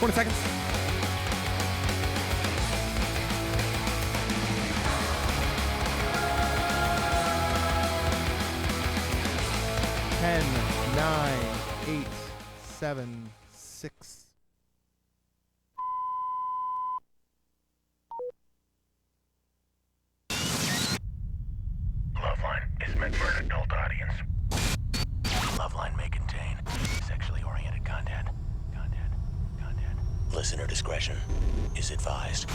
20 seconds. Ten, 9, 8, 7, 6. LoveLine is meant for an adult audience. LoveLine may contain sexually oriented content. Listener discretion is advised.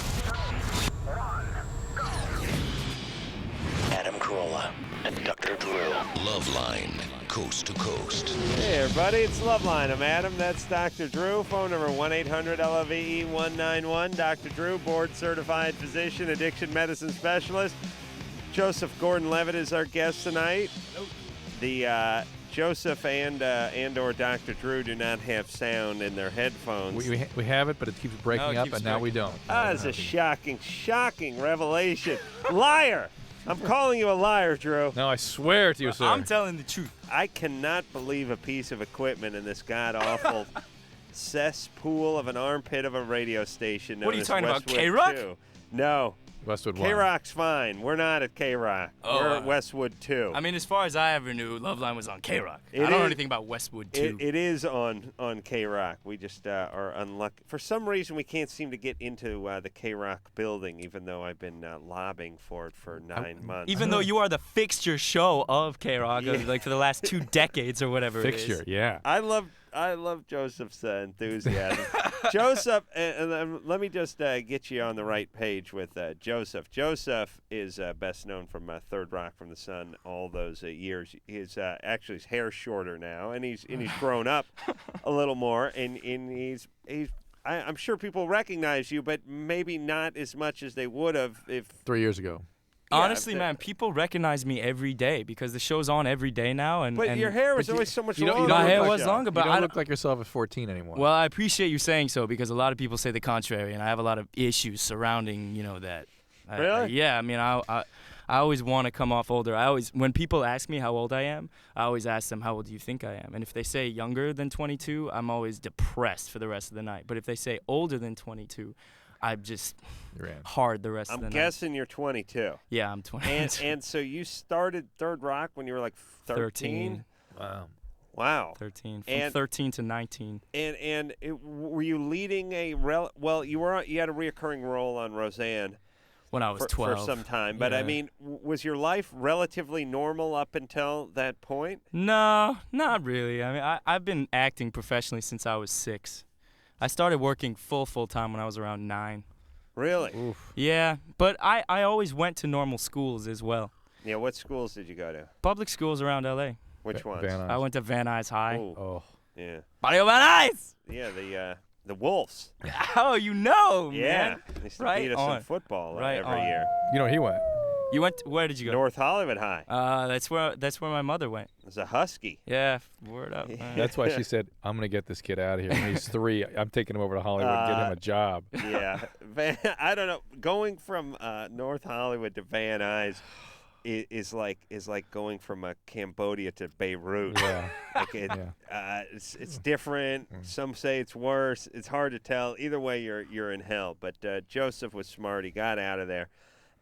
Adam Carolla and Dr. Drew. LoveLine, coast to coast. Hey everybody, it's LoveLine. I'm Adam, that's Dr. Drew. Phone number 1-800-LOVE-191. Dr. Drew, board-certified physician, addiction medicine specialist. Joseph Gordon-Levitt is our guest tonight. The Joseph and or Dr. Drew do not have sound in their headphones. We have it, but it keeps breaking up, and now we don't. It's a shocking revelation. Liar! I'm calling you a liar, Drew. No, I swear to you, sir. I'm telling the truth. I cannot believe a piece of equipment in this god-awful cesspool of an armpit of a radio station known What are you as talking about, Westwood KROQ? 2. No. Westwood 1. KROQ's fine. We're not at KROQ. We're at Westwood 2. I mean, as far as I ever knew, LoveLine was on KROQ. I It don't know is- anything about Westwood 2. It is on KROQ. We just are unlucky. For some reason, we can't seem to get into the KROQ building, even though I've been lobbying for it for 9 months. Even though you are the fixture show of KROQ, like for the last 2 decades or whatever Fixture, it is. yeah. I love Joseph's enthusiasm. Joseph, and let me just get you on the right page with Joseph. Joseph is best known from Third Rock from the Sun all those years. He's actually his hair's shorter now, and he's grown up a little more, and he's I'm sure people recognize you, but maybe not as much as they would have if 3 years ago. Honestly, man, people recognize me every day because the show's on every day now. But your hair was always so much you don't- longer. you don't My look hair like was that. longer, but you I don't don't look like yourself at 14 anymore. Well, I appreciate you saying so because a lot of people say the contrary, and I have a lot of issues surrounding, that. Really? Yeah, I mean, I always want to come off older. When people ask me how old I am, I always ask them, how old do you think I am? And if they say younger than 22, I'm always depressed for the rest of the night. But if they say older than 22, I'm just hard the rest of the I'm night. guessing you're 22. Yeah, I'm 22. And so you started Third Rock when you were like 13? Wow. Wow. 13. From And- 13 to 19. And were you leading you had a reoccurring role on Roseanne When I was for 12. some time, but I Yeah. mean, was your life relatively normal up until that point? No, not really. I mean, I've been acting professionally since I was 6. I started working full time when I was around 9. Really? Oof. Yeah, but I always went to normal schools as well. Yeah, what schools did you go to? Public schools around L.A. Which ones? Van Nuys. I went to Van Nuys High. Ooh, Oh. yeah. Barrio Van Nuys! Yeah, the Wolves. Oh, you know, Yeah. man. They used to Right beat us in on. football Right every on. year. You know where he went? Where did you go? North Hollywood High. That's where my mother went. It was a Husky. Yeah, word up. Yeah. man. That's why she said, I'm going to get this kid out of here. When he's 3, I'm taking him over to Hollywood and get him a job. Yeah. I don't know. Going from North Hollywood to Van Nuys is like going from Cambodia to Beirut. Yeah. Like it's different. Some say it's worse. It's hard to tell. Either way, you're in hell. But Joseph was smart. He got out of there.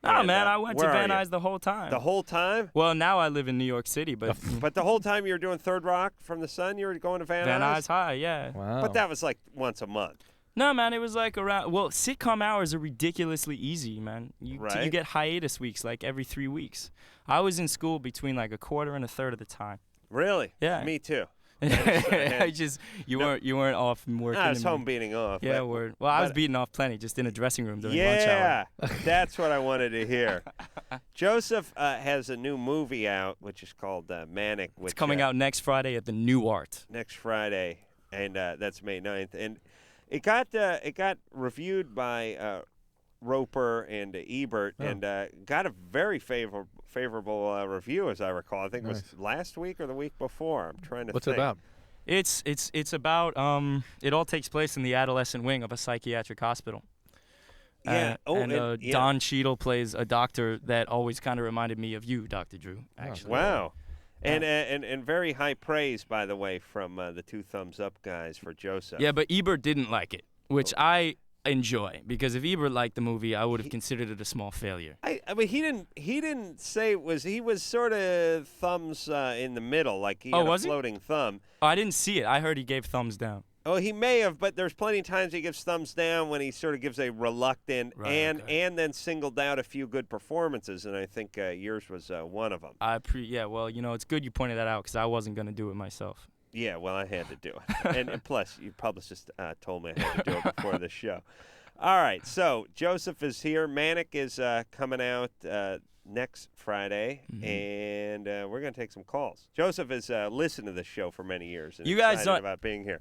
Oh, And, man, I went to where Van are you? Nuys the whole time. The whole time? Well, now I live in New York City, but But the whole time you were doing Third Rock from the Sun, you were going to Van Van Nuys? Nuys High, yeah. Wow. But that was like once a month. No, man, it was like around. Well, sitcom hours are ridiculously easy, man. You Right. get hiatus weeks like every 3 weeks. I was in school between like a quarter and a third of the time. Really? Yeah. Me too. You weren't off from working. I was and- home beating off. Yeah, but- word. Well, I was but- beating off plenty, just in a dressing room during lunch hour. Yeah, that's what I wanted to hear. Joseph has a new movie out, which is called Manic. Which, It's coming out next Friday at the New Art. next Friday, and that's May 9th. And it got reviewed by Roper and Ebert, and got a very favorable review, as I recall. I think it was last week or the week before. I'm trying to What's think. it about? It's about it all takes place in the adolescent wing of a psychiatric hospital. Yeah. And Don Cheadle plays a doctor that always kind of reminded me of you, Dr. Drew, actually. Wow. And very high praise, by the way, from the Two Thumbs Up guys for Joseph. Yeah, but Ebert didn't like it. which I enjoy, because if Ebert liked the movie, I would have considered it a small failure. I mean, he didn't say it was. He was sort of thumbs in the middle, like he had a was he? floating thumb. Oh, I didn't see it. I heard he gave thumbs down. Oh, he may have, but there's plenty of times he gives thumbs down when he sort of gives a reluctant and then singled out a few good performances, and I think yours was one of them. Yeah, well, it's good you pointed that out because I wasn't gonna do it myself. Yeah, well, I had to do it. and plus, your publicist told me I had to do it before the show. All right, so Joseph is here. Manic is coming out next Friday, and we're going to take some calls. Joseph has listened to this show for many years and You guys excited about being here.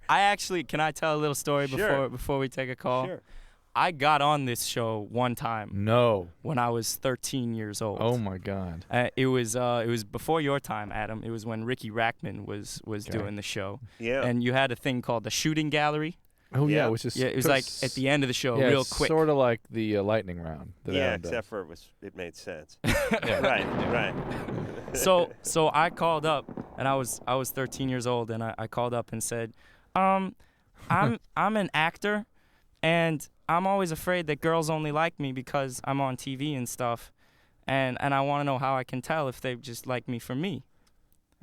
Can I tell a little story before we take a call? Sure. I got on this show one time. No. When I was 13 years old. Oh my God. It was before your time, Adam. It was when Ricky Rackman was doing the show. Yeah. And you had a thing called the shooting gallery. Oh Yeah. yeah, which is Yeah, it was like at the end of the show, real quick. Sort of like the lightning round. That Yeah, Adam does. except for it made sense. Yeah. Right. So I called up, and I was 13 years old, and I called up and said, I'm an actor, and I'm always afraid that girls only like me because I'm on TV and stuff, and I want to know how I can tell if they just like me for me.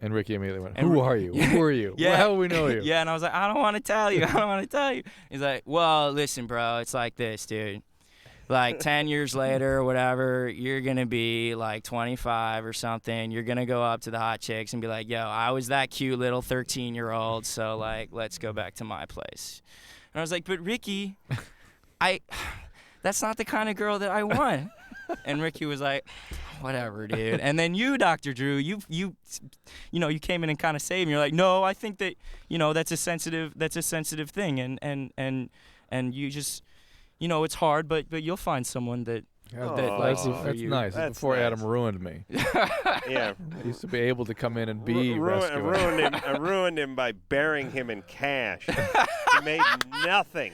And Ricky immediately went, And "Who are you? Who are you? Yeah. How do we know you?" Yeah, and I was like, I don't want to tell you. I don't want to tell you. He's like, well, listen, bro, it's like this, dude. Like 10 years later or whatever, you're going to be like 25 or something. You're going to go up to the hot chicks and be like, yo, I was that cute little 13-year-old, so like, let's go back to my place. And I was like, but Ricky, that's not the kind of girl that I want. And Ricky was like, whatever, dude. And then you, Dr. Drew, you came in and kind of saved me. You're like, no, I think that, that's a sensitive thing, and you just, it's hard, but you'll find someone that likes you for That's you. nice. That's Before nice. Adam ruined me. Yeah. I used to be able to come in and be rescued. I ruined him by burying him in cash. He made nothing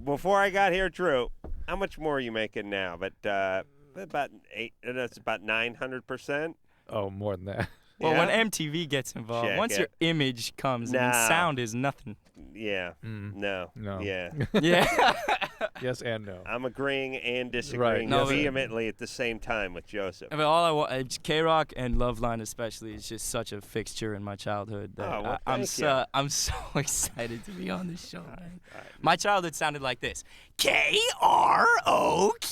before I got here, Drew. How much more are you making now? But about 900%. Oh, more than that. Well, Yeah? when MTV gets involved, Check once it. your image comes, I mean, No. sound is nothing. Yeah. No. Yeah. Yeah. Yes and no. I'm agreeing and disagreeing No, but- vehemently at the same time with Joseph. I mean, all I want, KROQ and LoveLine especially, is just such a fixture in my childhood that Oh, well, I'm thank you. I'm so excited to be on this show, man. All right. My childhood sounded like this: KROQ,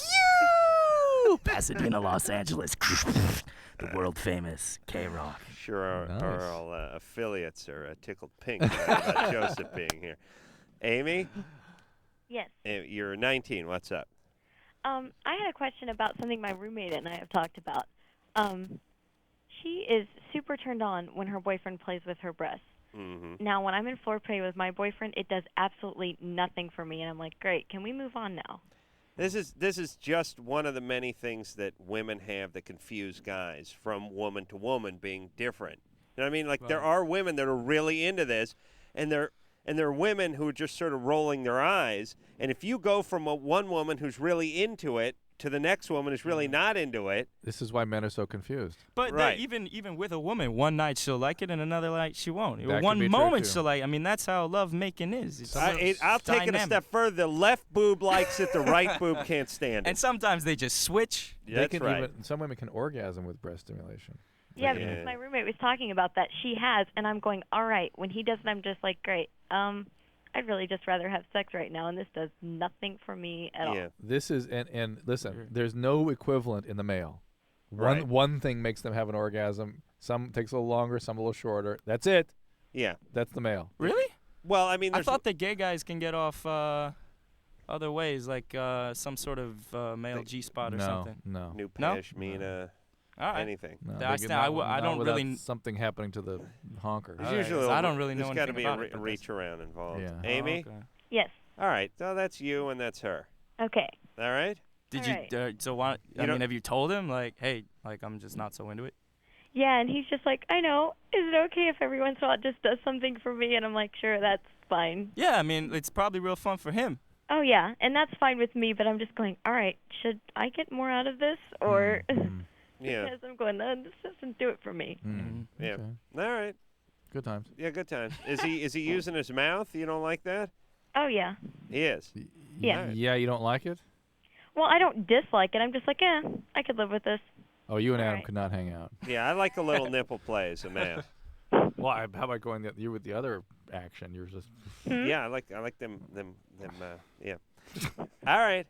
Pasadena, Los Angeles, the world famous KROQ. Sure, our Nice. all affiliates are tickled pink about Joseph being here. Amy, Yes. you're 19. What's up? I had a question about something my roommate and I have talked about. She is super turned on when her boyfriend plays with her breasts. Mm-hmm. Now, when I'm in foreplay with my boyfriend, it does absolutely nothing for me, and I'm like, great, can we move on now? This is just one of the many things that women have that confuse guys from woman to woman being different. You know what I mean? Like there are women that are really into this, and there are women who are just sort of rolling their eyes. And if you go from one woman who's really into it to the next woman who's really not into it, This is why men are so confused. But Right. even with a woman, one night she'll like it and another night she won't. That could One be true, moment too. she'll like. I mean, that's how love making is. It's I'll take it a dynamic. step further. The left boob likes it, the right boob can't stand it. And sometimes they just switch. That's can right. some women can orgasm with breast stimulation. Yeah, Yeah. because my roommate was talking about that. She has, and I'm going, all right. When he does it, I'm just like, great. I'd really just rather have sex right now, and this does nothing for me at all. Yeah. This is and listen, there's no equivalent in the male. Right. One thing makes them have an orgasm. Some takes a little longer, some a little shorter. That's it. Yeah. That's the male. Really? Well, I mean, I there's thought that gay guys can get off other ways, like some sort of male G-spot or No, something. no, new No? pashmina, All right. anything. no. I They st- get I not- w- I not don't without really- something happening to the honker. There's All right, usually so I don't really know There's got to anything be about a it, but reach around involved. Yeah. Amy? Oh, okay. Yes. All right. So that's you and that's her. Okay. All right? Did All you? right. So why? I don't- mean, have you told him like, hey, like I'm just not so into it? Yeah, and he's just like, I know. Is it okay if every once in a while it just does something for me? And I'm like, sure, that's fine. Yeah, I mean, it's probably real fun for him. Oh, yeah, and that's fine with me, but I'm just going, all right, should I get more out of this? Or Yeah. because I'm going, no, this doesn't do it for me. Yeah. Okay. All right. Good times. Yeah, good times. Is he using his mouth? You don't like that? Oh, yeah. He is. Yeah. Yeah, you don't like it? Well, I don't dislike it. I'm just like, I could live with this. Oh, you and Adam Alright. could not hang out. Yeah, I like a little nipple play as a man. Well, how about going you with the other action? You're just Yeah, I like them. Yeah. All right.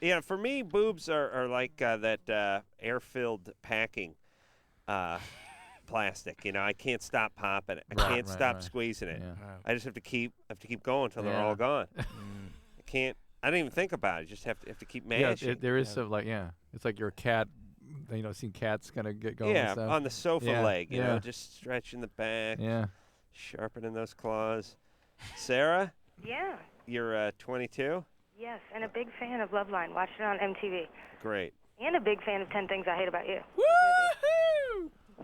Yeah, for me, boobs are like that air-filled packing plastic. You know, I can't stop popping it. I can't stop squeezing it. Yeah. I just have to keep going until they're all gone. I can't. I don't even think about it. Just have to keep mashing. Yeah, there is some it's like you're a cat. You know, seen cats gonna get going. Yeah, and stuff. on the sofa leg. You know, just stretching the back. Yeah. Sharpening those claws. Sarah, Yeah. you're 22. Yes, and a big fan of LoveLine. Watched it on MTV. Great. And a big fan of 10 Things I Hate About You.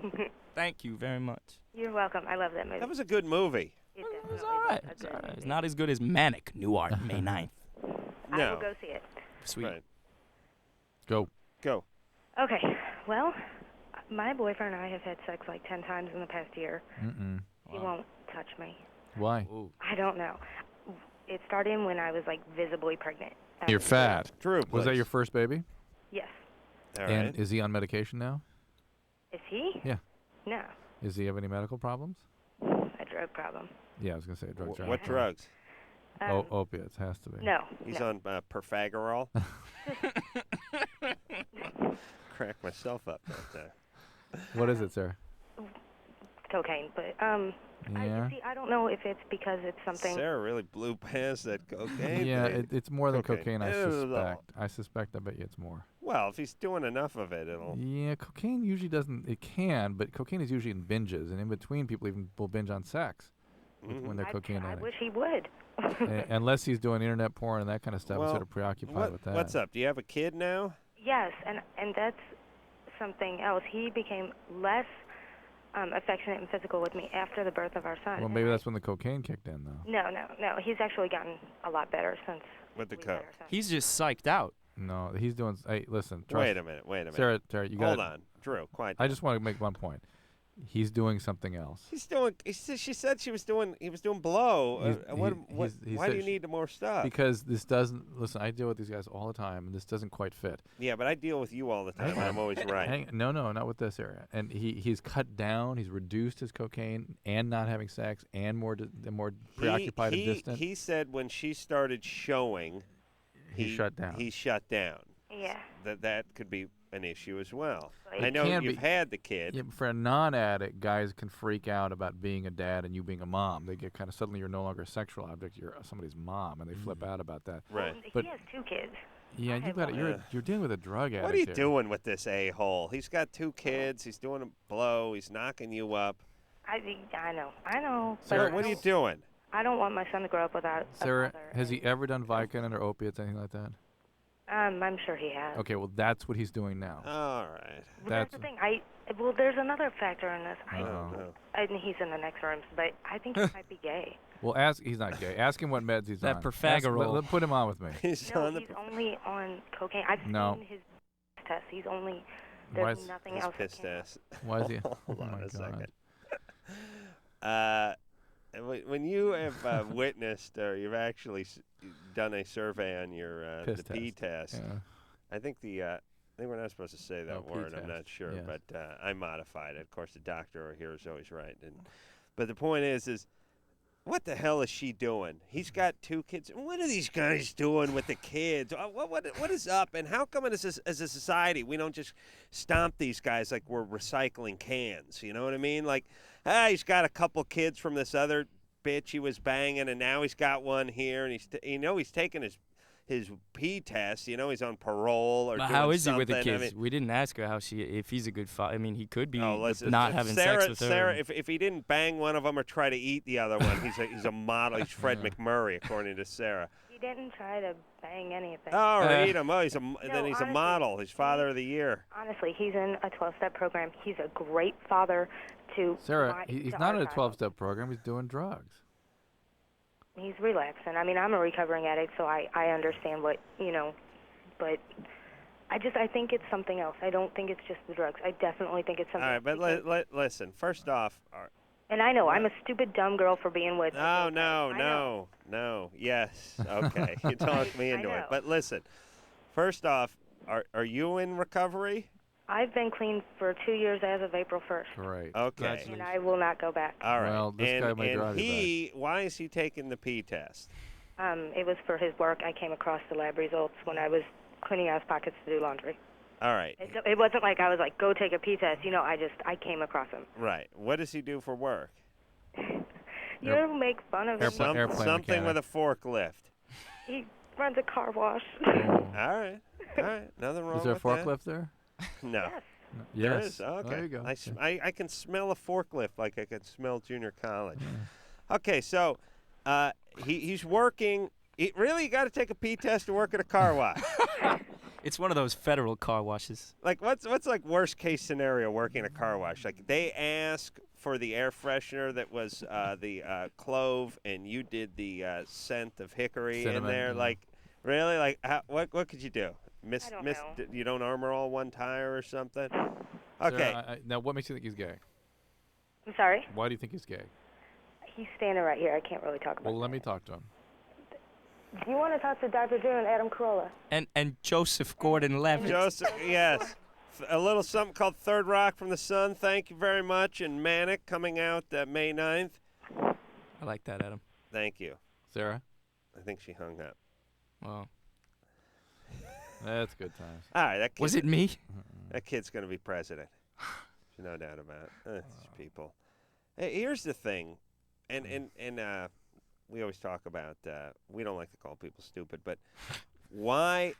Woohoo! Thank you very much. You're welcome. I love that movie. That was a good movie. It It definitely was all right. was a It's good all right. It's movie. not as good as Manic, new art, May 9th. I No. will go see it. Sweet. Right. Go. Okay. Well, my boyfriend and I have had sex like 10 times in the past year. Mm-mm. He won't touch me. Why? Ooh. I don't know. It started when I was like visibly pregnant. You're fat. Drew, Was that please. your first baby? Yes. All And right. is he on medication now? Is he? Yeah. No. Does he have any medical problems? A drug problem. Yeah, I was gonna say a drug. What drugs? Opiates has to be. No. He's no. on Perfagorol. Crack myself up right there. What is it, sir? Cocaine, but Yeah. I don't know if it's because it's something. Sarah really blew past that cocaine. Yeah, thing. it's more than Cocaine. cocaine. I Ew. suspect. I bet you it's more. Well, if he's doing enough of it, it'll. Yeah, cocaine usually doesn't. It can, but cocaine is usually in binges, and in between, people even will binge on sex when they're cocaine I addicts. wish he would. Unless he's doing internet porn and that kind of stuff, Well, sort of preoccupied with that. What's up? Do you have a kid now? Yes, and that's something else. He became less affectionate and physical with me after the birth of our son. Well, And maybe that's when the cocaine kicked in, though. No. He's actually gotten a lot better since. With the we had coke. our son. He's just psyched out. No, he's doing. Hey, listen. Trust, Wait a minute. Sarah, you got. Hold on, Drew. Quiet. I just want to make one point. He's doing something else. He's doing. She said he was doing blow. He Why said do you need more stuff? Because this doesn't. Listen, I deal with these guys all the time, and this doesn't quite fit. Yeah, but I deal with you all the time. And I'm always right. No, not with this area. And he's cut down. He's reduced his cocaine and not having sex and more preoccupied and distant. He said when she started showing, he shut down. He shut down. Yeah. That could be an issue as well. It I know can you've be. had the kid. Yeah, but for a non-addict, guys can freak out about being a dad and you being a mom. They get kind of suddenly you're no longer a sexual object. You're somebody's mom, and they flip out about that. Right. But- he has 2 kids. Yeah, you got it. You're dealing with a drug addict. What are you here. doing with this a-hole? He's got 2 kids. He's doing a blow. He's knocking you up. I know. but Sarah, What are you doing? I don't want my son to grow up without a Sarah, father. has he ever done Vicodin or opiates, anything like that? I'm sure he has. Okay, well that's what he's doing now. All right. Well, that's the thing. There's another factor in this. I don't know. And he's in the next room, but I think he might be gay. Well, he's not gay. Ask him what meds he's That on. Perfagorol. Put him on with me. He's No, on the he's only on cocaine. I've No. seen his test. He's only. Why There's is- nothing He's else. that pissed came up. ass. Why is he? Hold Oh on my a God. second. When you have witnessed or you've actually done a survey on your Piss the pee test, Yeah. I think we're not supposed to say that Oh, pee word. I'm test. not sure, Yes. but I modified it. Of course, the doctor here is always right. But the point is what the hell is she doing? He's got 2 kids. What are these guys doing with the kids? What is up? And how come as a society we don't just stomp these guys like we're recycling cans? You know what I mean? Like, he's got a couple kids from this other bitch he was banging, and now he's got one here, and he's taking his pee test. He's on parole or But doing how is he with the something. I kids? mean, we didn't ask her if he's a good father. I mean, he could be listen, not having Sarah, sex with her. Sarah, if he didn't bang one of them or try to eat the other one, he's a model. He's Fred McMurray, according to Sarah. He didn't try to bang anything. Oh, read him. Oh, he's a honestly, model. He's Father of the Year. Honestly, he's in a 12-step program. He's a great father to. Sarah, he's not in a our child. 12-step program. He's doing drugs. He's relapsing. I mean, I'm a recovering addict, so I understand what, but I think it's something else. I don't think it's just the drugs. I definitely think it's something All right, else but listen. First off, And I know I'm a stupid, dumb girl for being with. No. Yes. Okay. You talked me into it. But listen, first off, are you in recovery? I've been clean for 2 years as of April 1st. Great. Okay. And I will not go back. All right. Well, this guy may drive you why is he taking the pee test? It was for his work. I came across the lab results when I was cleaning out his pockets to do laundry. All right. It wasn't like I was like, go take a pee test. I came across him. Right. What does he do for work? You make fun of him. Airplane Something with mechanic. a forklift. He runs a car wash. All right. Nothing wrong Is there a with forklift there? that. No. Yes. There Yes. is? Okay. There you go. I can smell a forklift like I can smell junior college. Okay, so he's working. Really, you got to take a pee test to work at a car wash. It's one of those federal car washes. Like, what's like worst case scenario working a car wash? Like, they ask for the air freshener that was the clove, and you did the scent of hickory Cinnamon, in there. yeah. Like, really? Like, what could you do? I don't know. You don't armor all one tire or something? Okay. Sarah, now, what makes you think he's gay? I'm sorry. Why do you think he's gay? He's standing right here. I can't really talk about Well, let that. me talk to him. Do you want to talk to Dr. Drew and Adam Carolla? And Joseph Gordon-Levitt. Joseph, yes. A little something called Third Rock from the Sun. Thank you very much. And Manic coming out May 9th. I like that, Adam. Thank you. Sarah? I think she hung up. Well, That's good times. All right. That kid, was it me? That kid's going to be president. There's no doubt about it. These people. Hey, here's the thing. And we always talk about, we don't like to call people stupid, but why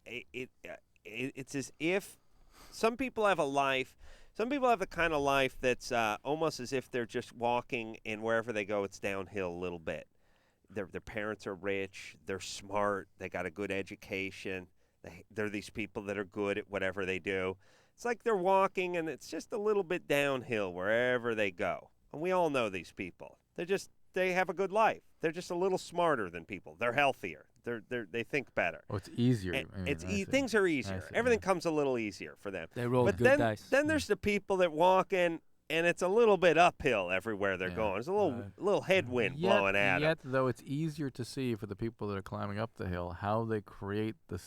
it's as if some people have a life, some people have the kind of life that's almost as if they're just walking, and wherever they go, it's downhill a little bit. Their parents are rich, they're smart, they got a good education, they're these people that are good at whatever they do. It's like they're walking, and it's just a little bit downhill wherever they go. And we all know these people. They have a good life. They're just a little smarter than people. They're healthier. They think better. Oh, it's easier. And I see. things are easier. see, Everything yeah. comes a little easier for them. They rolled But good dice. then there's the people that walk in, and it's a little bit uphill everywhere they're Yeah. going. There's a little headwind blowing at them. Yet, though, it's easier to see for the people that are climbing up the hill how they create the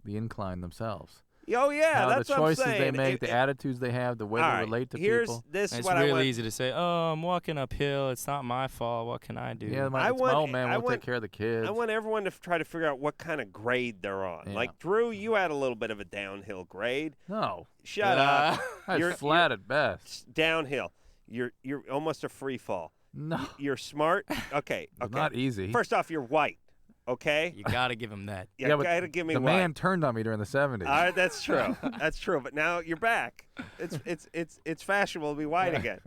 incline themselves. Oh yeah, how that's the what I'm choices saying. they make, the attitudes they have, the way all they right, relate to here's people. this And is it's what I really want. easy to say, oh, I'm walking uphill. It's not my fault. What can I do? Yeah, I my old man I won't want- take care of the kids. I want everyone to try to figure out what kind of grade they're on. Yeah. Like Drew, you had a little bit of a downhill grade. No. Shut up. That's flat at best. It's downhill. You're almost a free fall. No. You're smart. Okay. It's Okay. not easy. First off, you're white. Okay. You got to give him that. You but gotta give me the white. man turned on me during the 70s. All right, that's true. That's true. But now you're back. It's fashionable to be white again.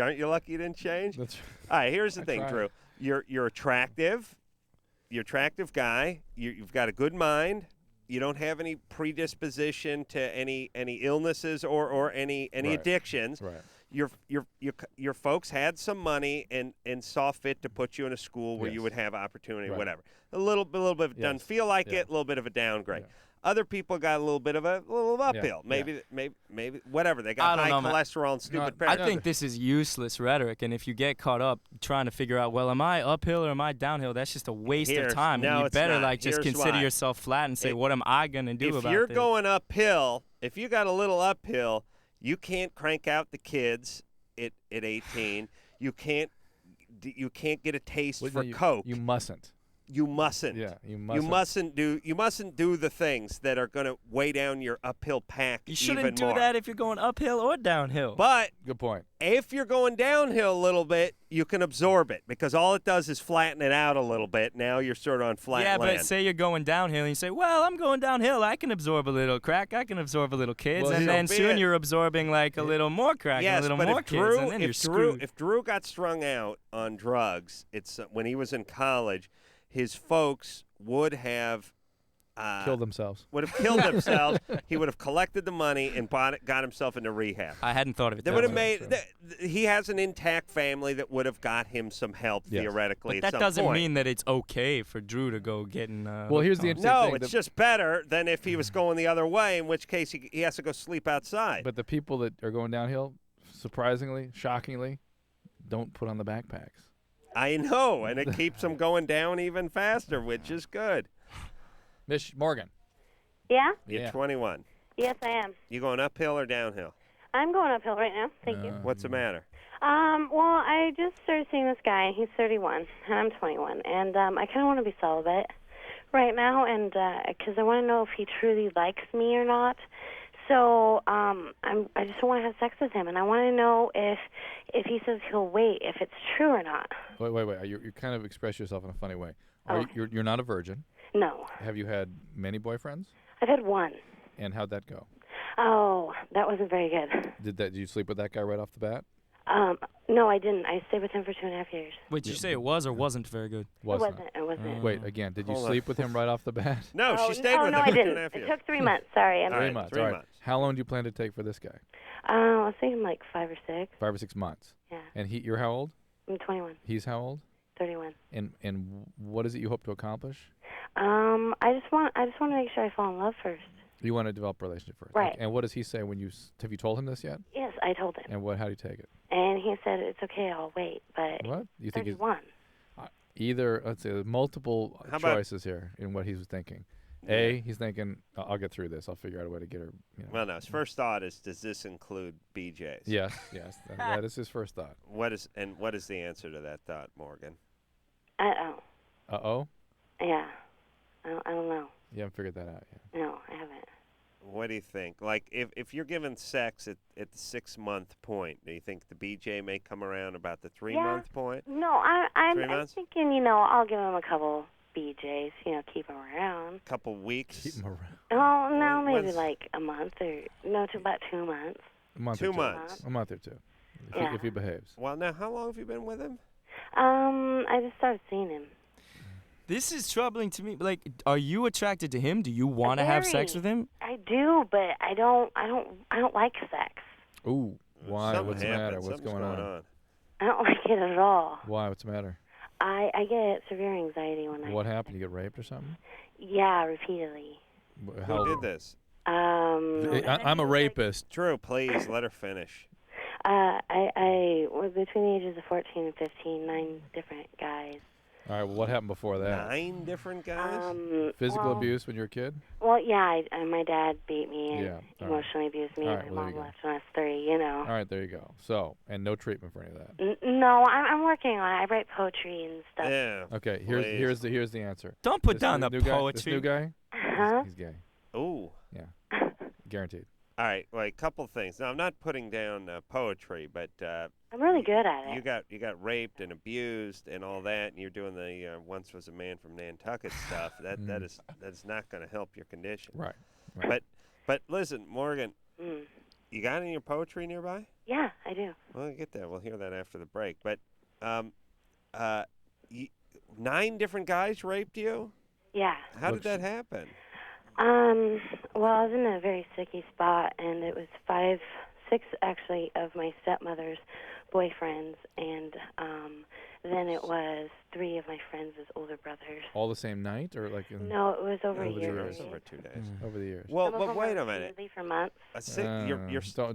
Aren't you lucky you didn't change? That's All right. Here's the thing, tried. Drew. You're attractive. You're an attractive guy. You've got a good mind. You don't have any predisposition to any illnesses or any Right. addictions. right. Your folks had some money and saw fit to put you in a school where you Yes. would have opportunity, Right. whatever. A little bit doesn't Yes. feel like Yeah. it. A little bit of a downgrade. Yeah. Other people got a little bit of a little uphill. Yeah. Maybe whatever. They I got don't high know, man. cholesterol and stupid I I parents. think this is useless rhetoric, and if you get caught up trying to figure out, well, am I uphill or am I downhill? That's just a waste Here's- of time. no, and you it's better not. just Here's consider why. yourself flat and say, what am I gonna do if about you're this? going uphill, if you got a little uphill, you can't crank out the kids at 18. You can't get a taste Well, for you, Coke. You mustn't. You mustn't. Yeah, you You mustn't. mustn't do the things that are going to weigh down your uphill pack You even shouldn't do more. that if you're going uphill or downhill. But Good point. if you're going downhill a little bit, you can absorb it because all it does is flatten it out a little bit. Now you're sort of on flat yeah, land. but say you're going downhill and you say, well, I'm going downhill. I can absorb a little crack. I can absorb a little kids. Well, and so then be soon it. you're absorbing like a little more crack yes, and a little but more if kids. Drew, And then you're if Drew, screwed. if Drew got strung out on drugs, it's when he was in college, his folks would have Kill themselves. would have killed themselves. He would have collected the money and got himself into rehab. I hadn't thought of it They that would have way. made. He has an intact family that would have got him some help Yes. theoretically. But at that some doesn't point. mean that it's okay for Drew to go getting. Well, here's the hooked interesting on. No, thing. it's just better than if he was going the other way, in which case he has to go sleep outside. But the people that are going downhill, surprisingly, shockingly, don't put on the backpacks. I know, and it keeps them going down even faster, which is good. Miss Morgan. Yeah? You're Yeah. 21. Yes, I am. You going uphill or downhill? I'm going uphill right now. Thank you. What's the matter? Well, I just started seeing this guy. He's 31, and I'm 21, and I kind of want to be celibate right now, and because I want to know if he truly likes me or not. So I just want to have sex with him, and I want to know if he says he'll wait, if it's true or not. Wait. You kind of express yourself in a funny way. You're not a virgin. No, Have you had many boyfriends? I've had one. And how'd that go? Oh, that wasn't very good. Did you sleep with that guy right off the bat? No, I didn't. I stayed with him for 2.5 years. Wait, did you say it was or wasn't very good? It wasn't. Wait, again, did you Hold on. sleep with him right off the bat? No, Oh, she stayed with no, him I for didn't. 2.5 It years. took 3 months. Sorry. All right, 3 months. 3 all right. months. How long do you plan to take for this guy? I was thinking like 5 or 6. 5 or 6 months. Yeah. And you're how old? I'm 21, He's how old? 31. And what is it you hope to accomplish? I just want to make sure I fall in love first. You want to develop a relationship first. Right. And what does he say when have you told him this yet? Yes, I told him. And how do you take it? And he said, it's okay, I'll wait. But What? You think he's 31. either, let's say, there's multiple How about- choices here in what he was thinking. A, he's thinking, I'll get through this. I'll figure out a way to get her. Well, no, his first thought is, does this include BJ's? Yes. That is his first thought. What is the answer to that thought, Morgan? Uh-oh. Uh-oh? Yeah. I don't know. You haven't figured that out yet. No, I haven't. What do you think? Like, if you're given sex at the 6-month point, do you think the BJ may come around about the 3-month point? No, I'm 3 months? thinking, I'll give him a couple BJs, keep him around. Couple weeks? Keep him around. Oh, no, maybe When's- like a month to about 2 months. A month 2 or two. months. A month or two. Yeah. If he behaves. Well, now, how long have you been with him? I just started seeing him. This is troubling to me. Like, are you attracted to him? Do you want to have sex Very. with him? I do, but I don't like sex. Ooh. Why? Something What's the matter? happened. What's Something's going on? I don't like it at all. Why? What's the matter? I get severe anxiety when What happened? You get raped or something? Yeah, repeately. Who did this? I'm a rapist. Drew, please, let her finish. I was between the ages of 14 and 15, 9 different guys. All right. Well, what happened before that? 9 different guys? Physical abuse when you were a kid? Well, yeah, my dad beat me and Yeah, all right. emotionally abused me, All and right, my well, there mom you go. left when I was 3, All right. There you go. So, and no treatment for any of that. No, I'm working on it. I write poetry and stuff. Yeah. Okay. Please. Here's the answer. Don't put This down new the guy- poetry. This new guy? Huh? He's gay. Ooh. Guaranteed. All right. Well, a couple things. Now, I'm not putting down poetry, but I'm really good at it. you got raped and abused and all that, and you're doing the once was a man from Nantucket stuff. That's not going to help your condition. Right. But listen, Morgan, Mm. you got any of your poetry nearby? Yeah, I do. Well, we'll get that. We'll hear that after the break. But 9 different guys raped you? Yeah. How did that happen? Well, I was in a very sticky spot, and it was 6 actually of my stepmother's boyfriends, and then it was 3 of my friends' older brothers. All the same night, or like in, No, it was over a Over the year. years. Over 2 days. over the years? Well, Some of but them wait were a minute. repeatedly for months.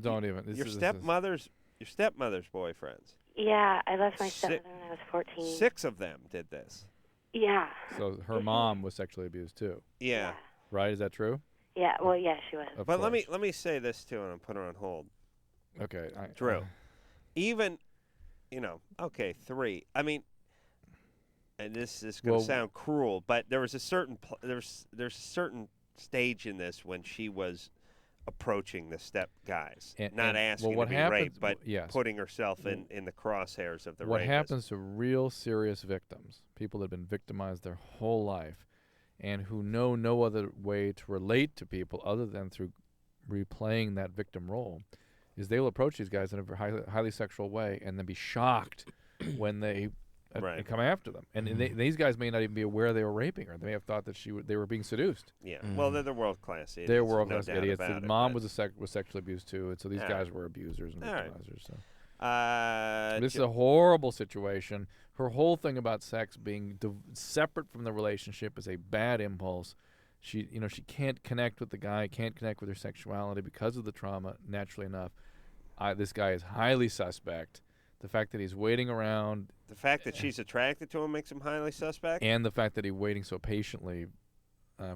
Don't even. This Your is- stepmother's boyfriends. Yeah, I left my Si- stepmother when I was 14. 6 of them did this. Yeah. So her mom was sexually abused too, Yeah. right? Is that true? Yeah. Well, yeah, she was. Of But let course. me say this too, and I'll put her on hold. Okay. Drew, even, okay, 3. I mean, and this is going to Well- sound cruel, but there was a certain there's a certain stage in this when she was approaching the step guys, not asking what to be happens, raped, but yes. putting herself in the crosshairs of the What rapist. happens to real serious victims, people that have been victimized their whole life, and who know no other way to relate to people other than through replaying that victim role, is they will approach these guys in a very highly sexual way and then be shocked when they Right. come after them. And these guys may not even be aware they were raping her. They may have thought that they were being seduced. Yeah. Well, they're the world-class idiots. They're world-class no doubt idiots. about The it, mom but- was sexually abused too, and so these All guys right. were abusers and All right. victimizers. So. This is Jo- a horrible situation. Her whole thing about sex being separate from the relationship is a bad impulse. She can't connect with the guy, can't connect with her sexuality because of the trauma, naturally enough. this guy is highly suspect. The fact that he's waiting around, The fact that she's attracted to him makes him highly suspect. and the fact that he's waiting so patiently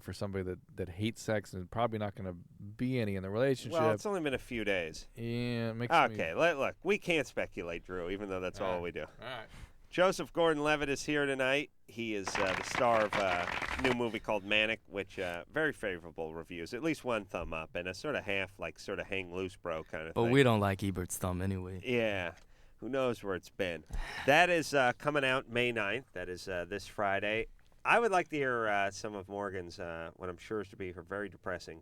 for somebody that hates sex and probably not going to be any in the relationship. Well, it's only been a few days. Yeah, it makes Okay, look, we can't speculate, Drew, even though that's all we do. All right. Joseph Gordon-Levitt is here tonight. He is the star of a new movie called Manic, which very favorable reviews, at least one thumb up, and a sort of half, sort of hang loose, bro kind of But thing. we don't like Ebert's thumb anyway. Yeah. Who knows where it's been? That is coming out May 9th. That is this Friday. I would like to hear some of Morgan's, what I'm sure is to be her very depressing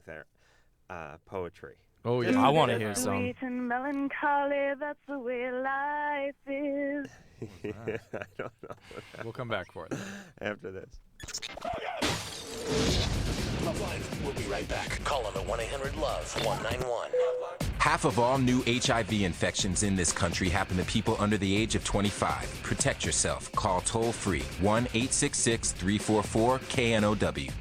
poetry. Oh, yeah. I want to hear some. Sweet and melancholy, that's the way life is. I don't know. We'll come back for it. After this. LoveLine, we'll be right back. Call on the 1-800-LOVE-191. Half of all new HIV infections in this country happen to people under the age of 25. Protect yourself. Call toll-free 1-866-344-KNOW.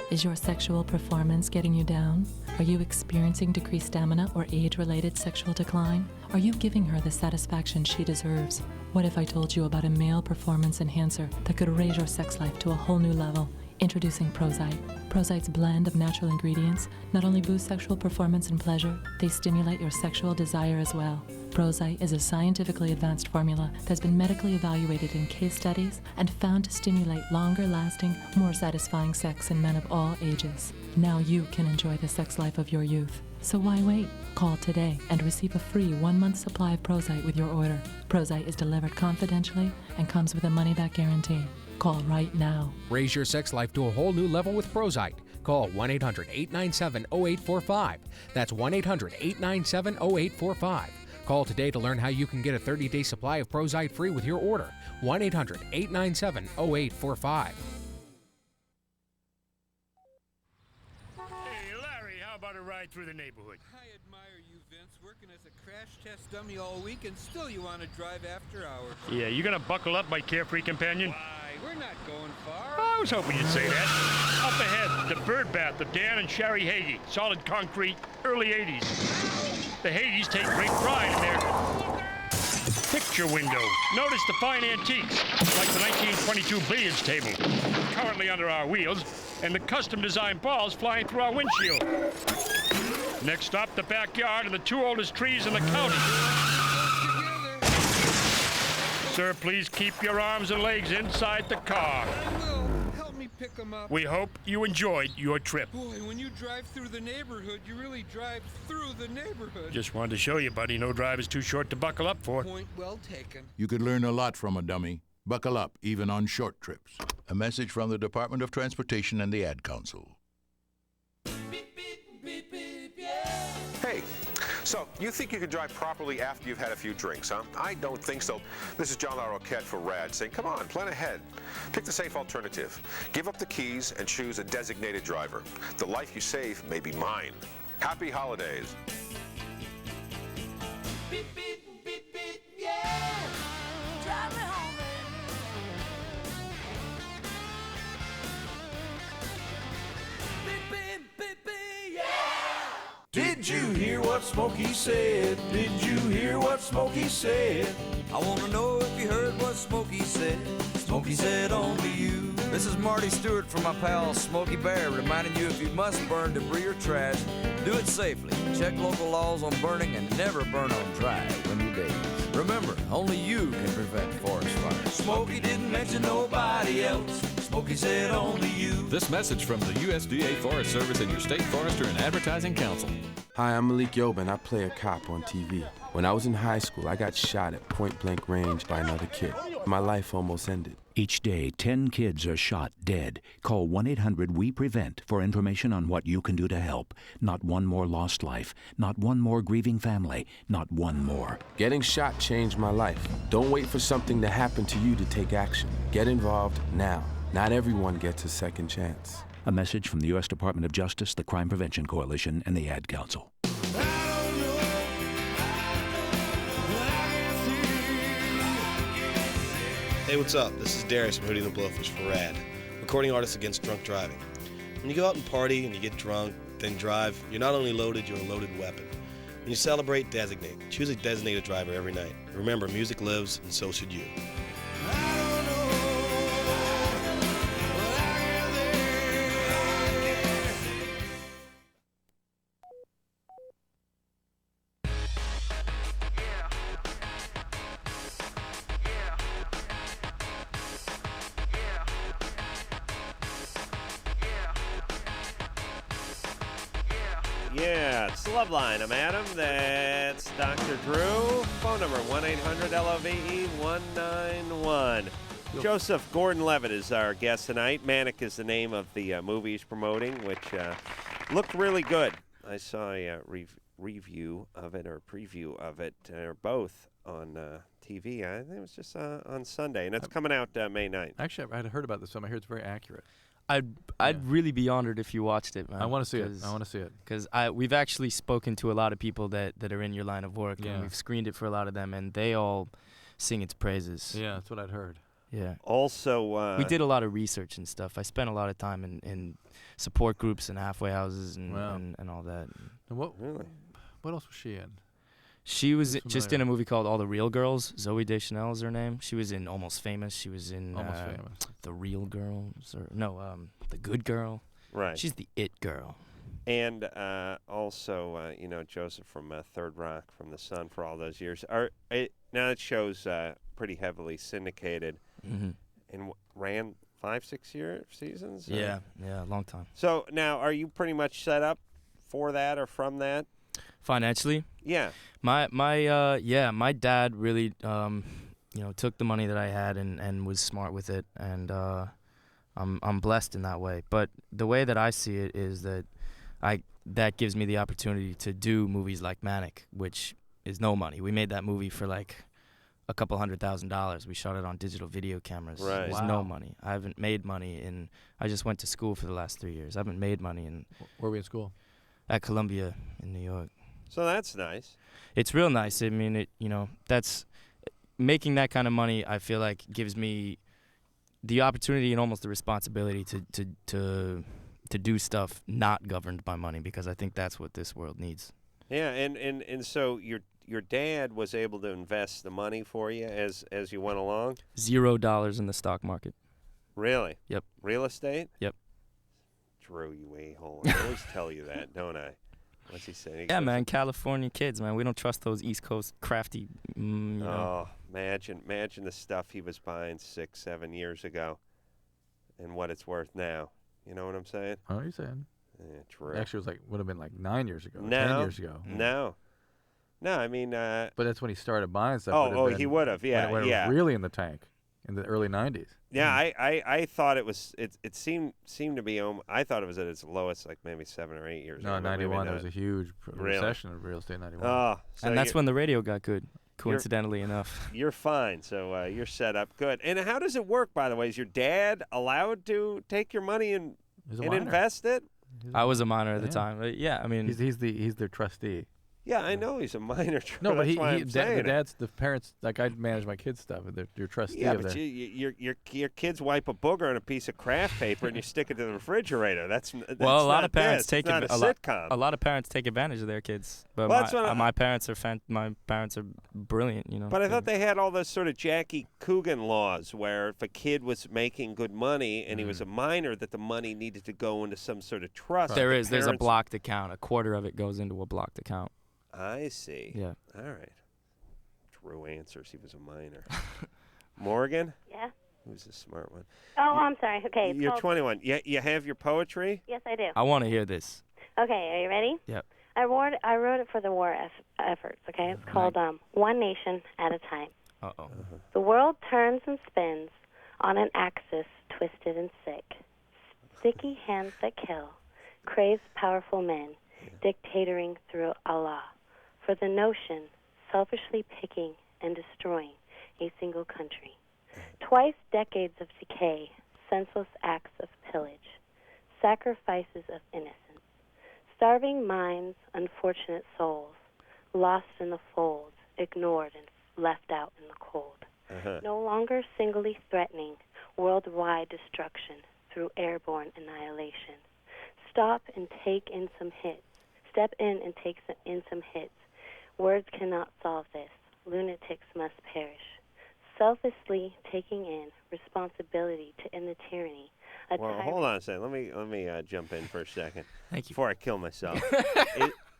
Is your sexual performance getting you down? Are you experiencing decreased stamina or age-related sexual decline? Are you giving her the satisfaction she deserves? What if I told you about a male performance enhancer that could raise your sex life to a whole new level? Introducing Prozite. Prozite's blend of natural ingredients not only boost sexual performance and pleasure, they stimulate your sexual desire as well. Prozite is a scientifically advanced formula that's been medically evaluated in case studies and found to stimulate longer-lasting, more satisfying sex in men of all ages. Now you can enjoy the sex life of your youth. So why wait? Call today and receive a free 1-month supply of Prozite with your order. Prozite is delivered confidentially and comes with a money-back guarantee. Call right now. Raise your sex life to a whole new level with Prozite. Call 1-800-897-0845. That's 1-800-897-0845. Call today to learn how you can get a 30-day supply of Prozite free with your order. 1-800-897-0845. Hey, Larry, how about a ride through the neighborhood? I admire you, Vince, working as a crash test dummy all week, and still you want to drive after hours. Yeah, you gonna buckle up, my carefree companion? Why, we're not going far. I was hoping you'd say that. Up ahead, the bird bath of Dan and Sherry Hagee. Solid concrete, early 80s. The Hagees take great pride in their picture window. Notice the fine antiques, like the 1922 billiards table, currently under our wheels, and the custom-designed balls flying through our windshield. Next stop, the backyard and the 2 oldest trees in the county. Sir, please keep your arms and legs inside the car. I will. Help me pick them up. We hope you enjoyed your trip. Boy, when you drive through the neighborhood, you really drive through the neighborhood. Just wanted to show you, buddy, no drive is too short to buckle up for. Point well taken. You could learn a lot from a dummy. Buckle up, even on short trips. A message from the Department of Transportation and the Ad Council. Hey, so you think you can drive properly after you've had a few drinks, huh? I don't think so. This is John LaRoquette for RAD saying, come on, plan ahead. Pick the safe alternative. Give up the keys and choose a designated driver. The life you save may be mine. Happy holidays. Beep, beep, beep, beep, yeah. Drive me home, baby. Beep, beep, beep, beep, yeah. Did you hear what Smokey said? Did you hear what Smokey said? I want to know if you heard what Smokey said. Smokey said only you. This is Marty Stewart from my pal Smokey Bear, reminding you if you must burn debris or trash, do it safely. Check local laws on burning and never burn on dry when you days. Remember, only you can prevent forest fires. Smokey didn't mention nobody else. Smokey said only you. This message from the USDA Forest Service and your state forester and advertising council. Hi, I'm Malik Yoba, I play a cop on TV. When I was in high school, I got shot at point-blank range by another kid. My life almost ended. Each day, 10 kids are shot dead. Call 1-800-WE-PREVENT for information on what you can do to help. Not one more lost life. Not one more grieving family. Not one more. Getting shot changed my life. Don't wait for something to happen to you to take action. Get involved now. Not everyone gets a second chance. A message from the U.S. Department of Justice, the Crime Prevention Coalition, and the Ad Council. Hey, what's up? This is Darius from Hootie and the Blowfish for RAD. Recording Artists Against Drunk Driving. When you go out and party and you get drunk, then drive, you're not only loaded, you're a loaded weapon. When you celebrate, designate. Choose a designated driver every night. Remember, music lives, and so should you. Yeah, it's LoveLine. I'm Adam. That's Dr. Drew. Phone number 1-800-LOVE-191. Joseph Gordon-Levitt is our guest tonight. Manic is the name of the movie he's promoting, which looked really good. I saw a review of it or preview of it, or both, on TV. I think it was just on Sunday, and it's coming out May 9th. Actually, I had heard about this film. I hear it's very accurate. I'd really be honored if you watched it, man. I want to see it. I want to see it. Because we've actually spoken to a lot of people that are in your line of work, and we've screened it for a lot of them, and they all sing its praises. Yeah, that's what I'd heard. Yeah. Also, we did a lot of research and stuff. I spent a lot of time in support groups and halfway houses and all that. And what else was she in? She was just in a movie called All the Real Girls. Zoe Deschanel is her name. She was in Almost Famous. She was in Almost Famous. The Real Girls, The Good Girl. Right. She's the it girl. And also, Joseph from Third Rock from the Sun for all those years. Now that show's pretty heavily syndicated and ran 5-6 seasons. Yeah, a long time. So now, are you pretty much set up for that or from that? Financially? Yeah. My dad really took the money that I had and was smart with it, and I'm blessed in that way. But the way that I see it is that that gives me the opportunity to do movies like Manic, which is no money. We made that movie for like a couple $100,000. We shot it on digital video cameras. Right. There's no money. I haven't made money I just went to school for the last 3 years. I haven't made money Where were we in school? At Columbia in New York. So that's nice. It's real nice. I mean, that's making that kind of money. I feel like gives me the opportunity and almost the responsibility to do stuff not governed by money, because I think that's what this world needs. Yeah, and so your dad was able to invest the money for you as you went along? $0 in the stock market. Really? Yep. Real estate? Yep. Drew, you a-hole. I always tell you that, don't I? What's he saying? Yeah, man, California kids, man. We don't trust those East Coast crafty, Oh, imagine the stuff he was buying 6-7 years ago and what it's worth now. You know what I'm saying? What are you saying? Yeah, true. Actually, it would have been like 9 years ago, No. 10 years ago. No, I mean... but that's when he started buying stuff. He would have, yeah, when it was really in the tank in the early 90s. Yeah, I thought it was. It seemed to be. I thought it was at its lowest, like maybe 7 or 8 years ago. No, 91. There was a huge recession of real estate in 91. Oh, so and that's when the radio got good. Coincidentally enough. You're fine. So you're set up good. And how does it work, by the way? Is your dad allowed to take your money and invest it? I was a minor at the time. But yeah, I mean, he's their trustee. Yeah, I know he's a minor. No, but the parents, like I manage my kids' stuff. They're your trustee. Yeah, but your kids wipe a booger on a piece of craft paper and you stick it to the refrigerator. That's well, a lot of parents take a lot of parents take advantage of their kids. But my parents are brilliant, you know. But I thought they had all those sort of Jackie Coogan laws where if a kid was making good money and he was a minor, that the money needed to go into some sort of trust. There's a blocked account. A quarter of it goes into a blocked account. I see. Yeah. All right. Drew answers. He was a minor. Morgan? Yeah? Who's the smart one? Oh, I'm sorry. Okay. You're 21. You have your poetry? Yes, I do. I want to hear this. Okay, are you ready? Yep. I wrote it for the war efforts, okay? It's called One Nation at a Time. Uh-oh. The world turns and spins on an axis twisted and sick. Sticky hands that kill, crazed powerful men, dictatoring through Allah. For the notion, selfishly picking and destroying a single country. Twice decades of decay, senseless acts of pillage, sacrifices of innocence, starving minds, unfortunate souls, lost in the folds, ignored and left out in the cold. No longer singly threatening worldwide destruction through airborne annihilation. Stop and take in some hits. Step in and take in some hits. Words cannot solve this. Lunatics must perish. Selflessly taking in responsibility to end the tyranny. Well, hold on a second. Let me jump in for a second. Thank you. Before I kill myself.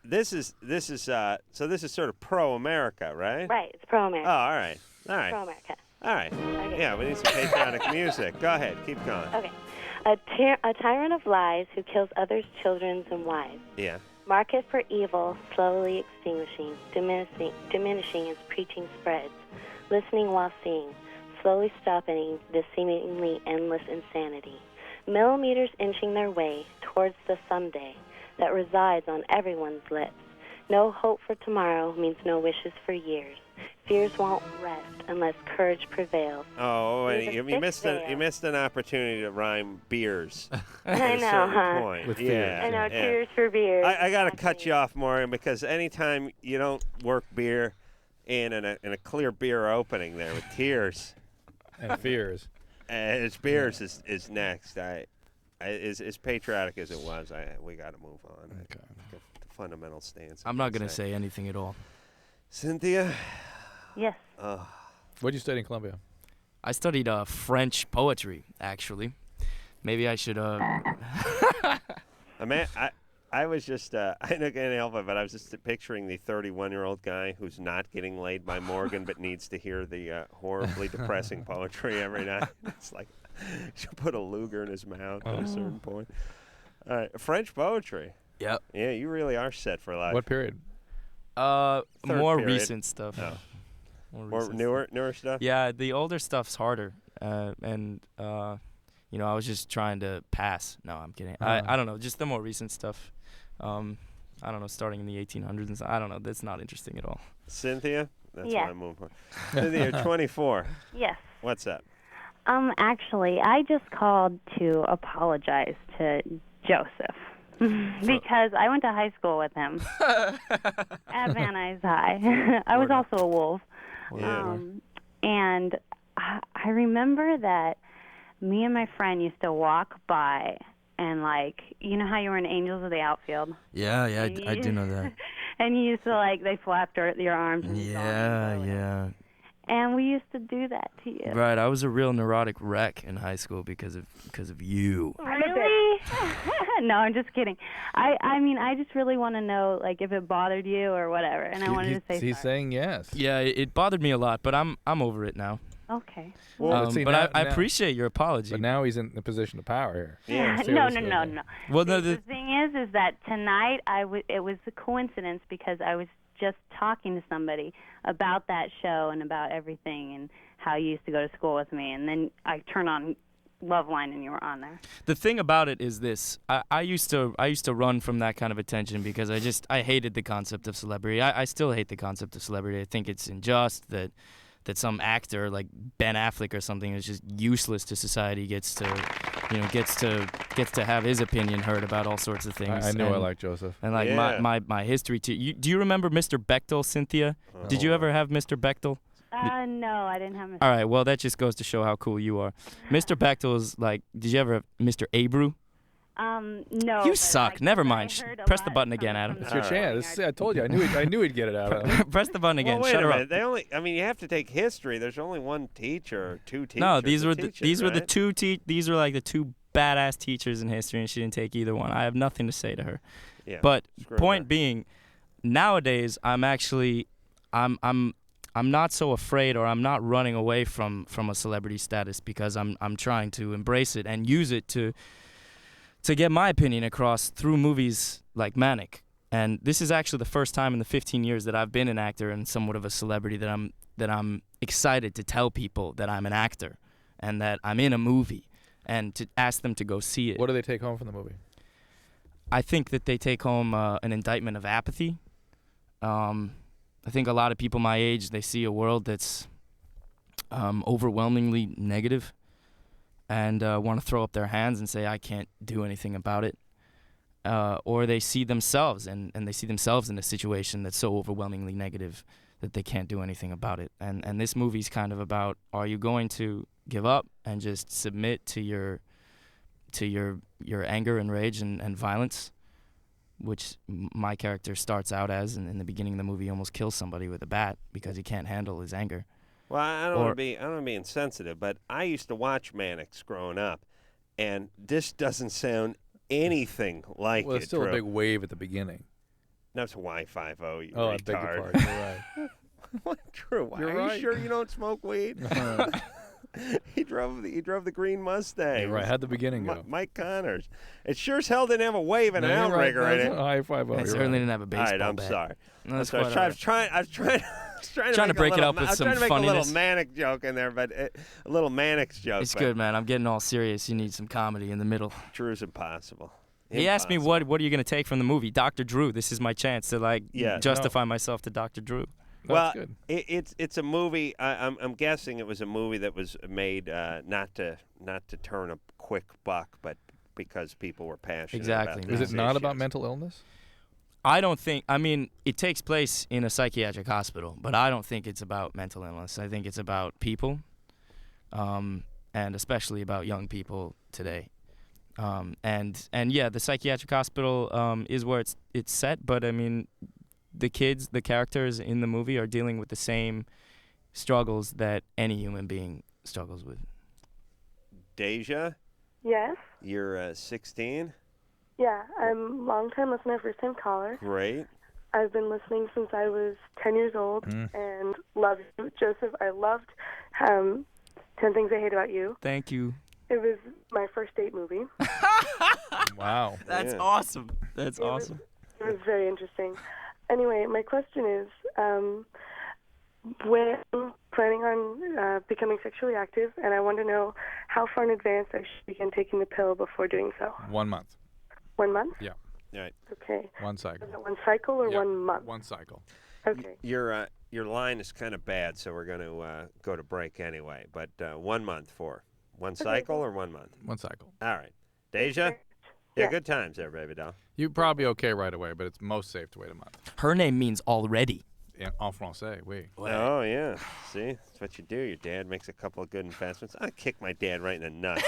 This is sort of pro-America, right? Right, it's pro-America. Oh, all right. Pro-America. All right. Okay. Yeah, we need some patriotic music. Go ahead. Keep going. Okay. A tyrant of lies who kills others' children and wives. Yeah. Market for evil slowly extinguishing, diminishing as preaching spreads. Listening while seeing, slowly stopping this seemingly endless insanity. Millimeters inching their way towards the someday that resides on everyone's lips. No hope for tomorrow means no wishes for years. Fears won't rest unless courage prevails. Oh, and Through the you missed thick you missed an opportunity to rhyme beers. I know, huh? Point. With yeah, fears, I know, yeah. tears for beers. I got to cut you off, Maureen, because anytime you don't work beer in a clear beer opening there with tears and fears, it's beers is next. As patriotic as it was, we got to move on. Okay. The fundamental stance. I'm not going to say anything at all. Cynthia? Yes. Oh. What did you study in Columbia? I studied French poetry, actually. Maybe I should. I was just, I can't help it, but I was just picturing the 31-year-old guy who's not getting laid by Morgan but needs to hear the horribly depressing poetry every night. It's like, you put a Luger in his mouth at a certain point. All right, French poetry. Yep. Yeah, you really are set for life. What period? More period. recent stuff. Oh. More recent newer stuff? Yeah, the older stuff's harder. I was just trying to pass. No, I'm kidding. I don't know, just the more recent stuff. I don't know, starting in the 1800s and stuff. I don't know, that's not interesting at all. Cynthia? That's Yeah. what I'm moving for. Cynthia, you're 24. Yes. What's up? Actually, I just called to apologize to Joseph because I went to high school with him at Van Nuys High. I was also a wolf. Yeah. And I remember that me and my friend used to walk by and, like, you know how you were in Angels of the Outfield? Yeah, I do know that. And you used to, like, they flapped your arms. And Yeah. And we used to do that to you. Right, I was a real neurotic wreck in high school because of you. Really? No, I'm just kidding. I mean, I just really want to know, like, if it bothered you or whatever, and I wanted to say He's sorry. saying yes. Yeah, it bothered me a lot, but I'm over it now. Okay. Well, see, but now- I now- appreciate your apology. But now he's in the position of power here. Yeah. See No. how this goes. Well, no, The thing is that tonight it was a coincidence because I was just talking to somebody about that show and about everything and how you used to go to school with me, and then I turned on LoveLine and you were on there. The thing about it is this: I used to run from that kind of attention because I hated the concept of celebrity. I still hate the concept of celebrity. I think it's unjust that some actor like Ben Affleck or something is just useless to society gets to have his opinion heard about all sorts of things. I know I like Joseph. And like Yeah. my history too. Do you remember Mr. Bechtel, Cynthia? Did you ever have Mr. Bechtel? No, I didn't have Mr. All right, well that just goes to show how cool you are. Mr. Bechtel is like, did you ever have Mr. Abreu? No. You but suck. Never mind. Press the button again, Adam. It's your chance. I told you. I knew he'd get it out of him. Press the button again. Well, wait Shut a her minute. up. You have to take history. There's only one teacher or two teachers. No, these that were teach these it, were the right? two these were like the two badass teachers in history, and she didn't take either one. I have nothing to say to her. Yeah, But screw point her. being, nowadays I'm not so afraid, or I'm not running away from a celebrity status because I'm trying to embrace it and use it to get my opinion across through movies like Manic. And this is actually the first time in the 15 years that I've been an actor and somewhat of a celebrity that I'm excited to tell people that I'm an actor and that I'm in a movie and to ask them to go see it. What do they take home from the movie? I think that they take home an indictment of apathy. I think a lot of people my age, they see a world that's overwhelmingly negative and want to throw up their hands and say, I can't do anything about it. Or they see themselves and they see themselves in a situation that's so overwhelmingly negative that they can't do anything about it. And this movie's kind of about, are you going to give up and just submit to your to your anger and rage and violence, which my character starts out as, and in the beginning of the movie, he almost kills somebody with a bat because he can't handle his anger. Well, I don't want to be insensitive, but I used to watch Manics growing up, and this doesn't sound anything like it. Well, it's still Drew. a big wave at the beginning. That's Y50, you Oh, I retard. beg your pardon. You're right. What, Drew? You're Are right. you sure you don't smoke weed? He drove the green Mustang. You're right. How'd the beginning go? Mike Connors. It sure as hell didn't have a wave and an No, you're right. outrigger in That's it. a high five. I certainly didn't have a baseball All right, I'm bat. sorry. No, that's I was quite all right. trying to break it little, up with some I was trying to make a little funniness. Manic joke in there, but a little Manic's joke. It's but good, man. I'm getting all serious. You need some comedy in the middle. Drew's impossible. He asked me what are you going to take from the movie, Dr. Drew. This is my chance to justify myself to Dr. Drew. Well, it's a movie. I'm guessing it was a movie that was made not to turn a quick buck, but because people were passionate. Exactly. About Is these it not issues. about mental illness? I don't think. I mean, it takes place in a psychiatric hospital, but I don't think it's about mental illness. I think it's about people, and especially about young people today. And yeah, the psychiatric hospital is where it's set, but I mean, the characters in the movie are dealing with the same struggles that any human being struggles with. Deja, Yes. you're 16. Yeah, I'm long-time listener, first-time caller. Great. I've been listening since I was 10 years old and love you. Joseph, I loved 10 Things I Hate About You. Thank you. It was my first date movie. Wow. That's awesome. That's awesome. It was very interesting. Anyway, my question is, when I'm planning on becoming sexually active, and I want to know how far in advance I should begin taking the pill before doing so. 1 month. 1 month? Yeah. Right. Okay. One cycle. Is it one cycle or 1 month? One cycle. Okay. Your line is kind of bad, so we're going to go to break anyway. But 1 month for one cycle or 1 month? One cycle. All right. Deja? Yeah, good times there, baby doll. You're probably okay right away, but it's most safe to wait a month. Her name means already. En français, oui. Oh, yeah. See? That's what you do. Your dad makes a couple of good investments. I kicked my dad right in the nuts.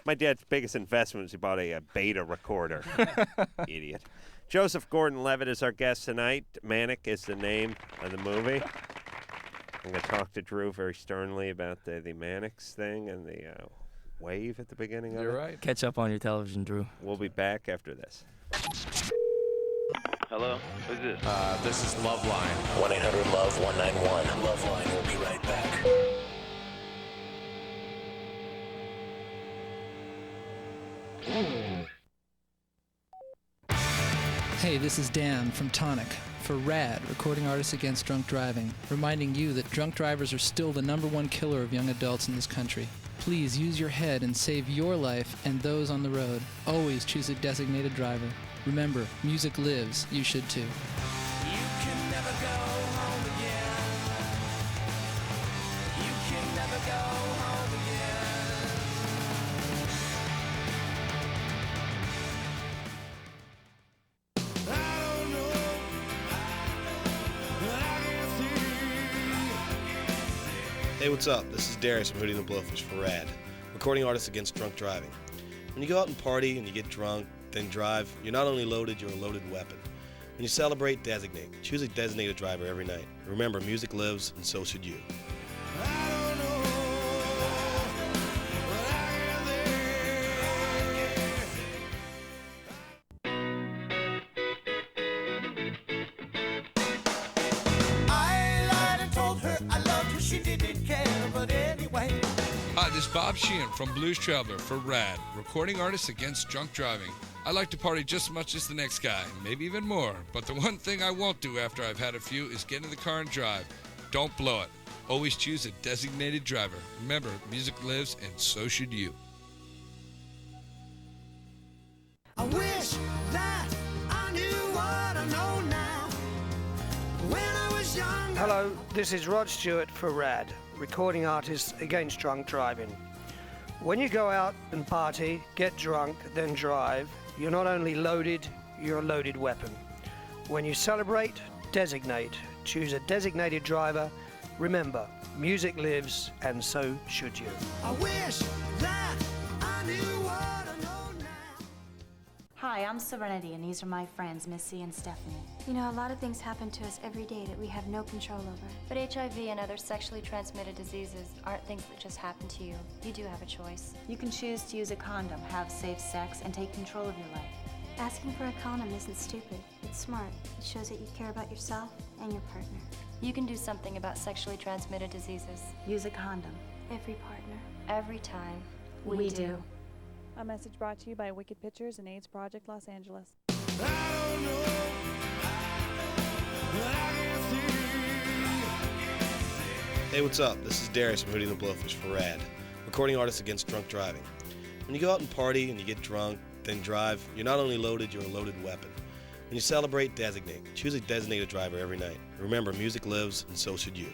My dad's biggest investment was he bought a beta recorder. Idiot. Joseph Gordon-Levitt is our guest tonight. Manic is the name of the movie. I'm going to talk to Drew very sternly about the Manics thing and the wave at the beginning of it. You're right. Catch up on your television, Drew. We'll be back after this. Hello? Who's this? This is LoveLine. 1-800-LOVE-191. LoveLine will be right back. Hey, this is Dan from Tonic for RAD, Recording Artists Against Drunk Driving, reminding you that drunk drivers are still the #1 killer of young adults in this country. Please use your head and save your life and those on the road. Always choose a designated driver. Remember, music lives. You should too. Hey, what's up? This is Darius from Hootie and the Blowfish for RAD, Recording Artists Against Drunk Driving. When you go out and party and you get drunk, then drive, you're not only loaded, you're a loaded weapon. When you celebrate, designate. Choose a designated driver every night. Remember, music lives, and so should you. Hi, this is Bob Sheehan from Blues Traveler for RAD, Recording Artists Against Drunk Driving. I like to party just as much as the next guy, maybe even more. But the one thing I won't do after I've had a few is get in the car and drive. Don't blow it. Always choose a designated driver. Remember, music lives, and so should you. I wish that I knew what I know now. When I was young. Hello, this is Rod Stewart for RAD, Recording Artists Against Drunk Driving. When you go out and party, get drunk, then drive, you're not only loaded, you're a loaded weapon. When you celebrate, designate. Choose a designated driver. Remember, music lives, and so should you. I wish that I knew what I know. I'm Serenity, and these are my friends, Missy and Stephanie. You know, a lot of things happen to us every day that we have no control over. But HIV and other sexually transmitted diseases aren't things that just happen to you. You do have a choice. You can choose to use a condom, have safe sex, and take control of your life. Asking for a condom isn't stupid. It's smart. It shows that you care about yourself and your partner. You can do something about sexually transmitted diseases. Use a condom. Every partner. Every time. We do. A message brought to you by Wicked Pictures and AIDS Project Los Angeles. Hey, what's up? This is Darius from Hootie and the Blowfish for RAD, recording artists against drunk driving. When you go out and party and you get drunk, then drive, you're not only loaded, you're a loaded weapon. When you celebrate, designate. Choose a designated driver every night. Remember, music lives, and so should you.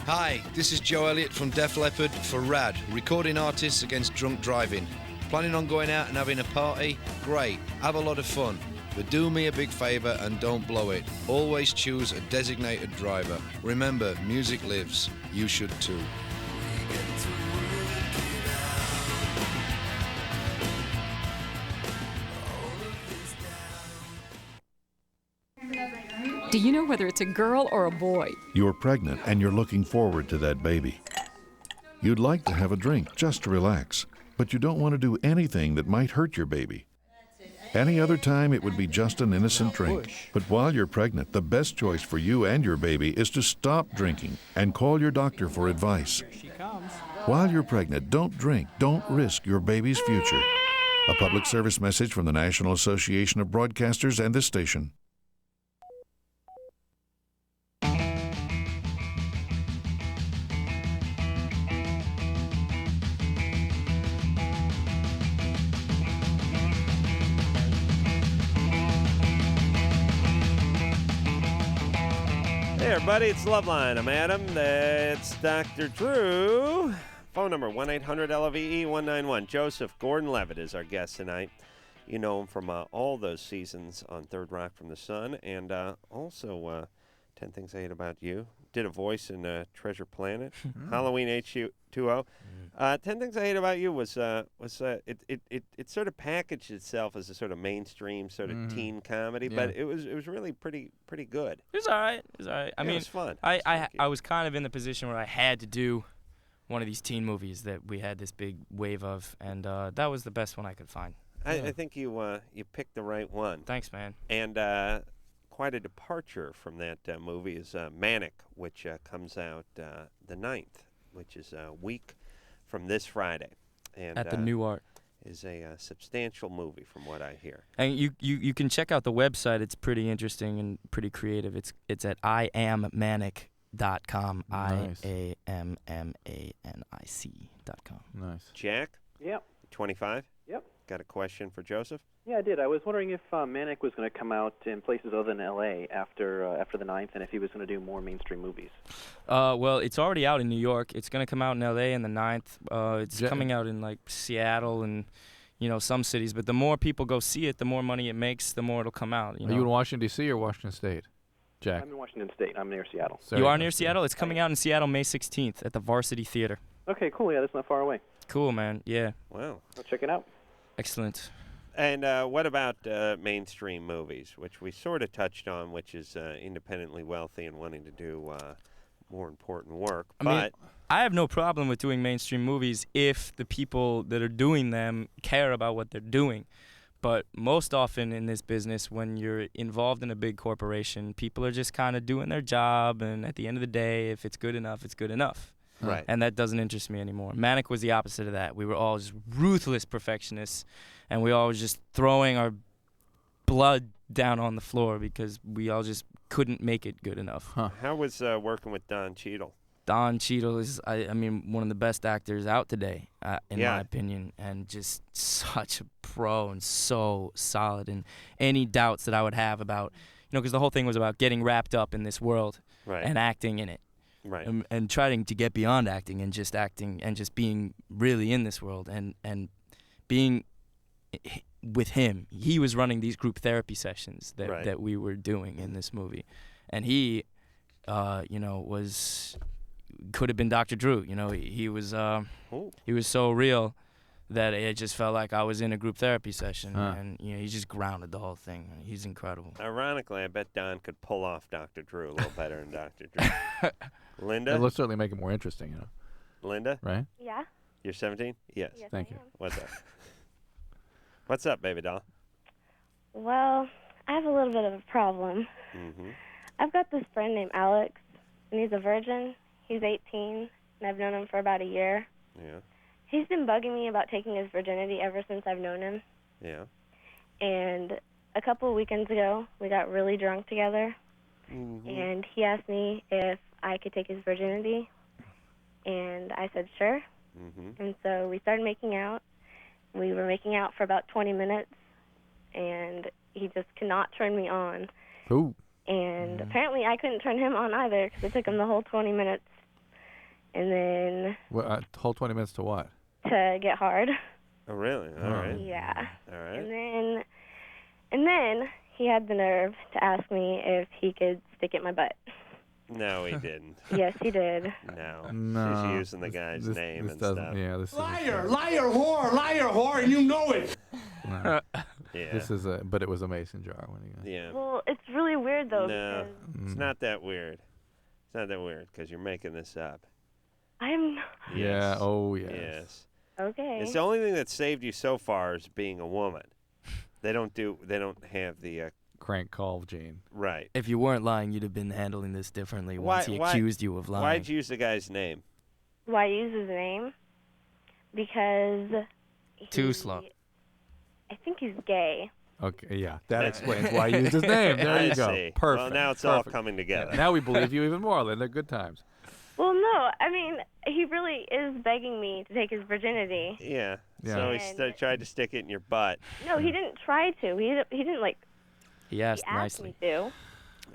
Hi, this is Joe Elliott from Def Leppard for RAD, recording artists against drunk driving. Planning on going out and having a party? Great, have a lot of fun. But do me a big favour and don't blow it. Always choose a designated driver. Remember, music lives. You should too. Do you know whether it's a girl or a boy? You're pregnant and you're looking forward to that baby. You'd like to have a drink just to relax, but you don't want to do anything that might hurt your baby. Any other time, it would be just an innocent drink. But while you're pregnant, the best choice for you and your baby is to stop drinking and call your doctor for advice. While you're pregnant, don't drink. Don't risk your baby's future. A public service message from the National Association of Broadcasters and this station. Hey everybody, it's LoveLine. I'm Adam. That's Dr. Drew. Phone number 1-800-LOVE-191. Joseph Gordon-Levitt is our guest tonight. You know him from all those seasons on Third Rock from the Sun, and also 10 Things I Hate About You. Did a voice in Treasure Planet, Halloween H2O. 10 Things I Hate About You was it sort of packaged itself as a sort of mainstream sort of teen comedy, but it was really pretty good. It was all right. It was all right. I mean, it was fun. I was kind of in the position where I had to do one of these teen movies that we had this big wave of, and that was the best one I could find. I think you picked the right one. Thanks, man. And quite a departure from that movie is Manic, which comes out the 9th, which is a week from this Friday. And at the New Art. Is a substantial movie from what I hear. And you can check out the website. It's pretty interesting and pretty creative. It's at IamManic.com. Nice. IamManic.com. Nice. Jack? Yep. 25? Yep. Got a question for Joseph? Yeah, I did. I was wondering if Manic was going to come out in places other than L.A. after the 9th, and if he was going to do more mainstream movies. Well, it's already out in New York. It's going to come out in L.A. on the 9th. It's coming out in, like, Seattle and, some cities. But the more people go see it, the more money it makes, the more it'll come out. Are you in Washington, D.C. or Washington State, Jack? I'm in Washington State. I'm near Seattle. You are near Seattle? It's coming out in Seattle May 16th at the Varsity Theater. Okay, cool. Yeah, that's not far away. Cool, man. Yeah. Wow. I'll check it out. Excellent. And what about mainstream movies, which we sort of touched on, which is independently wealthy and wanting to do more important work. I mean, I have no problem with doing mainstream movies if the people that are doing them care about what they're doing. But most often in this business, when you're involved in a big corporation, people are just kind of doing their job, and at the end of the day, if it's good enough, it's good enough. Right. And that doesn't interest me anymore. Manic was the opposite of that. We were all just ruthless perfectionists, and we all was just throwing our blood down on the floor because we all just couldn't make it good enough. How was working with Don Cheadle? Don Cheadle is, one of the best actors out today, in my opinion, and just such a pro and so solid. And any doubts that I would have about, because the whole thing was about getting wrapped up in this world and acting in it. Right. And trying to get beyond acting and just being really in this world and being with him. He was running these group therapy sessions that Right. that we were doing in this movie, and he, could have been Dr. Drew. He was so real that it just felt like I was in a group therapy session, and he just grounded the whole thing. He's incredible. Ironically, I bet Don could pull off Dr. Drew a little better than Dr. Drew. Linda? It'll certainly make it more interesting, Linda? Right? Yeah. You're 17? Yes. Thank you. What's up? What's up, baby doll? Well, I have a little bit of a problem. Mm-hmm. I've got this friend named Alex, and he's a virgin. He's 18, and I've known him for about a year. Yeah. He's been bugging me about taking his virginity ever since I've known him. Yeah. And a couple of weekends ago, we got really drunk together, and he asked me if I could take his virginity, and I said sure. And so we started making out. We were making out for about 20 minutes, and he just could not turn me on. Ooh. And apparently I couldn't turn him on either because it took him the whole 20 minutes. And then Whole 20 minutes to what? to get hard. Oh, really? All right. Yeah. All right. And then he had the nerve to ask me if he could stick it in my butt. No, he didn't. Yes, he did. No. No. She's using the guy's name and doesn't- stuff. Yeah, this Liar, whore, and you know it. No. Yeah. This is but it was a mason jar. When he Yeah. Well, it's really weird though No, because it's not that weird. It's not that weird because you're making this up. I'm Yeah. Yes. Oh, yes. Yes. okay. It's the only thing that saved you so far is being a woman. They don't have the crank call gene. right. If you weren't lying, you'd have been handling this differently once he accused you of lying. Why'd you use the guy's name? Why use his name? Because Too slow. I think he's gay. Okay, yeah, that explains why you used his name. There you I go. see. Perfect. Well, now it's all Perfect. coming together. Yeah, now we believe you even more, Linda. Good times. Well, no, I mean he really is begging me to take his virginity. Yeah. Yeah. So he tried to stick it in your butt. No, he didn't try to. He didn't like. He asked he asked me to.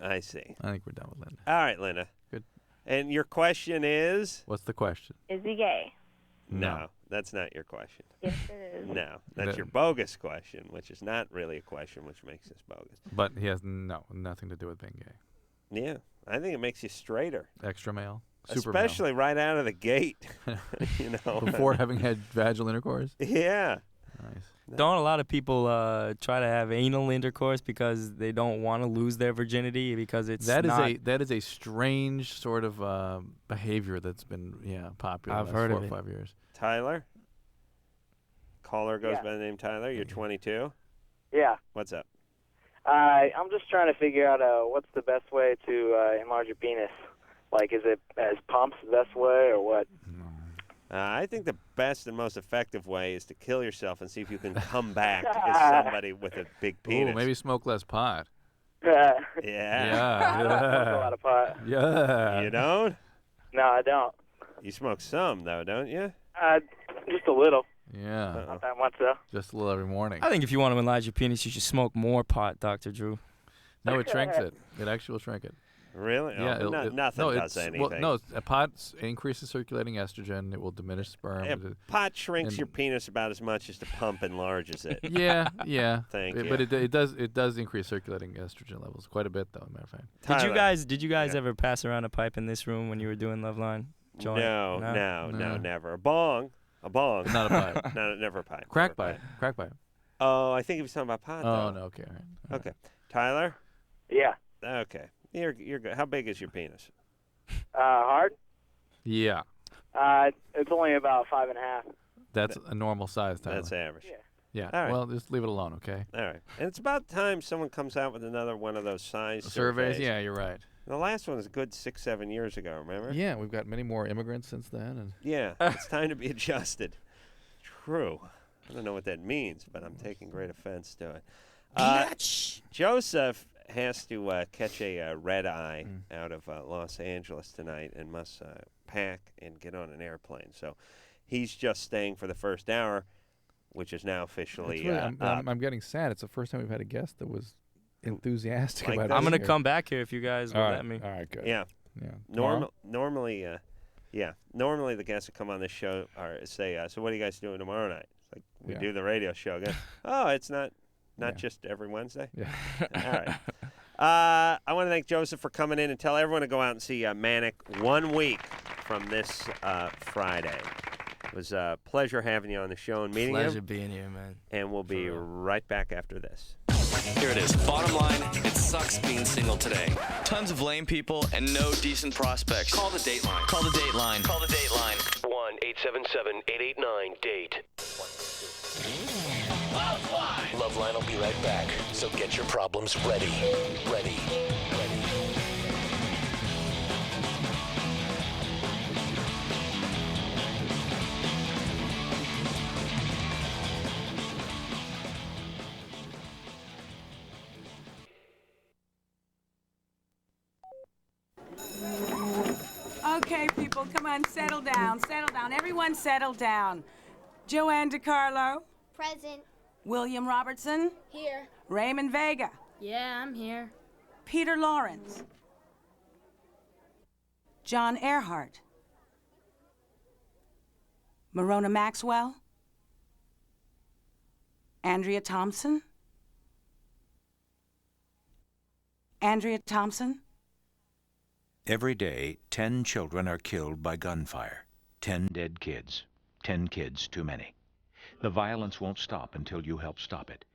I see. I think we're done with Linda. All right, Linda. Good. And your question is? What's the question? Is he gay? No, that's not your question. Yes, it is. No, that's The- your bogus question, which is not really a question, which makes this bogus. But he has nothing to do with being gay. Yeah, I think it makes you straighter. Extra male, super Especially right out of the gate. You know, before having had vaginal intercourse. Yeah. Nice. Don't a lot of people try to have anal intercourse because they don't want to lose their virginity because it's That not... is a strange sort of behavior that's been popular. I've the last heard 4 of or it. 5 years. Tyler? Caller goes Yeah. by the name Tyler. You're 22. Yeah. What's up? I'm just trying to figure out what's the best way to enlarge your penis. Like, is it as pumps the best way or what? I think the best and most effective way is to kill yourself and see if you can come back as somebody with a big penis. Ooh, maybe smoke less pot. Yeah. Yeah. I don't smoke a lot of pot. Yeah. You don't? No, I don't. You smoke some, though, don't you? Just a little. Yeah. Not that much, though. Just a little every morning. I think if you want to enlarge your penis, you should smoke more pot, Dr. Drew. No, it shrinks it. It actually will shrink it. Really? Yeah. Oh, nothing does anything. Well, no, a pot increases circulating estrogen. It will diminish sperm. Yeah, pot shrinks your penis about as much as the pump enlarges it. Yeah, yeah. Thank you. But it does increase circulating estrogen levels quite a bit, though. As a matter of fact. Did you guys ever pass around a pipe in this room when you were doing LoveLine? Joint? No, never. A bong. Not a pipe. Never a pipe. Crack never a pipe. Crack pipe. Oh, I think he was talking about pot. Oh, though. no. Okay. All right. Okay. Tyler? Yeah. Okay. You're good. How big is your penis? Hard? Yeah. It's only about 5.5. That's a normal size, Tyler. That's average. Yeah. All right. Well, just leave it alone, okay? All right. And it's about time someone comes out with another one of those size Surveys? Yeah, you're right. The last one was a good 6-7 years ago, remember? Yeah, we've got many more immigrants since then. And Yeah, it's time to be adjusted. True. I don't know what that means, but I'm taking great offense to it. Joseph has to catch a red eye out of Los Angeles tonight and must pack and get on an airplane. So he's just staying for the first hour, which is now officially really, up. I'm getting sad. It's the first time we've had a guest that was enthusiastic Like about that? it. I'm going to come back here if you guys will let me. All right, good. Yeah. Yeah. Normally the guests that come on this show are say, so what are you guys doing tomorrow night? It's like we Yeah. do the radio show again. Oh, it's not just every Wednesday? Yeah. All right. I want to thank Joseph for coming in and tell everyone to go out and see Manic 1 week from this Friday. It was a pleasure having you on the show and meeting you. Pleasure being here, man. And we'll be right back after this. Here it is. Bottom line, it sucks being single today. Tons of lame people and no decent prospects. Call the Dateline. Call the Dateline. Call the Dateline. 1-877-889-DATE. LoveLine will be right back, so get your problems ready. Ready. Okay, people, come on, settle down. Everyone settle down. Joanne DiCarlo. Present. William Robertson. Here. Raymond Vega. Yeah, I'm here. Peter Lawrence. John Earhart. Marona Maxwell. Andrea Thompson. Andrea Thompson. Every day, 10 children are killed by gunfire. 10 dead kids. 10 kids too many. The violence won't stop until you help stop it.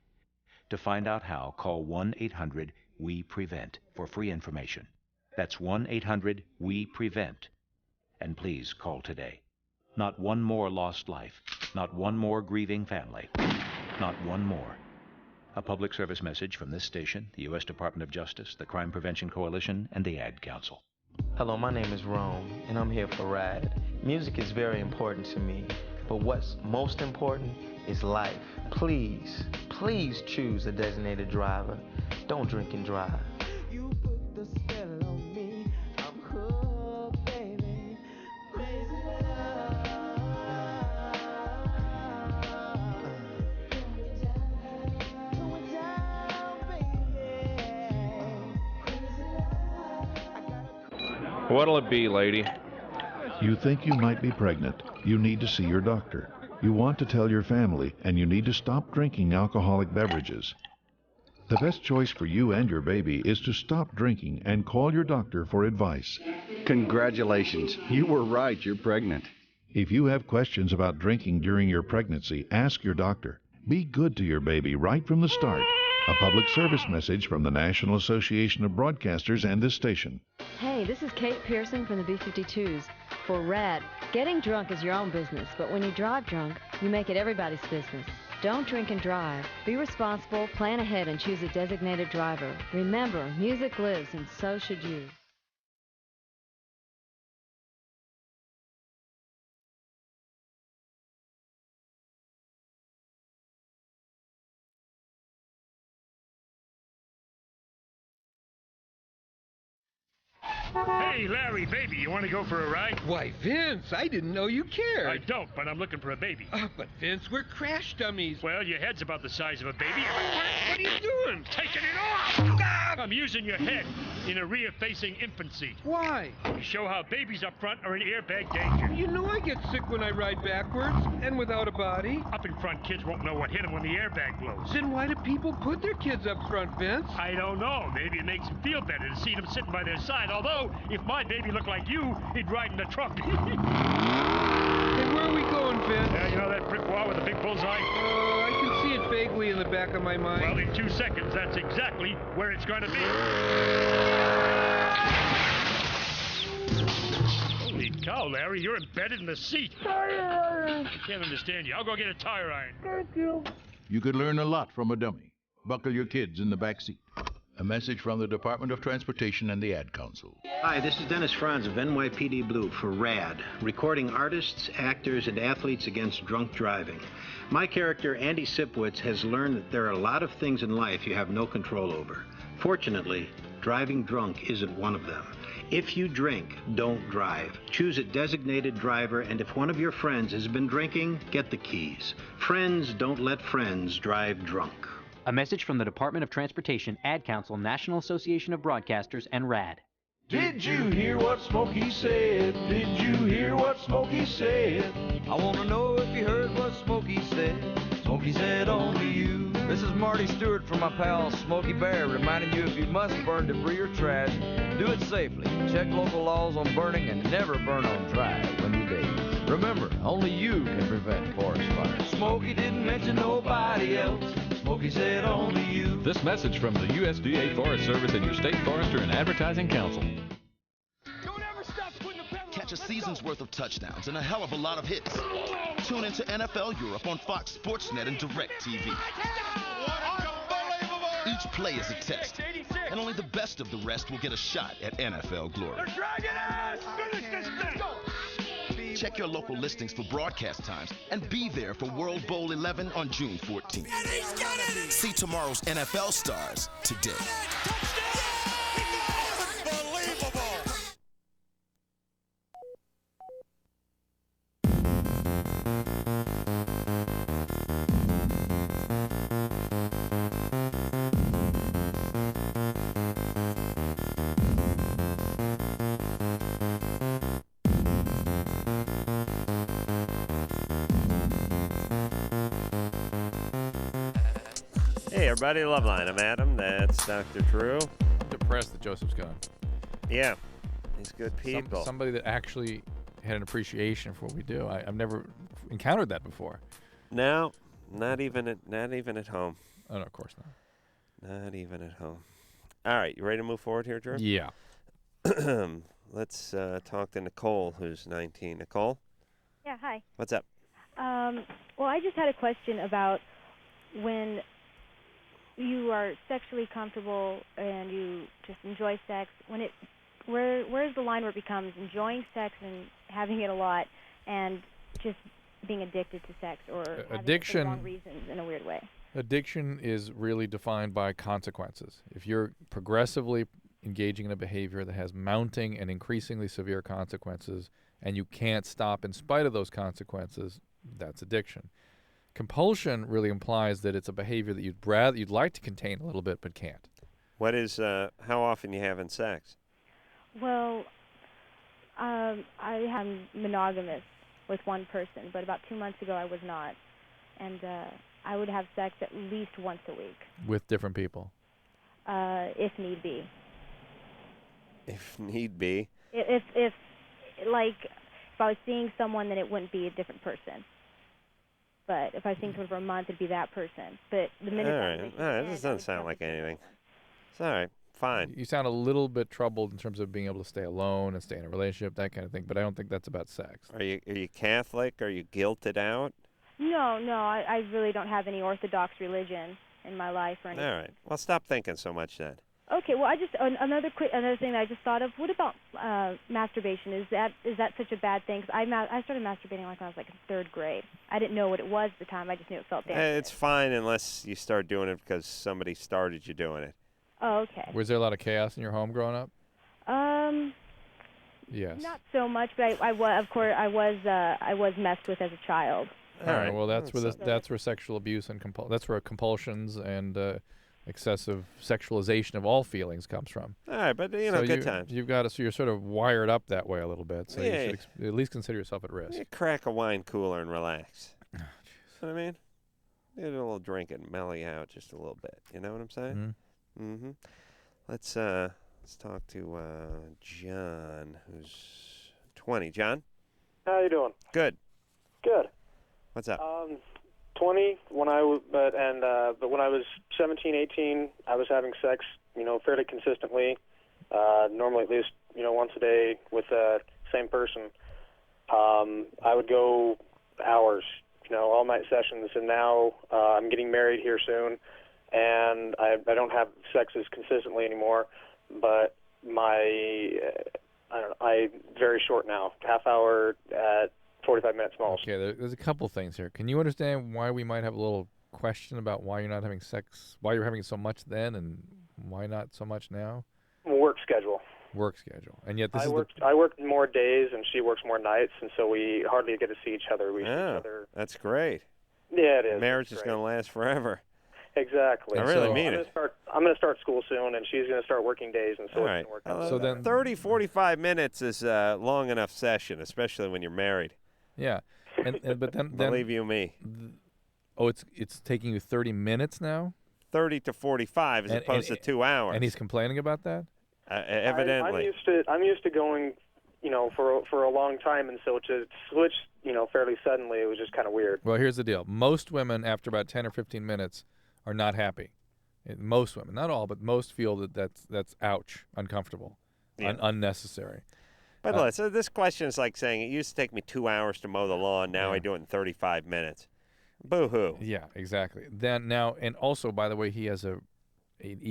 To find out how, call 1-800-WE-PREVENT for free information. That's 1-800-WE-PREVENT. And please call today. Not one more lost life. Not one more grieving family. Not one more. A public service message from this station, the U.S. Department of Justice, the Crime Prevention Coalition, and the Ad Council. Hello, my name is Rome, and I'm here for RAD. Music is very important to me, but what's most important is life. Please, please choose a designated driver. Don't drink and drive. You put the spell on me. I'm hooked, baby. Crazy What'll it be, lady? You think you might be pregnant. You need to see your doctor. You want to tell your family, and you need to stop drinking alcoholic beverages. The best choice for you and your baby is to stop drinking and call your doctor for advice. Congratulations. You were right. You're pregnant. If you have questions about drinking during your pregnancy, ask your doctor. Be good to your baby right from the start. A public service message from the National Association of Broadcasters and this station. Hey, this is Kate Pearson from the B-52s. For RAD, getting drunk is your own business, but when you drive drunk, you make it everybody's business. Don't drink and drive. Be responsible, plan ahead, and choose a designated driver. Remember, music lives, and so should you. Hey, Larry, baby, you want to go for a ride? Why, Vince, I didn't know you cared. I don't, but I'm looking for a baby. But Vince, we're crash dummies. Well, your head's about the size of a baby. What are you doing? Taking it off! I'm using your head in a rear-facing infant seat. Why? To show how babies up front are in airbag danger. You know I get sick when I ride backwards and without a body. Up in front, kids won't know what hit them when the airbag blows. Then why do people put their kids up front, Vince? I don't know. Maybe it makes them feel better to see them sitting by their side. Although, if my baby looked like you, he'd ride in the trunk. Hey, where are we going, Vince? Yeah, you know that brick wall with the big bullseye? I can see it vaguely in the back of my mind. Well, in 2 seconds, that's exactly where it's going to be. Holy cow, Larry, you're embedded in the seat. I can't understand you. I'll go get a tire iron. Thank you. You could learn a lot from a dummy. Buckle your kids in the back seat. A message from the Department of Transportation and the Ad Council. Hi, this is Dennis Franz of NYPD Blue for RAD, recording artists, actors, and athletes against drunk driving. My character, Andy Sipwitz, has learned that there are a lot of things in life you have no control over. Fortunately, driving drunk isn't one of them. If you drink, don't drive. Choose a designated driver, and if one of your friends has been drinking, get the keys. Friends don't let friends drive drunk. A message from the Department of Transportation, Ad Council, National Association of Broadcasters, and RAD. Did you hear what Smokey said? Did you hear what Smokey said? I want to know if you heard what Smokey said. Smokey said only you. This is Marty Stewart from my pal Smokey Bear, reminding you if you must burn debris or trash, do it safely. Check local laws on burning and never burn on dry when you daze. Remember, only you can prevent forest fires. Smokey didn't mention nobody else. Smokey said only you. This message from the USDA Forest Service and your state forester and advertising council. Catch a season's worth of touchdowns and a hell of a lot of hits. Tune into NFL Europe on Fox Sportsnet and DirecTV. Each play is a test, and only the best of the rest will get a shot at NFL glory. Check your local listings for broadcast times and be there for World Bowl 11 on June 14th. See tomorrow's NFL stars today. Hey, everybody, LoveLine. I'm Adam. That's Dr. Drew. I'm depressed that Joseph's gone. Yeah, these good people. Somebody that actually had an appreciation for what we do. I've never encountered that before. No, not even at home. Oh, no, of course not. Not even at home. All right, you ready to move forward here, Drew? Yeah. Let's talk to Nicole, who's 19. Nicole? Yeah, hi. What's up? Well, I just had a question about when you are sexually comfortable and you just enjoy sex, where's the line where it becomes enjoying sex and having it a lot and just being addicted to sex or having it for the wrong reasons in a weird way? Addiction is really defined by consequences. If you're progressively engaging in a behavior that has mounting and increasingly severe consequences and you can't stop in spite of those consequences, that's addiction. Compulsion really implies that it's a behavior that you'd like to contain a little bit but can't. What is how often you having sex? Well, I am monogamous with one person, but about 2 months ago I was not, and I would have sex at least once a week. With different people? If need be. If need be? If I was seeing someone, then it wouldn't be a different person. But if I was seeing someone for a month, it'd be that person. But the minute all right, this doesn't sound like anything. It's all right, fine. You sound a little bit troubled in terms of being able to stay alone and stay in a relationship, that kind of thing, but I don't think that's about sex. Are you Catholic? Are you guilted out? No, I really don't have any Orthodox religion in my life or anything. All right, well, stop thinking so much then. Okay, well, another thing that I just thought of. What about masturbation? Is that such a bad thing? 'Cause I started masturbating like when I was like in 3rd grade. I didn't know what it was at the time. I just knew it felt dangerous. It's fine unless you start doing it because somebody started you doing it. Oh, okay. Was there a lot of chaos in your home growing up? Yes. Not so much, but I was messed with as a child. All right. Well, that's where sexual abuse and that's where compulsions and excessive sexualization of all feelings comes from. All right, but good times. You've got so you're sort of wired up that way a little bit, so yeah. you should at least consider yourself at risk. You crack a wine cooler and relax. You know what I mean? Get a little drink and mellow you out just a little bit. You know what I'm saying? Mm-hmm. Let's talk to John, who's 20. John? How you doing? Good. Good. What's up? 20 when I but when I was 17, 18, I was having sex, fairly consistently, normally at least, once a day with the same person. I would go hours, all night sessions, and now I'm getting married here soon, and I don't have sex as consistently anymore, but I very short now, half hour at 45 minutes most. Okay, there's a couple things here. Can you understand why we might have a little question about why you're not having sex, why you're having so much then, and why not so much now? Work schedule. Work schedule. And yet I work more days, and she works more nights, and so we hardly get to see each other. We see each other. That's great. Yeah, it is. Marriage is going to last forever. Exactly. I really So mean I'm it. I'm going to start school soon, and she's going to start working days, and so All it's right. going to work out. So then 30, 45 minutes is a long enough session, especially when you're married. Yeah, and but then Believe you me. Oh, it's taking you 30 minutes now? 30 to 45 as opposed to 2 hours. And he's complaining about that? Evidently. I'm used to going, for a long time, and so to switch, fairly suddenly, it was just kind of weird. Well, here's the deal. Most women, after about 10 or 15 minutes, are not happy. Most women, not all, but most feel that's ouch, uncomfortable, unnecessary. But listen, this question is like saying it used to take me 2 hours to mow the lawn. Now I do it in 35 minutes. Boo-hoo. Yeah, exactly. Then now, and also, by the way, he has a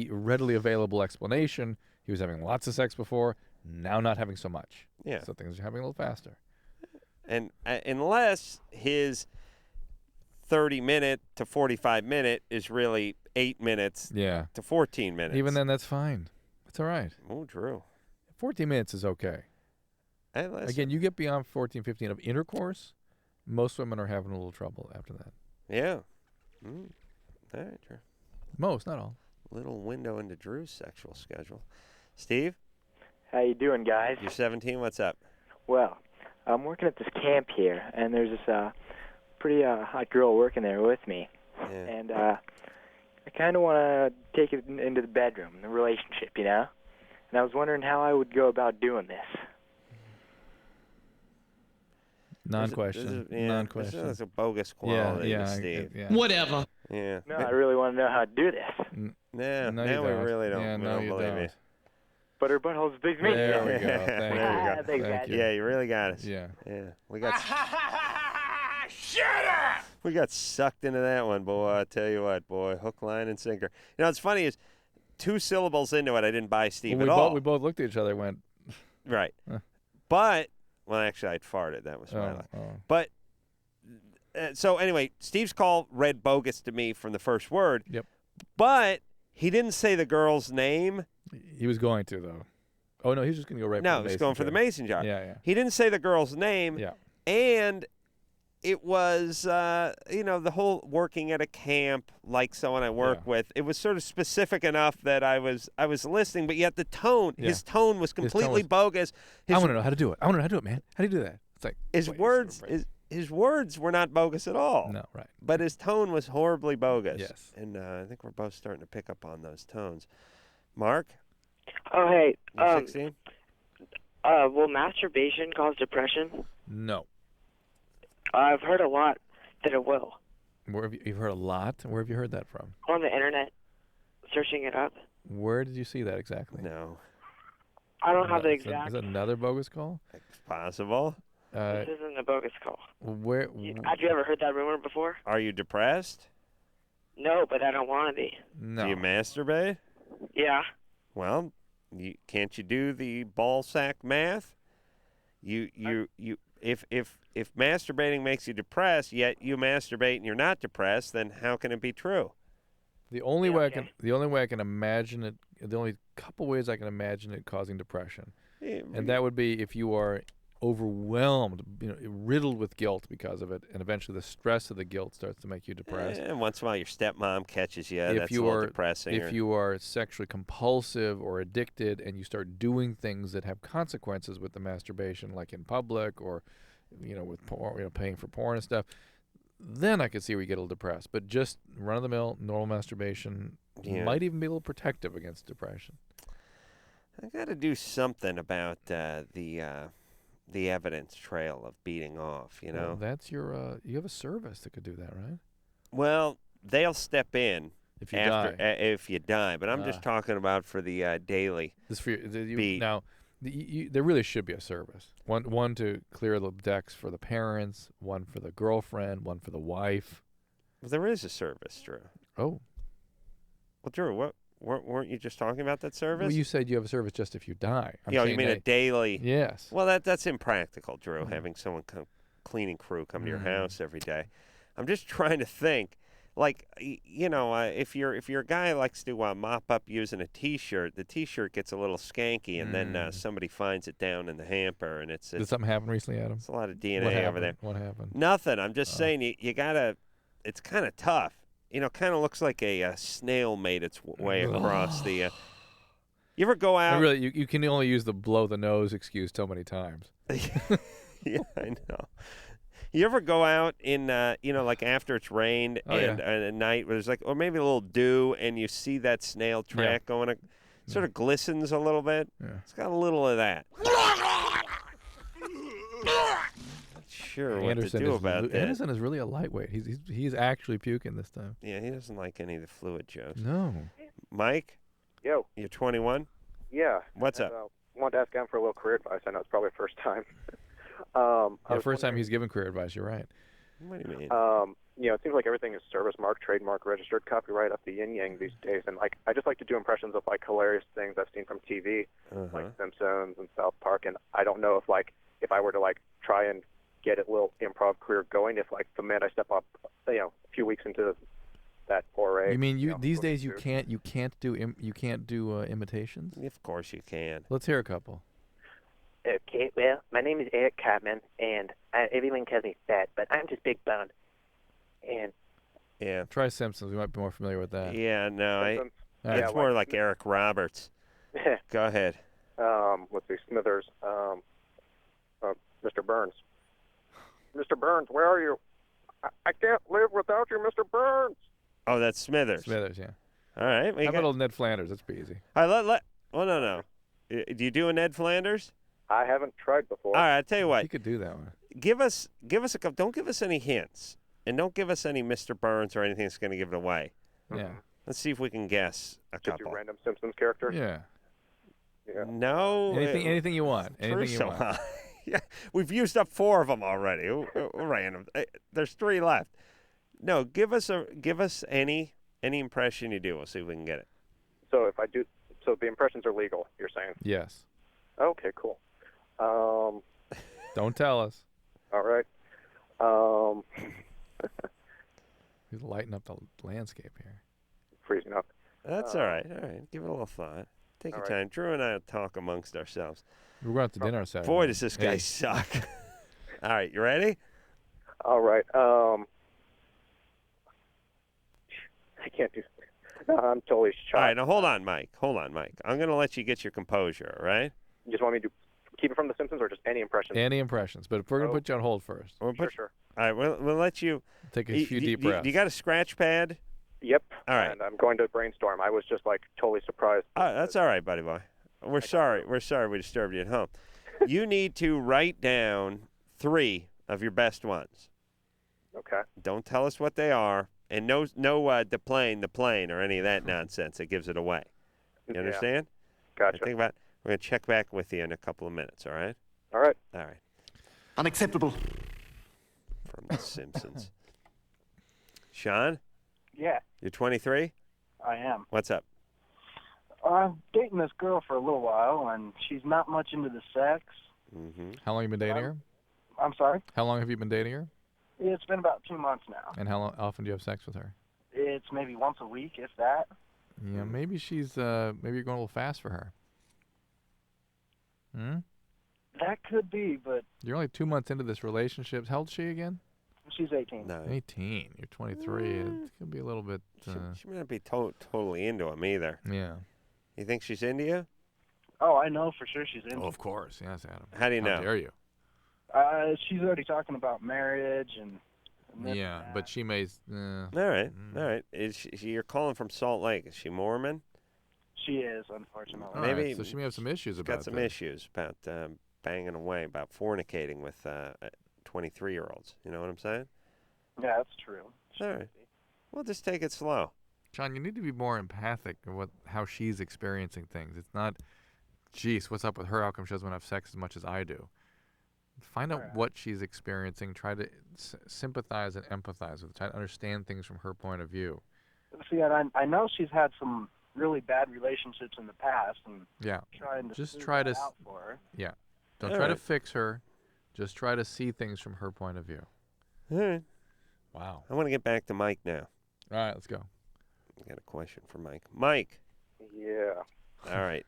readily available explanation. He was having lots of sex before, now not having so much. Yeah. So things are happening a little faster. And unless his 30-minute to 45-minute is really 8 minutes to 14 minutes. Even then, that's fine. That's all right. Oh, Drew. 14 minutes is okay. Hey, listen. Again, you get beyond 14, 15 of intercourse, most women are having a little trouble after that. Yeah. All right, Drew. Most, not all. Little window into Drew's sexual schedule. Steve? How you doing, guys? You're 17. What's up? Well, I'm working at this camp here, and there's this pretty hot girl working there with me. Yeah. And I kind of want to take it into the bedroom, the relationship, And I was wondering how I would go about doing this. Non-question. Non-question. There's a bogus quality to Steve. Whatever. Yeah. No, I really want to know how to do this. Yeah, No, now you we don't. really don't, Yeah, we no, don't you believe don't. you. But her butthole's big me. There we go. Thank There you. we go. Thanks, Thank you. Yeah, you really got us. Yeah. Yeah. We got Shut up! we got sucked into that one, boy. I tell you what, boy. Hook, line, and sinker. What's funny is 2 syllables into it, I didn't buy Steve Well, at all. we both looked at each other and went. Right. But, well, actually, I'd farted. That was my lie. But, so anyway, Steve's call read bogus to me from the first word. Yep. But he didn't say the girl's name. He was going to, though. Oh, no, he was just going to go right for the No, mason he's going for the jar. mason jar. Yeah, yeah. He didn't say the girl's name. Yeah. And it was, the whole working at a camp like someone I work with. It was sort of specific enough that I was listening, but yet the tone, his tone was completely bogus. I want to know how to do it. I want to know how to do it, man. How do you do that? It's like His words were not bogus at all. No, right. But his tone was horribly bogus. Yes. And I think we're both starting to pick up on those tones. Mark? Oh, hey. 16? Will masturbation cause depression? No. I've heard a lot that it will. Where have you've heard a lot? Where have you heard that from? On the internet, searching it up. Where did you see that exactly? No. I don't have the Is exact. that another bogus call? It's possible. This isn't a bogus call. Where? Have you ever heard that rumor before? Are you depressed? No, but I don't want to be. No. Do you masturbate? Yeah. Well, can't you do the ball sack math? If masturbating makes you depressed, yet you masturbate and you're not depressed, then how can it be true? The only way I can imagine it, the only couple ways I can imagine it causing depression, and that would be if you are overwhelmed, riddled with guilt because of it, and eventually the stress of the guilt starts to make you depressed. And once in a while your stepmom catches you. If That's you a little are depressing. if you are sexually compulsive or addicted, and you start doing things that have consequences with the masturbation, like in public or with porn, paying for porn and stuff, then I could see where you get a little depressed. But just run-of-the-mill, normal masturbation might even be a little protective against depression. I got to do something about the evidence trail of beating off, Well, that's your you have a service that could do that, right? Well, they'll step in if you after die. If you die, but I'm just talking about for the daily beat. Now, there really should be a service. One to clear the decks for the parents, one for the girlfriend, one for the wife. Well, there is a service, Drew. Oh. Well, Drew, weren't you just talking about that service? Well, you said you have a service just if you die. You mean a daily? Yes. Well, that's impractical, Drew. Having someone cleaning crew come to your house every day. I'm just trying to think. Like, if you're a guy who likes to mop up using a T-shirt, the T-shirt gets a little skanky, and then somebody finds it down in the hamper, and it's Did something happen recently, Adam? It's a lot of DNA over there. What happened? Nothing. I'm just saying you gotta. It's kind of tough kind of looks like a snail made its way across the. You ever go out? And really, you can only use the blow the nose excuse so many times. Yeah, I know. You ever go out in, like after it's rained and at night, where there's or maybe a little dew, and you see that snail track going, sort of glistens a little bit. Yeah. It's got a little of that. Not sure what to do about that. Anderson is really a lightweight. He's actually puking this time. Yeah, he doesn't like any of the fluid jokes. No. Mike? Yo. You're 21? Yeah. What's up? Wanted to ask him for a little career advice. I know it's probably the first time. First time he's given career advice. You're right. What do you mean? It seems like everything is service mark, trademark, registered, copyright, up the yin yang these days. And I just like to do impressions of hilarious things I've seen from TV, like Simpsons and South Park. And I don't know if I were to try and get a little improv career going, if the minute I step up, a few weeks into that foray. You mean these days you can't do imitations? Of course you can. Let's hear a couple. Okay, well, my name is Eric Cartman, and everyone calls me fat, but I'm just big boned. And yeah, try Simpsons. We might be more familiar with that. Yeah, no, it's more like Eric Roberts. Go ahead. Let's see, Smithers, Mr. Burns. Mr. Burns, where are you? I can't live without you, Mr. Burns. Oh, that's Smithers. Smithers, yeah. All right. How about old Ned Flanders? That's pretty easy. All right, no. Do you do a Ned Flanders? I haven't tried before. All right, I'll tell you what. You could do that one. Give us a couple. Don't give us any hints, and don't give us any Mr. Burns or anything that's going to give it away. Yeah. Let's see if we can guess a couple. Just do random Simpsons characters. Yeah. Yeah. No. Anything you want. Anything you want. Yeah, we've used up 4 of them already. Random. There's 3 left. No, give us any impression you do. We'll see if we can get it. So if I do, so the impressions are legal. You're saying? Yes. Okay, cool. Don't tell us. All right. He's lighting up the landscape here. Freezing up. That's all right. All right. Give it a little thought. Take your time. Drew and I will talk amongst ourselves. We're going out to dinner Saturday. Boy, does this guy suck. All right, you ready? All right. I can't do. No, I'm totally shocked. All right, now hold on, Mike. I'm going to let you get your composure, all right? You just want me to keep it from The Simpsons or just any impressions? Any impressions, but we're going to put you on hold first. Sure. All right, we'll let you take a few deep breaths. You got a scratch pad? Yep. All right. And I'm going to brainstorm. I was just totally surprised. That's all right, buddy boy. We're sorry we disturbed you at home. You need to write down 3 of your best ones. Okay. Don't tell us what they are, and no the plane, or any of that nonsense that gives it away. You understand? Gotcha. Think about it. We're going to check back with you in a couple of minutes, all right? All right. All right. Unacceptable. From The Simpsons. Sean? Yeah. You're 23? I am. What's up? I'm dating this girl for a little while, and she's not much into the sex. Mm-hmm. How long have you been dating her? I'm sorry? How long have you been dating her? It's been about 2 months now. And how often do you have sex with her? It's maybe once a week, if that. Yeah, maybe she's maybe you're going a little fast for her. That could be, but You're only 2 months into this relationship. How old is she again? she's 18. No. 18. You're 23. It's going to be a little bit... She may not be totally into him either. Yeah. You think she's into you? Oh, I know for sure she's into Oh, of course. Yes, Adam. How do you know? How dare you? She's already talking about marriage and this Yeah, and that. but she may... All right. All right. You're calling from Salt Lake. Is she Mormon? She is, unfortunately. Maybe. Right, so she may have some issues about got some that. issues about banging away, about fornicating with 23-year-olds. You know what I'm saying? Yeah, that's true. All right. Well, just take it slow. John, you need to be more empathic of how she's experiencing things. It's not, geez, what's up with her? How come she doesn't want to have sex as much as I do? Find out what she's experiencing. Try to sympathize and empathize with her. Try to understand things from her point of view. See, and I know she's had some really bad relationships in the past, and Yeah. trying to Just smooth try that to... out for her. Yeah. Don't All try to right. fix her. Just try to see things from her point of view. All right. Wow. I want to get back to Mike now. All right, let's go. I got a question for Mike. Mike. Yeah. All right.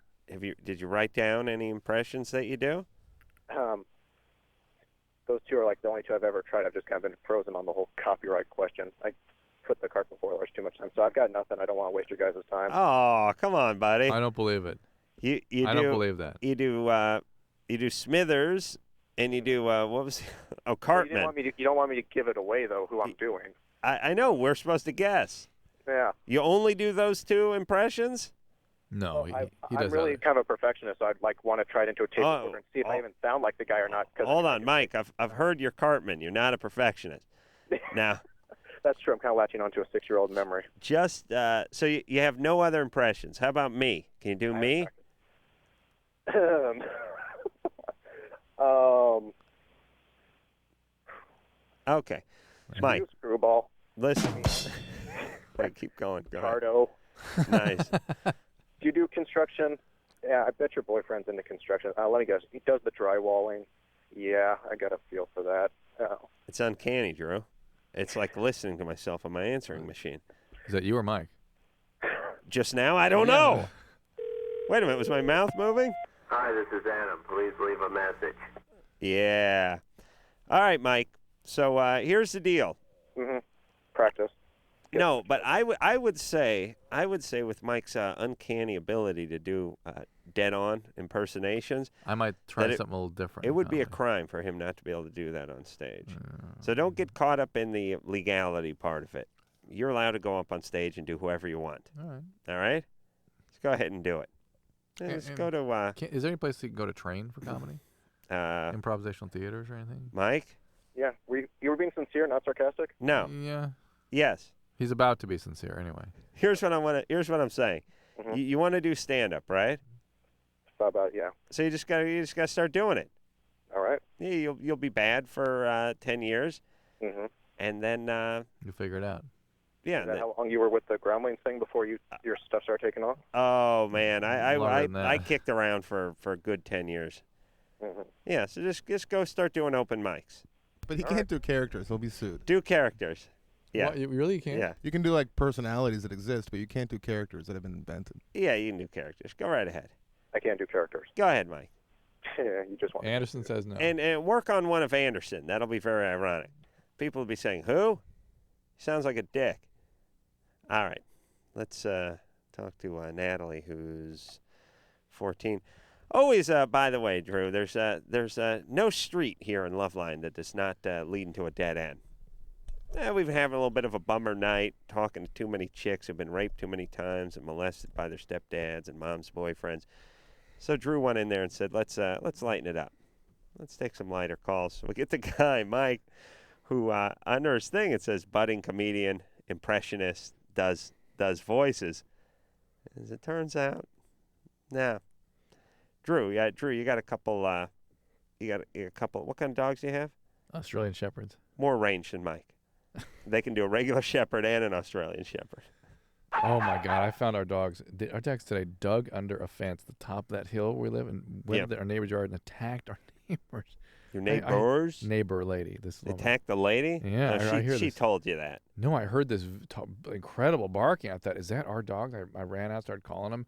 Did you write down any impressions that you do? Those 2 are the only 2 I've ever tried. I've just kind of been frozen on the whole copyright question. put the cart before the horse too much time. So I've got nothing. I don't want to waste your guys' time. Oh, come on, buddy. I don't believe it. I don't believe that. You do Smithers, and you do what was? Oh, Cartman. You don't want me to give it away though. Who I'm doing? I know. We're supposed to guess. Yeah. You only do those 2 impressions? No, he does. does I'm really other. kind of a perfectionist, so I'd want to try it into a tape recorder and see if I even sound like the guy or not. Hold on, Mike. I've heard you're Cartman. You're not a perfectionist. Now. That's true. I'm kind of latching onto a 6-year-old memory. Just so you have no other impressions. How about me? Can you do me? Okay, Mike. Screwball. Listen. Wait, keep going. Go ahead. Cardo. Nice. Do you do construction? Yeah, I bet your boyfriend's into construction. Let me guess. He does the drywalling. Yeah, I got a feel for that. Oh. It's uncanny, Drew. It's like listening to myself on my answering machine. Is that you or Mike? Just now? I don't know. Wait a minute. Was my mouth moving? Hi, this is Adam. Please leave a message. Yeah. All right, Mike. So here's the deal. Mm-hmm. Practice. No, but I would say with Mike's uncanny ability to do dead-on impersonations, I might try something a little different. It would be a crime for him not to be able to do that on stage. So don't get caught up in the legality part of it. You're allowed to go up on stage and do whoever you want. All right. All right? Let's go ahead and do it. Let's go to... is there any place you can go to train for comedy? Improvisational theaters or anything? Mike? Yeah. You were being sincere, not sarcastic? No. Yeah. Yes. He's about to be sincere anyway. Here's what I'm saying. Mm-hmm. You want to do stand-up, right? How about, yeah. So you just gotta start doing it. All right. Yeah, you'll be bad for 10 years, Mm-hmm. and then you'll figure it out. Yeah. Is that how long you were with the groundlings thing before your stuff started taking off? Oh man, Longer than I that. kicked around for a good 10 years. Mm-hmm. Yeah, so just go start doing open mics. But he can't do characters. He'll be sued. Do characters. Yeah. What, you really can't? Yeah. You can do like personalities that exist, but you can't do characters that have been invented. Yeah, you can do characters. Go right ahead. I can't do characters. Go ahead, Mike. Yeah, you just want. Anderson says no. And work on one of Anderson. That'll be very ironic. People will be saying, "Who? He sounds like a dick." All right, let's talk to Natalie, who's 14. Always, by the way, Drew, there's no street here in LoveLine that does not lead into a dead end. We've been having a little bit of a bummer night, talking to too many chicks who've been raped too many times and molested by their stepdads and mom's boyfriends. So Drew went in there and said, let's lighten it up. Let's take some lighter calls. So we get the guy, Mike, who under his thing it says budding comedian, impressionist, does voices. As it turns out, now, Drew, you got a couple. You got a couple. What kind of dogs do you have? Australian Shepherds. More range than Mike. They can do a regular Shepherd and an Australian Shepherd. Oh my God! I found our dogs. Our dogs today dug under a fence at the top of that hill we live in, went into our neighbor's yard and attacked our neighbors. Your neighbors? Neighbor lady. This woman. Attacked the lady? Yeah, I hear she this. told you that. No, I heard this incredible barking. I thought, is that our dog? I ran out, started calling him.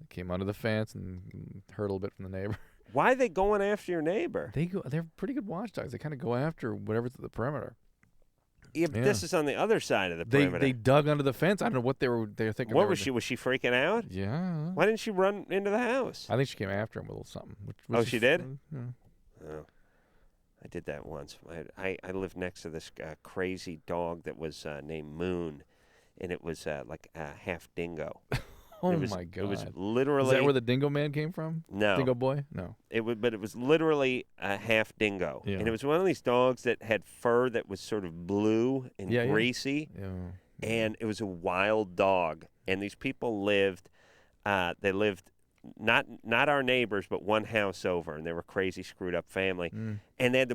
They came under the fence and heard a little bit from the neighbor. Why are they going after your neighbor? They're pretty good watchdogs. They kind of go after whatever's at the perimeter. Yeah, but this is on the other side of the perimeter. They dug under the fence. I don't know what they were thinking. What was she? Was she freaking out? Yeah. Why didn't she run into the house? I think she came after him with a little something. Which she did? Yeah. Oh. I did that once. I lived next to this crazy dog that was named Moon, and it was like a half dingo. Oh my God! It was literally. Is that where the Dingo Man came from? No. Dingo Boy? No. But it was literally a half dingo, Yeah. and it was one of these dogs that had fur that was sort of blue and greasy, Yeah. and it was a wild dog. And these people lived. They lived not our neighbors, but one house over, and they were a crazy, screwed up family. And they had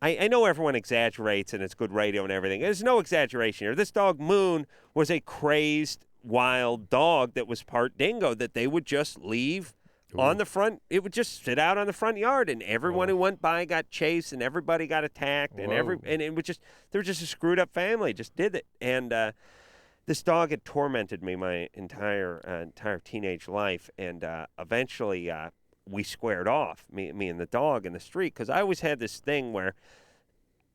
I know everyone exaggerates, and it's good radio and everything. There's no exaggeration here. This dog Moon was a crazed, wild dog that was part dingo that they would just leave on the front. It would just sit out on the front yard, and everyone who went by got chased, and everybody got attacked, and it was just they were just a screwed up family. Just did it, and this dog had tormented me my entire teenage life, and eventually we squared off, me and the dog in the street, because I always had this thing where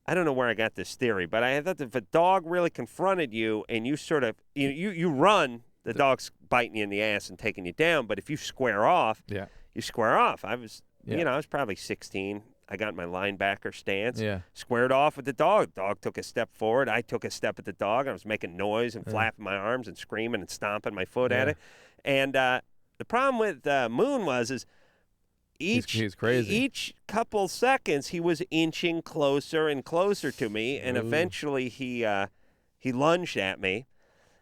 I don't know where I got this theory, but I thought that if a dog really confronted you and you sort of you run, the dog's biting you in the ass and taking you down. But if you square off, you square off. I was I was probably 16. I got my linebacker stance, squared off with the dog. The dog took a step forward. I took a step at the dog. I was making noise and flapping my arms and screaming and stomping my foot at it. And the problem with Moon was he's crazy. Each couple seconds he was inching closer and closer to me, and eventually he lunged at me.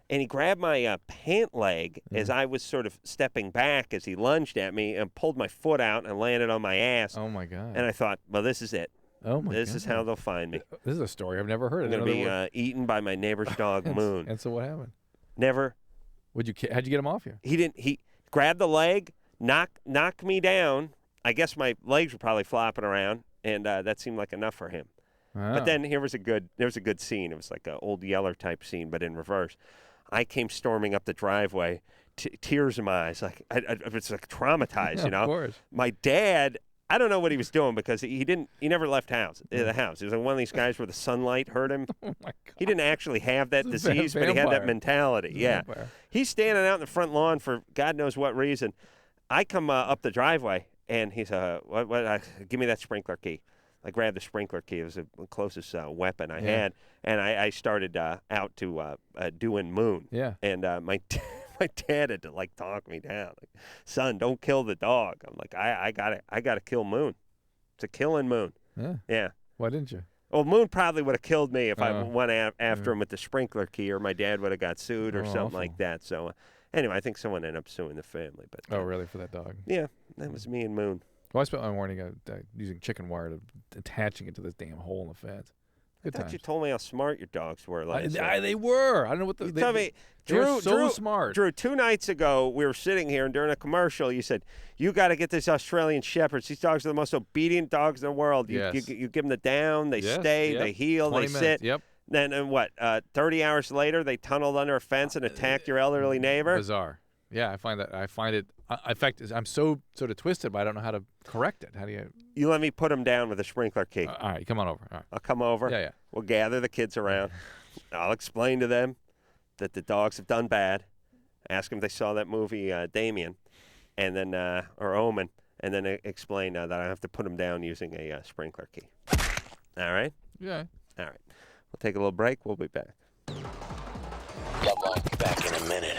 And he grabbed my pant leg as I was sort of stepping back as he lunged at me and pulled my foot out and landed on my ass. Oh, my God. And I thought, well, this is it. Oh, my God. This is how they'll find me. This is a story I've never heard. I'm going to be eaten by my neighbor's dog, Moon. And so what happened? Never. How'd you get him off you? He grabbed the leg, knocked me down. I guess my legs were probably flopping around, and that seemed like enough for him. Wow. But then there was a good scene. It was like an Old Yeller type scene, but in reverse. I came storming up the driveway, tears in my eyes, like I was like traumatized, you know. Of course. My dad, I don't know what he was doing because he never left the house. He was like one of these guys where the sunlight hurt him. Oh my God. He didn't actually have that disease, but he had that mentality. Yeah. He's standing out in the front lawn for God knows what reason. I come up the driveway and he's give me that sprinkler key. I grabbed the sprinkler key. It was the closest weapon I had, and I started out to doing Moon. Yeah. And my dad had to like talk me down. Like, son, don't kill the dog. I'm like, I gotta kill Moon. It's a killing Moon. Yeah. Yeah. Why didn't you? Well, Moon probably would have killed me if I went after him with the sprinkler key, or my dad would have got sued or something awful. like that. So anyway, I think someone ended up suing the family. But Oh, really? For that dog? Yeah, that was me and Moon. Well, I spent my morning using chicken wire to attaching it to this damn hole in the fence. Good I thought times. you told me how smart your dogs were. They were. I don't know what You tell me, Drew, Drew, smart. Drew, 2 nights ago, we were sitting here, and during a commercial, you said, you got to get these Australian Shepherds. These dogs are the most obedient dogs in the world. You give them the down, they stay, they heal, they sit. Yep. Then, and what, 30 hours later, they tunneled under a fence and attacked your elderly neighbor? Bizarre. Yeah, I find it. In fact, I'm so sort of twisted, but I don't know how to correct it. How do you? You let me put them down with a sprinkler key. All right, come on over. All right. I'll come over. Yeah. We'll gather the kids around. I'll explain to them that the dogs have done bad. Ask them if they saw that movie Damien, and then or Omen, and then explain that I have to put them down using a sprinkler key. All right? Yeah. All right. We'll take a little break. We'll be back. LoveLine, back in a minute.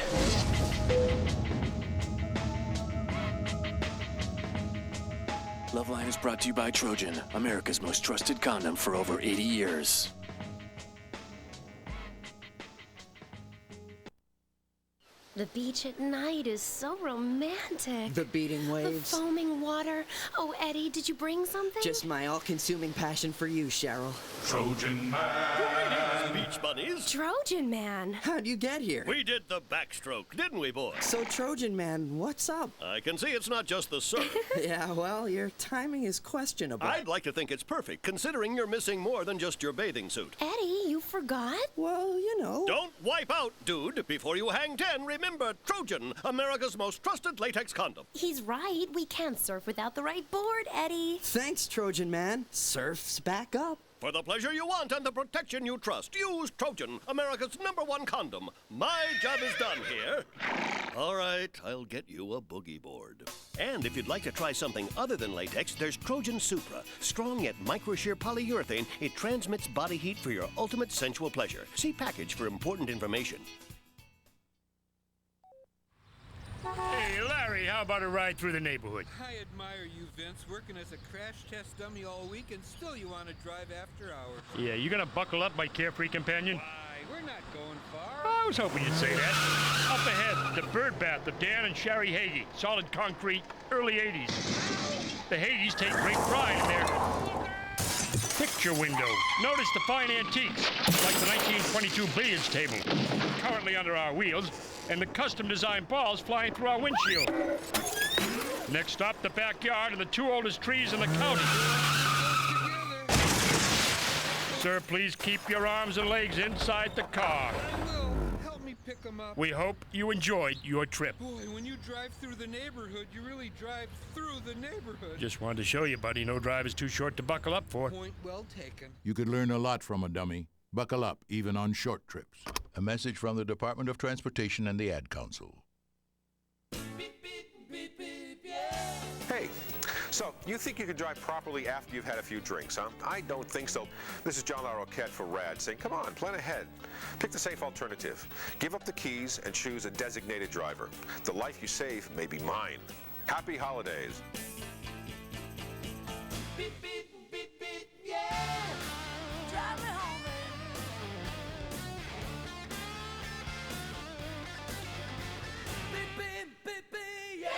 LoveLine is brought to you by Trojan, America's most trusted condom for over 80 years. The beach at night is so romantic. The beating waves. The foaming water. Oh, Eddie, did you bring something? Just my all-consuming passion for you, Cheryl. Trojan Man. Greetings, beach bunnies. Trojan Man. How'd you get here? We did the backstroke, didn't we, boys? So, Trojan Man, what's up? I can see it's not just the surf. Yeah, well, your timing is questionable. I'd like to think it's perfect, considering you're missing more than just your bathing suit. Eddie, you forgot? Well, you know. Don't wipe out, dude. Before you hang 10, remember Trojan, America's most trusted latex condom. He's right. We can't surf without the right board, Eddie. Thanks, Trojan Man. Surf's back up. For the pleasure you want and the protection you trust, use Trojan, America's #1 condom. My job is done here. All right, I'll get you a boogie board. And if you'd like to try something other than latex, there's Trojan Supra. Strong yet micro-shear polyurethane, it transmits body heat for your ultimate sensual pleasure. See package for important information. Hey, Larry, how about a ride through the neighborhood? I admire you, Vince, working as a crash test dummy all week, and still you want to drive after hours. Yeah, you gonna buckle up, my carefree companion? Why, we're not going far. I was hoping you'd say that. Up ahead, the bird bath of Dan and Sherry Hagee. Solid concrete, early 80s. The Hagees take great pride in their picture window. Notice the fine antiques, like the 1922 billiards table, currently under our wheels, and the custom-designed balls flying through our windshield. Next stop, the backyard and the 2 oldest trees in the county. Sir, please keep your arms and legs inside the car. I will. Help me pick 'em up. We hope you enjoyed your trip. Boy, when you drive through the neighborhood, you really drive through the neighborhood. Just wanted to show you, buddy, no drive is too short to buckle up for. Point well taken. You could learn a lot from a dummy. Buckle up, even on short trips. A message from the Department of Transportation and the Ad Council. Hey, so you think you can drive properly after you've had a few drinks, huh? I don't think so. This is John LaRoquette for RAD saying, come on, plan ahead. Pick the safe alternative. Give up the keys and choose a designated driver. The life you save may be mine. Happy holidays. Beep, beep, beep, beep, yeah. Drive me home, baby. Beep, beep, beep, beep, yeah.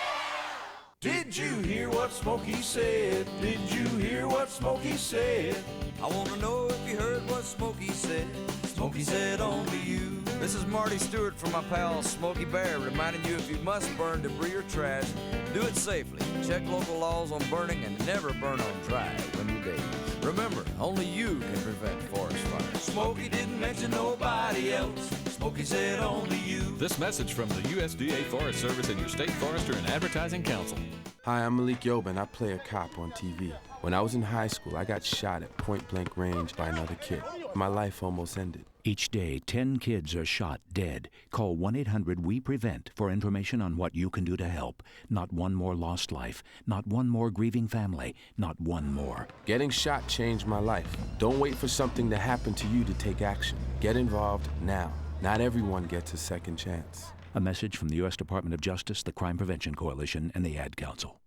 Did you hear what Smokey said? Did you hear what Smokey said? I want to know if you heard what Smokey said. Smokey said only you. This is Marty Stewart from my pal Smokey Bear, reminding you if you must burn debris or trash, do it safely. Check local laws on burning and never burn on dry when you daze. Remember, only you can prevent forest fires. Smokey didn't mention nobody else. Smokey said only you. This message from the USDA Forest Service and your state forester and advertising council. Hi, I'm Malik Yoba, and I play a cop on TV. When I was in high school, I got shot at point-blank range by another kid. My life almost ended. Each day, 10 kids are shot dead. Call 1-800-WE-PREVENT for information on what you can do to help. Not one more lost life. Not one more grieving family. Not one more. Getting shot changed my life. Don't wait for something to happen to you to take action. Get involved now. Not everyone gets a second chance. A message from the U.S. Department of Justice, the Crime Prevention Coalition, and the Ad Council.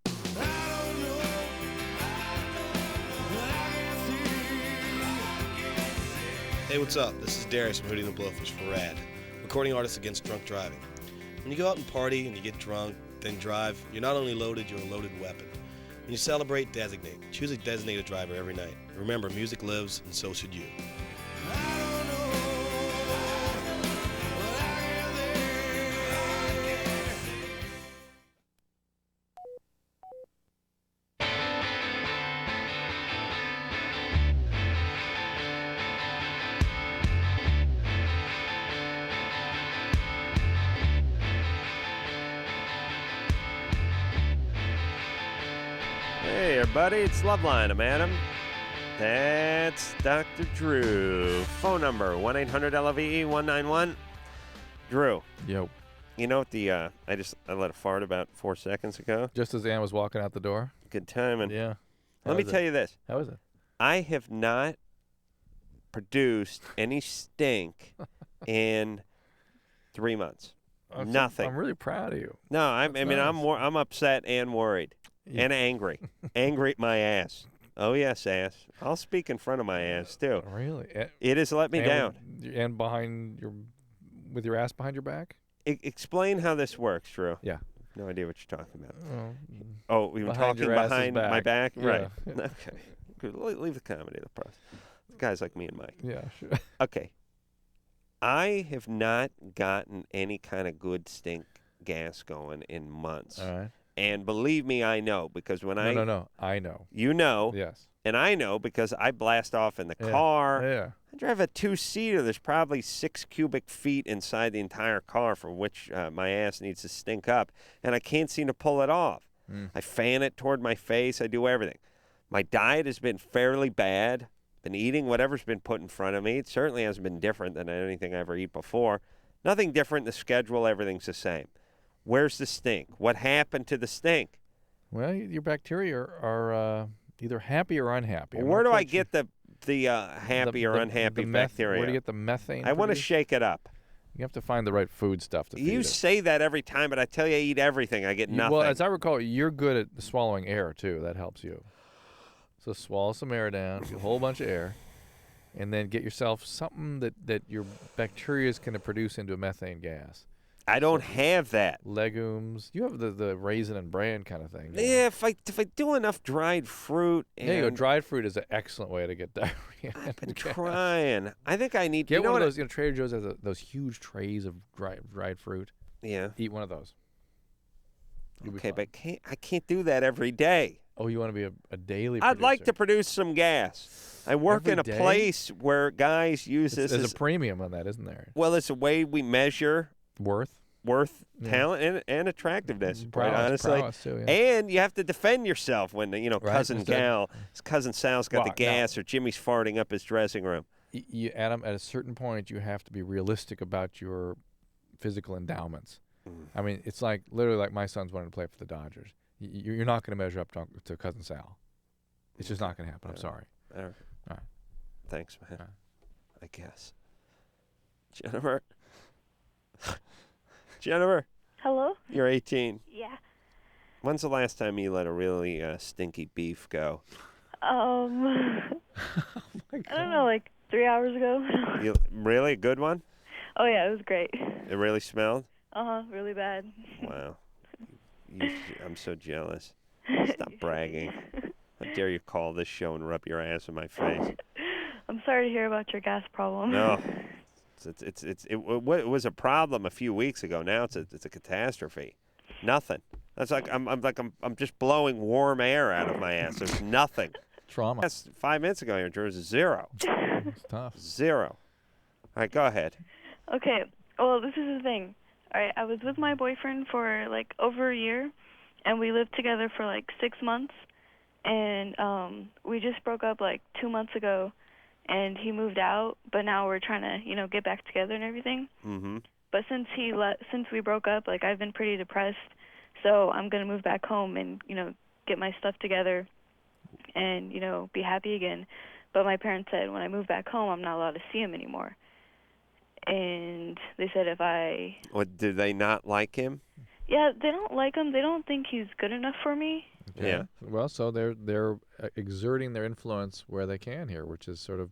Hey, what's up? This is Darius from Hootie and the Blowfish for RAD, recording artists against drunk driving. When you go out and party and you get drunk, then drive, you're not only loaded, you're a loaded weapon. When you celebrate, designate. Choose a designated driver every night. Remember, music lives, and so should you. Hey, everybody, it's LoveLine. I'm Adam. That's Dr. Drew. Phone number, 1-800-LOVE-191. Drew. Yo. You know what I let a fart about 4 seconds ago? Just as Ann was walking out the door? Good timing. Yeah. Let me tell you this. How is it? I have not produced any stink in 3 months. Nothing. I'm really proud of you. No, I'm nice. I'm upset and worried. Yeah. And angry. Angry at my ass. Oh, yes, ass. I'll speak in front of my ass, too. Really? It has let me down. And with your ass behind your back? Explain how this works, Drew. Yeah. No idea what you're talking about. Oh, we were behind talking your ass's behind my back? Yeah. Right. Okay. Good. Leave the comedy to the pros. Guys like me and Mike. Yeah, sure. Okay. I have not gotten any kind of good stink gas going in months. All right. And believe me, I know, because when I know. You know. Yes. And I know because I blast off in the car. Yeah. I drive a 2-seater. There's probably 6 cubic feet inside the entire car from which my ass needs to stink up, and I can't seem to pull it off. I fan it toward my face. I do everything. My diet has been fairly bad. Been eating whatever's been put in front of me. It certainly hasn't been different than anything I ever eat before. Nothing different in the schedule. Everything's the same. Where's the stink? What happened to the stink? Well, your bacteria are either happy or unhappy. Where do I get the happy or unhappy bacteria? Where do you get the methane? I want to shake it up. You have to find the right food stuff to feed You it. say that every time, but I tell you I eat everything. I get nothing. Well, as I recall, you're good at swallowing air, too. That helps you. So swallow some air down, get a whole bunch of air, and then get yourself something that your bacteria is going to produce into a methane gas. I don't have that. Legumes. You have the raisin and bran kind of thing. Yeah, if I do enough dried fruit. There you go. Dried fruit is an excellent way to get diarrhea. I've been trying. I think I need. Get one of those. Trader Joe's has those huge trays of dried fruit. Yeah. Eat one of those. Okay, but I can't do that every day. Oh, you want to be a daily I'd producer. like to produce some gas. I work in a Every day? place wwhere guys use this There's as a premium on that, isn't there? well, it's a way we measure Worth, yeah. talent, and attractiveness, quite Prowess honestly. too, yeah. And you have to defend yourself when Right, cousin instead- cousin Sal's got Well, the no. gas or Jimmy's farting up his dressing room. Adam, at a certain point, you have to be realistic about your physical endowments. I mean, it's like literally like my son's wanting to play for the Dodgers. You're not going to measure up to cousin Sal. It's just not going to happen. I'm sorry. All right. All right. Thanks, man. I guess. Jennifer. Jennifer. Hello? You're 18. Yeah. When's the last time you let a really stinky beef go? I don't know, like 3 hours ago. Really? A good one? Oh, yeah, it was great. It really smelled? Really bad. Wow. I'm so jealous. Stop bragging. How dare you call this show and rub your ass in my face? I'm sorry to hear about your gas problem. No. It was a problem a few weeks ago. Now it's a catastrophe. Nothing. That's like I'm just blowing warm air out of my ass. There's nothing. Trauma. That's 5 minutes ago. There was zero. It's tough. Zero. All right, go ahead. Okay, well, this is the thing. All right, I was with my boyfriend for, like, over a year, and we lived together for, like, 6 months. And we just broke up, like, 2 months ago, and he moved out, but now we're trying to, get back together and everything. Mm-hmm. But since we broke up, like, I've been pretty depressed, so I'm going to move back home and, get my stuff together and, be happy again. But my parents said when I move back home, I'm not allowed to see him anymore. And they said if I... What, do they not like him? Yeah, they don't like him. They don't think he's good enough for me. Okay. Yeah. Well, so they're exerting their influence where they can here, which is sort of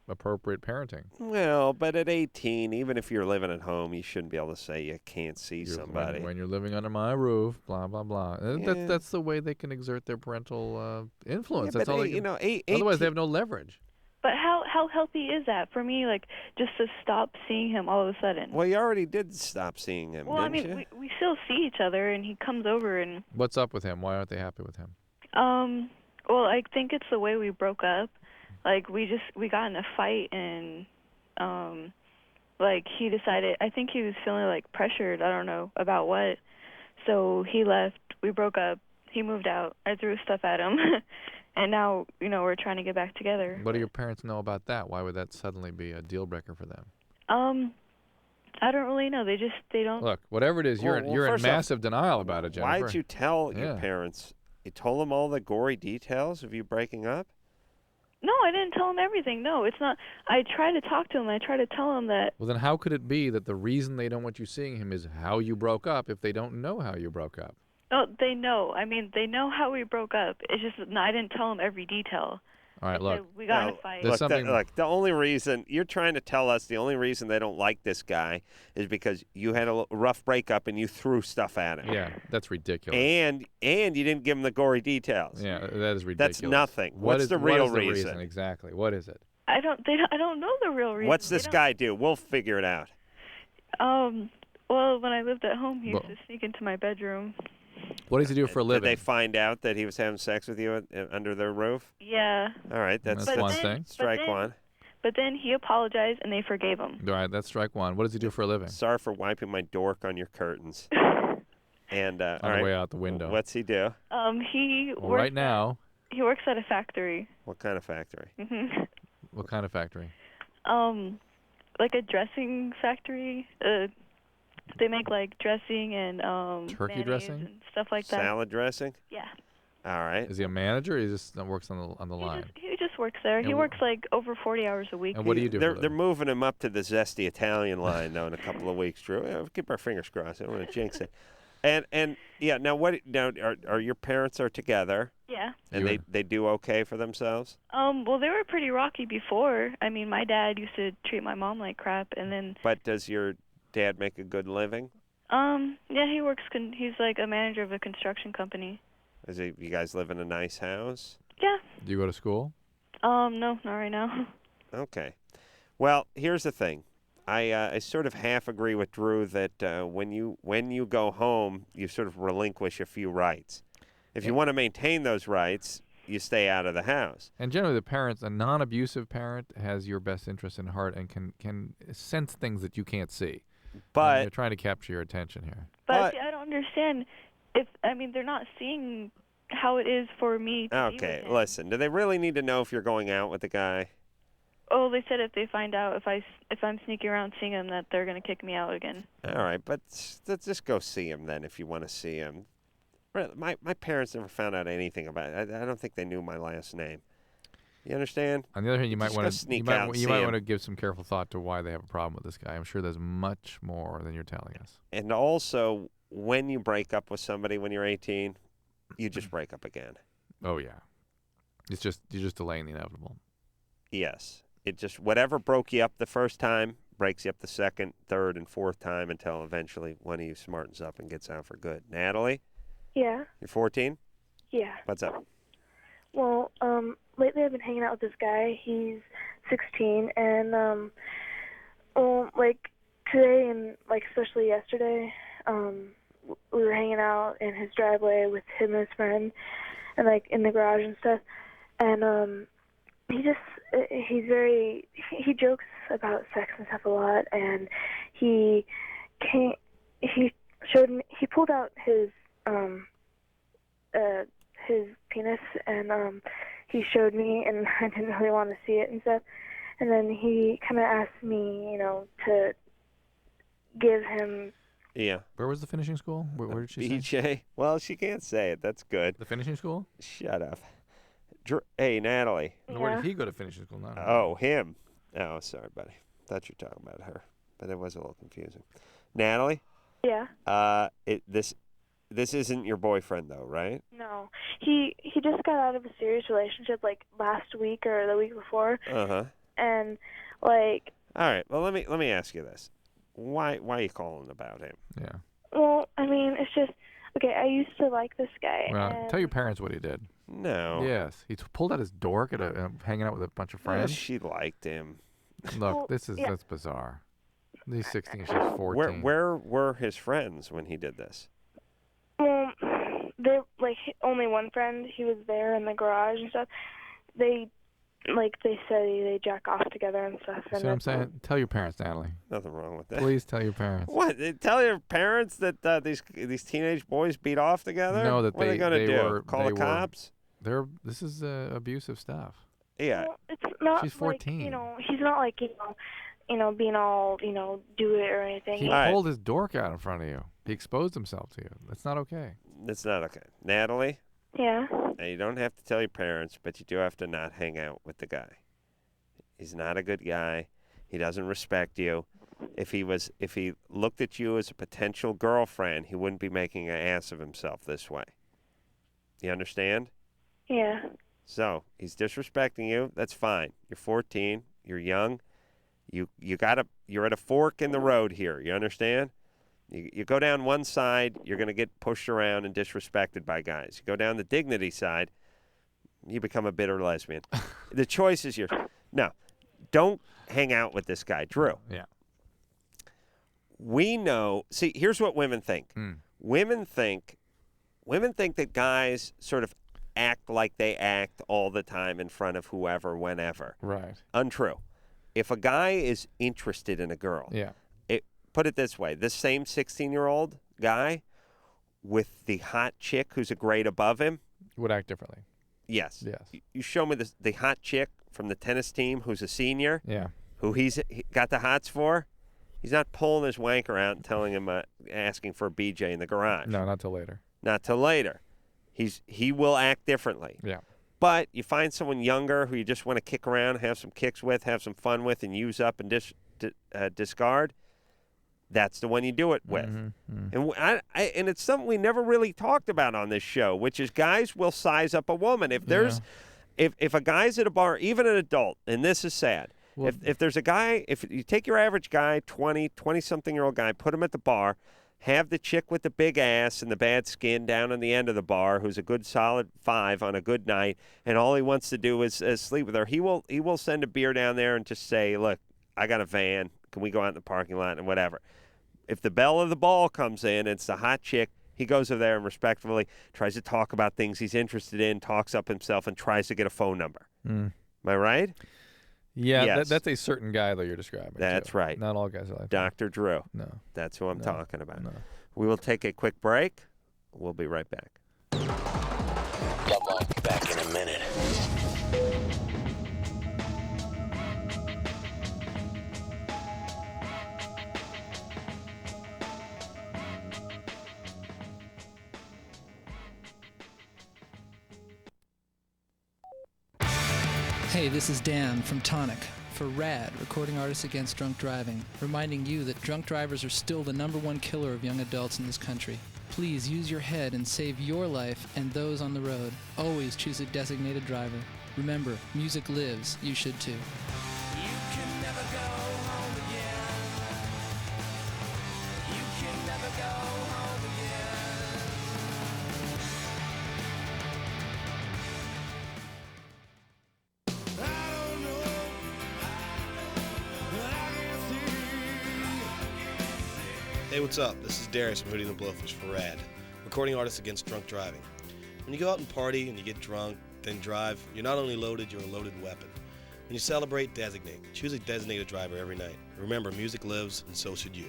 appropriate parenting. Well, but at 18, even if you're living at home, you shouldn't be able to say you can't see somebody. When you're living under my roof, blah, blah, blah. Yeah. That's the way they can exert their parental influence. Yeah, That's but all they can, otherwise, they have no leverage. But how healthy is that for me, like, just to stop seeing him all of a sudden? Well, you already did stop seeing him, Well, I didn't mean, you? we still see each other, and he comes over and... What's up with him? Why aren't they happy with him? Well, I think it's the way we broke up. Like, we got in a fight, and, like, he decided... I think he was feeling, like, pressured. I don't know about what. So he left. We broke up. He moved out. I threw stuff at him. And now, we're trying to get back together. What do your parents know about that? Why would that suddenly be a deal breaker for them? I don't really know. They don't... Look, whatever it is, you're in massive denial about it, Jennifer. Why'd you tell your parents? You told them all the gory details of you breaking up? No, I didn't tell him everything. No, it's not. I try to talk to him. I try to tell him that... Well, then how could it be that the reason they don't want you seeing him is how you broke up if they don't know how you broke up? No, they know. I mean, they know how we broke up. It's just I didn't tell them every detail. All right, look. We got in a fight. There's something... Look, the only reason you're trying to tell us the only reason they don't like this guy is because you had a rough breakup and you threw stuff at him. Yeah, that's ridiculous. And you didn't give him the gory details. Yeah, that is ridiculous. That's nothing. What's the real reason? Exactly. What is it? I don't know the real reason. What's this guy do? We'll figure it out. Well, when I lived at home, he used to sneak into my bedroom. What does he do for a living? Did they find out that he was having sex with you under their roof? Yeah. All right, that's one thing. Strike one. But then he apologized, and they forgave him. All right, that's strike one. What does he do for a living? Sorry for wiping my dork on your curtains. And on all the right, way out the window. What's he do? He Well, works right now. He works at a factory. What kind of factory? What kind of factory? Like a dressing factory. They make like dressing and turkey mayonnaise dressing and stuff like that. Salad dressing? Yeah. All right. Is he a manager or he just works on the line? He just works there. He works like over 40 hours a week. And what do you do? They're moving him up to the zesty Italian line now in a couple of weeks, Drew. Yeah, we'll keep our fingers crossed. I don't want to jinx it. And yeah, now are your parents are together? Yeah. And they do okay for themselves? Well, they were pretty rocky before. I mean, my dad used to treat my mom like crap, and then. But does your dad make a good living? Yeah, he works. He's like a manager of a construction company. You guys live in a nice house? Yeah. Do you go to school? No, not right now. Okay. Well, here's the thing. I sort of half agree with Drew that when you go home, you sort of relinquish a few rights. If you want to maintain those rights, you stay out of the house. And generally, a non-abusive parent has your best interest in heart and can sense things that you can't see. But they're trying to capture your attention here. But see, I don't understand they're not seeing how it is for me to be with him. Listen, do they really need to know if you're going out with the guy? Oh, they said if they find out if I'm sneaking around seeing him that they're going to kick me out again. All right, but let's just go see him then if you want to see him. My parents never found out anything about it. I don't think they knew my last name. You understand? On the other hand, you might want to to give some careful thought to why they have a problem with this guy. I'm sure there's much more than you're telling us. And also, when you break up with somebody when you're 18, you just break up again. Oh yeah, you're just delaying the inevitable. Yes, it just whatever broke you up the first time breaks you up the second, third, and fourth time until eventually one of you smartens up and gets out for good. Natalie? Yeah. You're 14? Yeah. What's up? Well, lately I've been hanging out with this guy. He's 16, and like today and like especially yesterday, we were hanging out in his driveway with him and his friend, and like in the garage and stuff. And he jokes about sex and stuff a lot, and he pulled out his penis, and he showed me, and I didn't really want to see it and stuff. And then he kind of asked me, to give him. Yeah. Where was the finishing school? Where did she say? BJ? Well, she can't say it. That's good. The finishing school? Shut up. Hey, Natalie. Yeah. Where did he go to finishing school? Not Oh, him. Oh, sorry, buddy. Thought you were talking about her, but it was a little confusing. Natalie? Yeah. This isn't your boyfriend, though, right? No. He just got out of a serious relationship like last week or the week before. Uh-huh. And like. All right. Well, let me ask you this. Why are you calling about him? Yeah. Well, I mean, it's just okay. I used to like this guy. Well, tell your parents what he did. No. Yes, he pulled out his dork at hanging out with a bunch of friends. She liked him. Look, that's bizarre. He's 16, she's 14. Where were his friends when he did this? Well, they're like only one friend. He was there in the garage and stuff. They said they jack off together and stuff. See what I'm saying? Tell your parents, Natalie. Nothing wrong with that. Please tell your parents. What? Tell your parents that these teenage boys beat off together? No, that what are they going to do? Call the cops? This is abusive stuff. Yeah. Well, it's not. She's 14. Like, he's not like being all do it or anything. He pulled his dork out in front of you. He exposed himself to you. That's not okay. That's not okay. Natalie? Yeah? Now, you don't have to tell your parents, but you do have to not hang out with the guy. He's not a good guy. He doesn't respect you. If he looked at you as a potential girlfriend, he wouldn't be making an ass of himself this way. You understand? Yeah. So, he's disrespecting you. That's fine. You're 14. You're young. You're at a fork in the road here. You understand? You go down one side, you're going to get pushed around and disrespected by guys. You go down the dignity side, you become a bitter lesbian. The choice is yours. No, don't hang out with this guy, Drew. Yeah. We know. See, here's what women think. Women think that guys sort of act like they act all the time in front of whoever, whenever. Right. Untrue. If a guy is interested in a girl, put it this way, this same 16-year-old guy with the hot chick who's a grade above him would act differently. Yes. Yes. You show me the hot chick from the tennis team who's a senior. Yeah. Who he got the hots for. He's not pulling his wanker out and telling him, asking for a BJ in the garage. No, not till later. Not till later. He will act differently. Yeah. But you find someone younger who you just want to kick around, have some kicks with, have some fun with, and use up and discard. That's the one you do it with. And and it's something we never really talked about on this show, which is guys will size up a woman. If there's if a guy's at a bar, even an adult, and this is sad. Well, if there's a guy, if you take your average guy, 20-something-year-old guy, put him at the bar, have the chick with the big ass and the bad skin down on the end of the bar who's a good solid 5 on a good night, and all he wants to do is sleep with her, he will send a beer down there and just say, look, I got a van. Can we go out in the parking lot and whatever? If the belle of the ball comes in, it's the hot chick, He goes over there and respectfully tries to talk about things he's interested in, talks up himself, and tries to get a phone number. Am I right? Yeah, Yes. that's a certain guy that you're describing. That's too. right. Not all guys are like that. Dr. Drew. No. That's who I'm talking about. No. We will take a quick break. We'll be right back. LoveLine, back in a minute. Hey, this is Dan from Tonic for RAD, Recording Artists Against Drunk Driving, reminding you that drunk drivers are still the #1 killer of young adults in this country. Please use your head and save your life and those on the road. Always choose a designated driver. Remember, music lives. You should too. Hey, what's up? This is Darius from Hootie and the Blowfish for RAD, Recording Artists Against Drunk Driving. When you go out and party and you get drunk, then drive, you're not only loaded, you're a loaded weapon. When you celebrate, designate. Choose a designated driver every night. Remember, music lives, and so should you.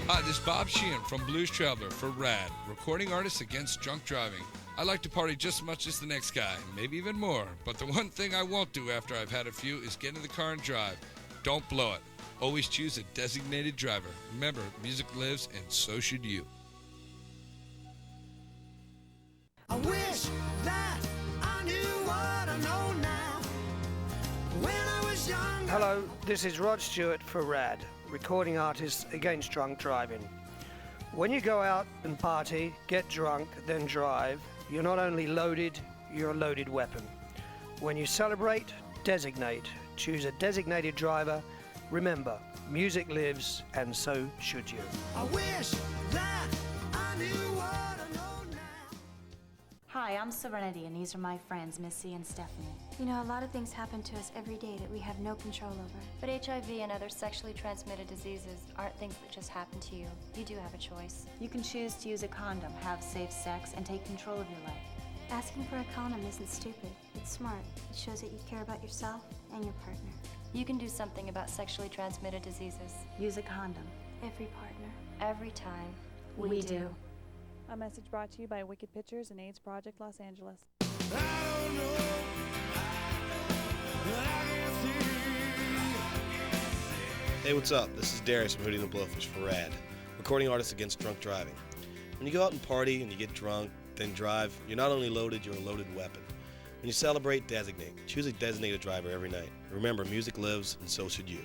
Hi, this is Bob Sheehan from Blues Traveler for RAD, Recording Artists Against Drunk Driving. I like to party just as much as the next guy, maybe even more. But the one thing I won't do after I've had a few is get in the car and drive. Don't blow it. Always choose a designated driver. Remember, music lives, and so should you. I wish that I knew what I know now. When I was young. Hello, this is Rod Stewart for RAD, Recording Artists Against Drunk Driving. When you go out and party, get drunk, then drive, you're not only loaded, you're a loaded weapon. When you celebrate, designate. Choose a designated driver. Remember, music lives, and so should you. I wish that I knew what I know now. Hi, I'm Serenity, and these are my friends, Missy and Stephanie. You know, a lot of things happen to us every day that we have no control over. But HIV and other sexually transmitted diseases aren't things that just happen to you. You do have a choice. You can choose to use a condom, have safe sex, and take control of your life. Asking for a condom isn't stupid. It's smart. It shows that you care about yourself and your partner. You can do something about sexually transmitted diseases. Use a condom. Every partner. Every time. We do. A message brought to you by Wicked Pictures and AIDS Project Los Angeles. Hey, what's up? This is Darius from Hootie and the Blowfish for RAD, Recording Artists Against Drunk Driving. When you go out and party and you get drunk, then drive, you're not only loaded, you're a loaded weapon. When you celebrate, designate. Choose a designated driver every night. Remember, music lives, and so should you.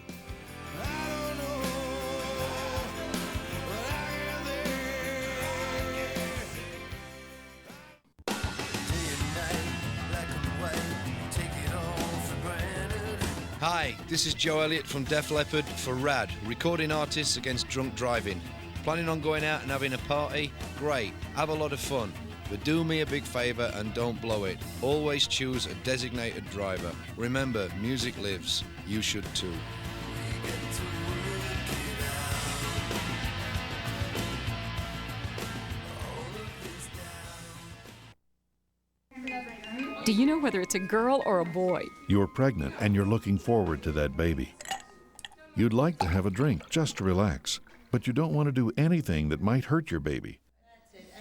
Hi, this is Joe Elliott from Def Leppard for RAD, Recording Artists Against Drunk Driving. Planning on going out and having a party? Great, have a lot of fun. But do me a big favour and don't blow it. Always choose a designated driver. Remember, music lives. You should too. Do you know whether it's a girl or a boy? You're pregnant and you're looking forward to that baby. You'd like to have a drink just to relax, but you don't want to do anything that might hurt your baby.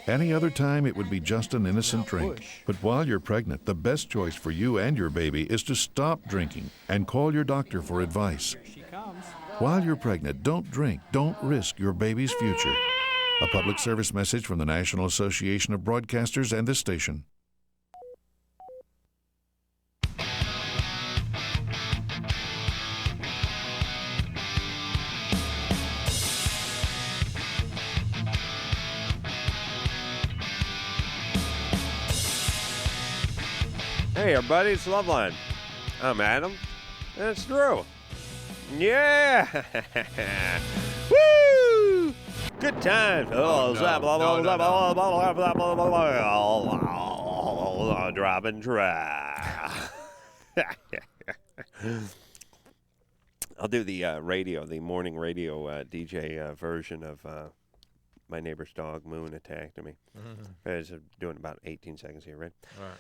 Any other time, it would be just an innocent drink. But while you're pregnant, the best choice for you and your baby is to stop drinking and call your doctor for advice. While you're pregnant, don't drink. Don't risk your baby's future. A public service message from the National Association of Broadcasters and this station. Hey, everybody, it's LoveLine. I'm Adam, and it's Drew. Yeah! Woo! Good times. Oh, no. Drop and try. I'll do the the morning radio DJ version of My Neighbor's Dog Moon Attacked Me. I was doing about 18 seconds here, right? All right.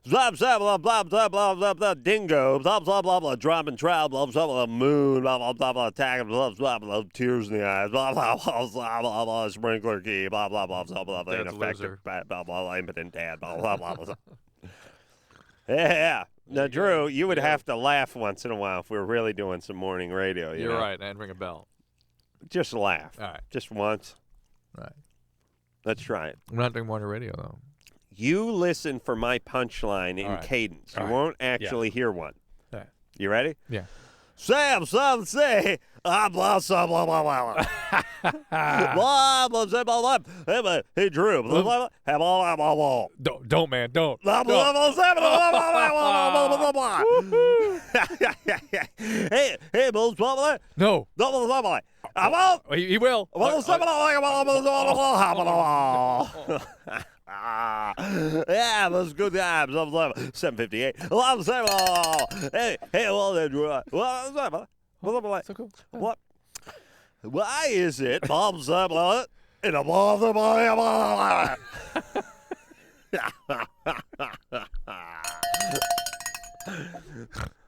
Blah blah blah blah blah blah blah blah dingo blah blah blah blah drop and trowel blah blah blah moon blah blah blah blah attack blah blah blah tears in the eyes blah blah blah blah blah blah sprinkler key blah blah blah blah blah ineffective blah blah impotent dad blah blah blah blah. Yeah. Now, Drew, you would have to laugh once in a while if we were really doing some morning radio. You're know? right. And ring a bell. Just laugh. All right. Just once. Right. Let's try it. We're not doing morning radio though. You listen for my punchline in cadence. You won't actually hear one. All right. You ready? Yeah. Sam, some say, blah, blah, blah, blah, blah, blah. Blah, blah, blah, blah, blah. Hey, Drew. Blah, blah, blah, blah, blah, blah. Don't, man. Don't. Blah, blah, blah, blah, blah, blah, blah, blah, blah. Hey, blah, blah, blah. No. Blah, blah, blah, blah. I won't. He will. Blah, blah, blah, blah, blah, blah, blah. Yeah, those good times. 7:58. Hey, well then, Drew. So cool. What? Why is it Bob's in a blah?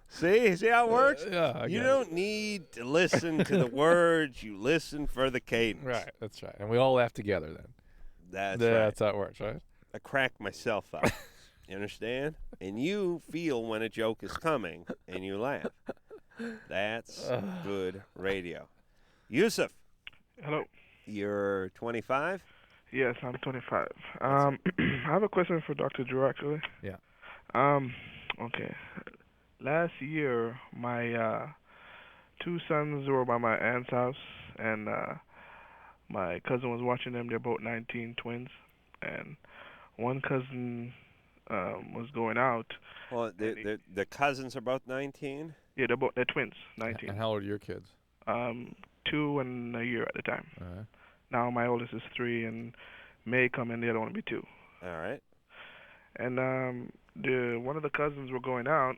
See how it works? Yeah, you don't need to listen to the words. You listen for the cadence. Right, that's right. And we all laugh together then. That's right. right. That's how it works, right? I crack myself up. You understand? And you feel when a joke is coming, and you laugh. That's good radio. Yusuf. Hello. You're 25? Yes, I'm 25. I have a question for Dr. Drew, actually. Yeah. Okay. Last year, my two sons were by my aunt's house, and my cousin was watching them. They're both 19 twins, and one cousin was going out. Well, the cousins are both 19? Yeah, they're twins, 19. And how old are your kids? 2 and a year at the time. All right. Now my oldest is 3, and May come in, the other one will be 2. All right. And one of the cousins were going out,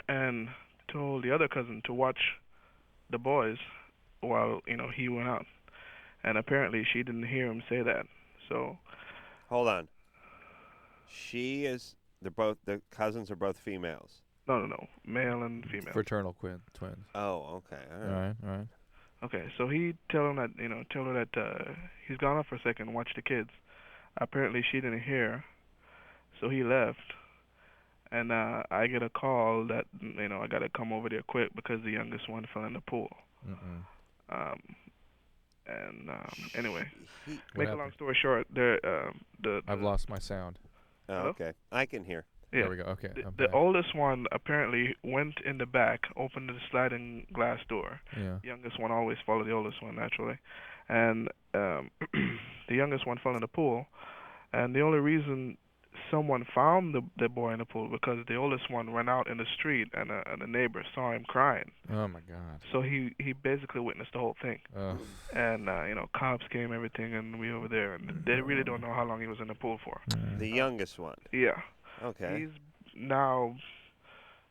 and told the other cousin to watch the boys while he went out. And apparently she didn't hear him say that. So hold on. The cousins are both females. No, male and female. Fraternal twins. Oh, okay. All right. Okay, so he told her that he's gone off for a second and watch the kids. Apparently she didn't hear, so he left. And I get a call that I got to come over there quick because the youngest one fell in the pool. Anyway, make a long story short, I've lost my sound. Oh, okay. I can hear. Yeah. There we go. Okay. The oldest one apparently went in the back, opened the sliding glass door. Yeah. The youngest one always followed the oldest one, naturally. And the youngest one fell in the pool. And the only reason someone found the boy in the pool because the oldest one went out in the street and a neighbor saw him crying. Oh my God! So he basically witnessed the whole thing. And cops came, everything, and we over there, and they really don't know how long he was in the pool for. The youngest one. Yeah. Okay. He's now,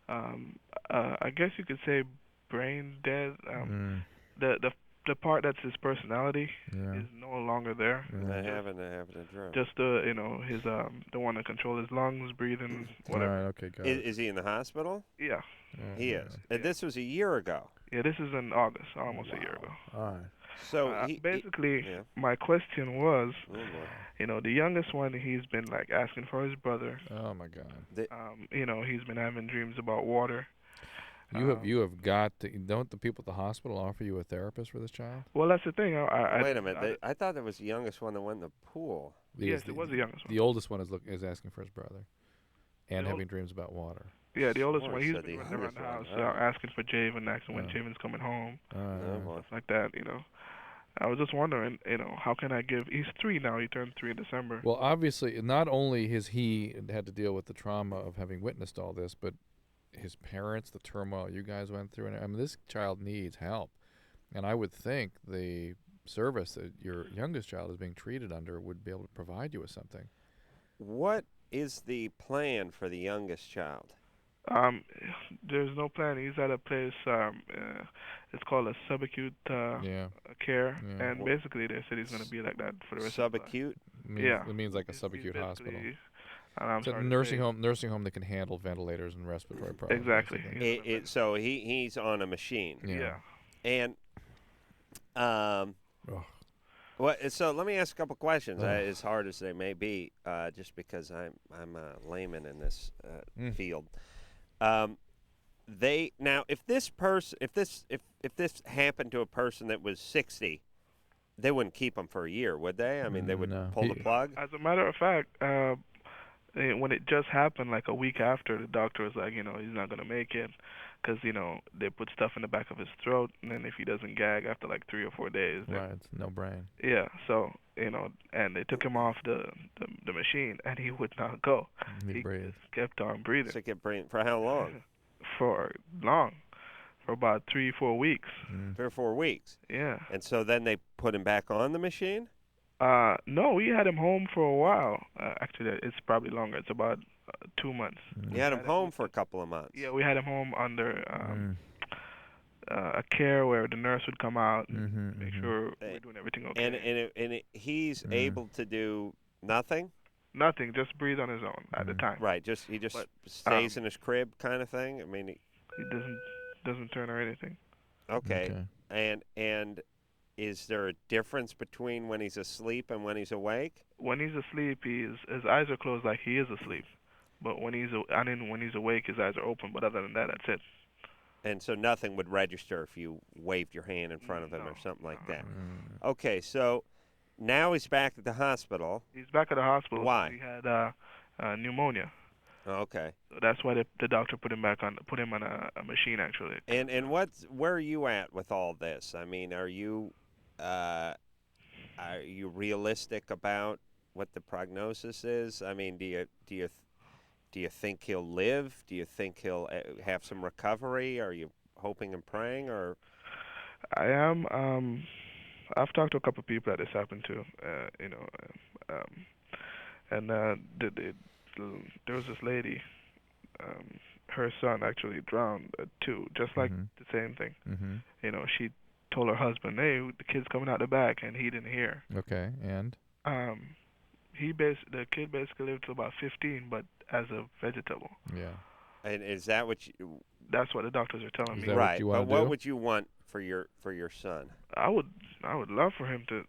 I guess you could say, brain dead. The part that's his personality is no longer there. I haven't drunk. Just his the one that controls his lungs, breathing, whatever. All right, okay, got it. Is he in the hospital? Yeah. He is. And this was a year ago. Yeah, this is in August, almost a year ago. All right. So my question was, the youngest one, he's been asking for his brother. Oh my God. He's been having dreams about water. You have got to. Don't the people at the hospital offer you a therapist for this child? Well, that's the thing. Wait a minute. I thought there was the youngest one that went in the pool. Yes, it was the youngest one. The oldest one is asking for his brother, and having dreams about water. Yeah, the oldest one. He's been running around the house asking for Javen, asking when Javen's coming home, stuff like that. I was just wondering, how can I give? He's 3 now. He turned 3 in December. Well, obviously, not only has he had to deal with the trauma of having witnessed all this, but his parents, the turmoil you guys went through, and this child needs help. And I would think the service that your youngest child is being treated under would be able to provide you with something. What is the plan for the youngest child? There's no plan. He's at a place. It's called a subacute care, and basically they said he's going to be like that for the rest of his life. Subacute? It means like a subacute hospital. I'm It's a sorry to nursing say. home that can handle ventilators and respiratory problems. Exactly. basically. So he's on a machine. Yeah. And so let me ask a couple questions. As hard as they may be, just because I'm a layman in this field. If this happened to a person that was 60, they wouldn't keep him for a year, would they? I mean, they would pull the plug. As a matter of fact, when it just happened, like a week after, the doctor was like, he's not going to make it, because they put stuff in the back of his throat, and then if he doesn't gag after like 3 or 4 days, it's no brain. Yeah, so and they took him off the machine, and he would not go. He just kept on breathing. So kept breathing for how long? For about 3-4 weeks. 3 or 4 weeks. Yeah. And so then they put him back on the machine? No, we had him home for a while. Actually, it's probably longer. It's about 2 months. You had him home for a couple of months? Yeah, we had him home under a care where the nurse would come out and make sure we're doing everything okay. And he's able to do nothing? Nothing, just breathe on his own at the time. Right, he just stays in his crib kind of thing? I mean, he doesn't turn or anything. Okay. And is there a difference between when he's asleep and when he's awake? When he's asleep, his eyes are closed like he is asleep. But when he's awake, his eyes are open. But other than that, that's it. And so nothing would register if you waved your hand in front of him or something like that. Okay, so now he's back at the hospital. He's back at the hospital. Why? He had pneumonia. Okay. So that's why the doctor put him on a machine actually. And where are you at with all this? I mean, are you realistic about what the prognosis is? I mean, do you think he'll live? Do you think he'll have some recovery? Are you hoping and praying, or? I am. I've talked to a couple of people that this happened to. There was this lady. Her son actually drowned too, just like the same thing. She told her husband, "Hey, the kid's coming out the back," and he didn't hear. Okay, and the kid basically lived to about 15, but as a vegetable. Yeah. And is that what you? That's what the doctors are telling me. Right. But what would you want for your son? I would love for him to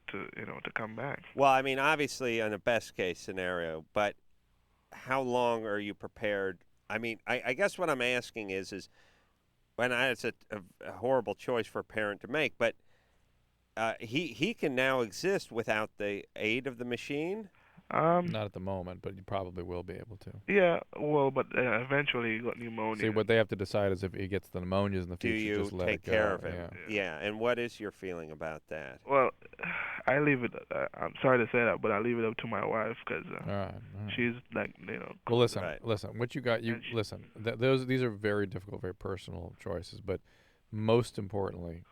come back. Well, I mean, obviously, in a best case scenario, but how long are you prepared? I mean, I guess what I'm asking is it's a horrible choice for a parent to make, but he can now exist without the aid of the machine? Not at the moment, but you probably will be able to. Yeah, well, but eventually he got pneumonia. See, what they have to decide is if he gets the pneumonias in the future, just let it go. Do you take care of him? Yeah, and what is your feeling about that? Well, I leave it. I'm sorry to say that, but I leave it up to my wife because she's like, Well, listen. What you got? Listen. These are very difficult, very personal choices, but most importantly,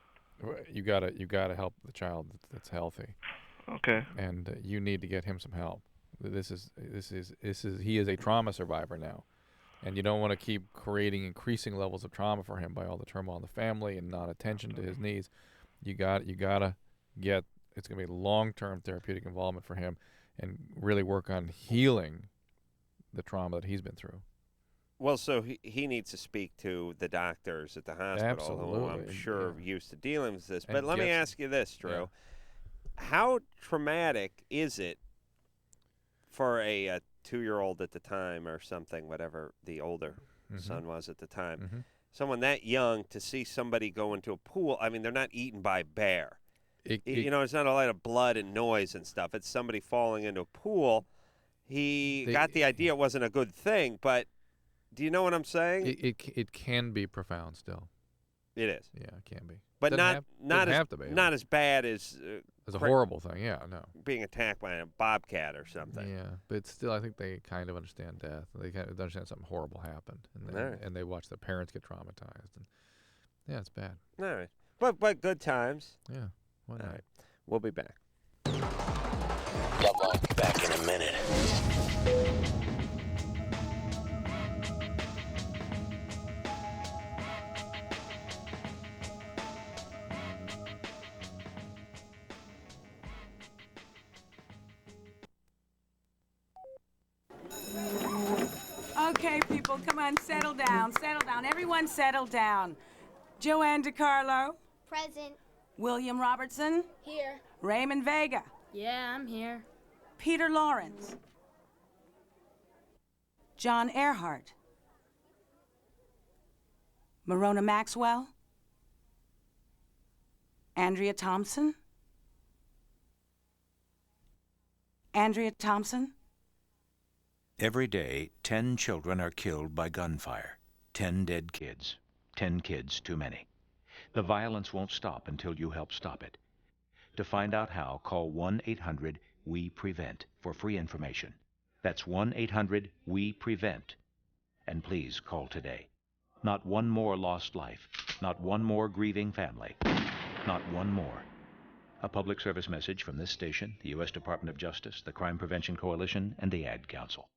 you gotta help the child that's healthy. Okay. And you need to get him some help. He is a trauma survivor now, and you don't want to keep creating increasing levels of trauma for him by all the turmoil in the family and non-attention to his needs. You gotta get. It's gonna be long-term therapeutic involvement for him, and really work on healing the trauma that he's been through. Well, so he needs to speak to the doctors at the hospital, who I'm sure are used to dealing with this. But let me ask you this, Drew. Yeah. How traumatic is it for a 2-year-old at the time or something, whatever the older son was at the time, someone that young, to see somebody go into a pool? I mean, they're not eaten by bear. There's not a lot of blood and noise and stuff. It's somebody falling into a pool. He got the idea it wasn't a good thing, but do you know what I'm saying? It can be profound still. It is. Yeah, it can be. But not as bad as a horrible thing. Yeah, no. Being attacked by a bobcat or something. Yeah, but still, I think they kind of understand death. They kind of understand something horrible happened, and they watch their parents get traumatized. And yeah, it's bad. All right, but good times. Yeah, why not? All right. We'll be back. LoveLine, back in a minute. Okay, people, come on, settle down, Everyone settle down. Joanne DiCarlo? Present. William Robertson? Here. Raymond Vega? Yeah, I'm here. Peter Lawrence? John Earhart? Marona Maxwell? Andrea Thompson? Andrea Thompson? Every day, 10 children are killed by gunfire. 10 dead kids. 10 kids too many. The violence won't stop until you help stop it. To find out how, call 1-800-WE-PREVENT for free information. That's 1-800-WE-PREVENT. And please call today. Not one more lost life. Not one more grieving family. Not one more. A public service message from this station, the U.S. Department of Justice, the Crime Prevention Coalition, and the Ad Council.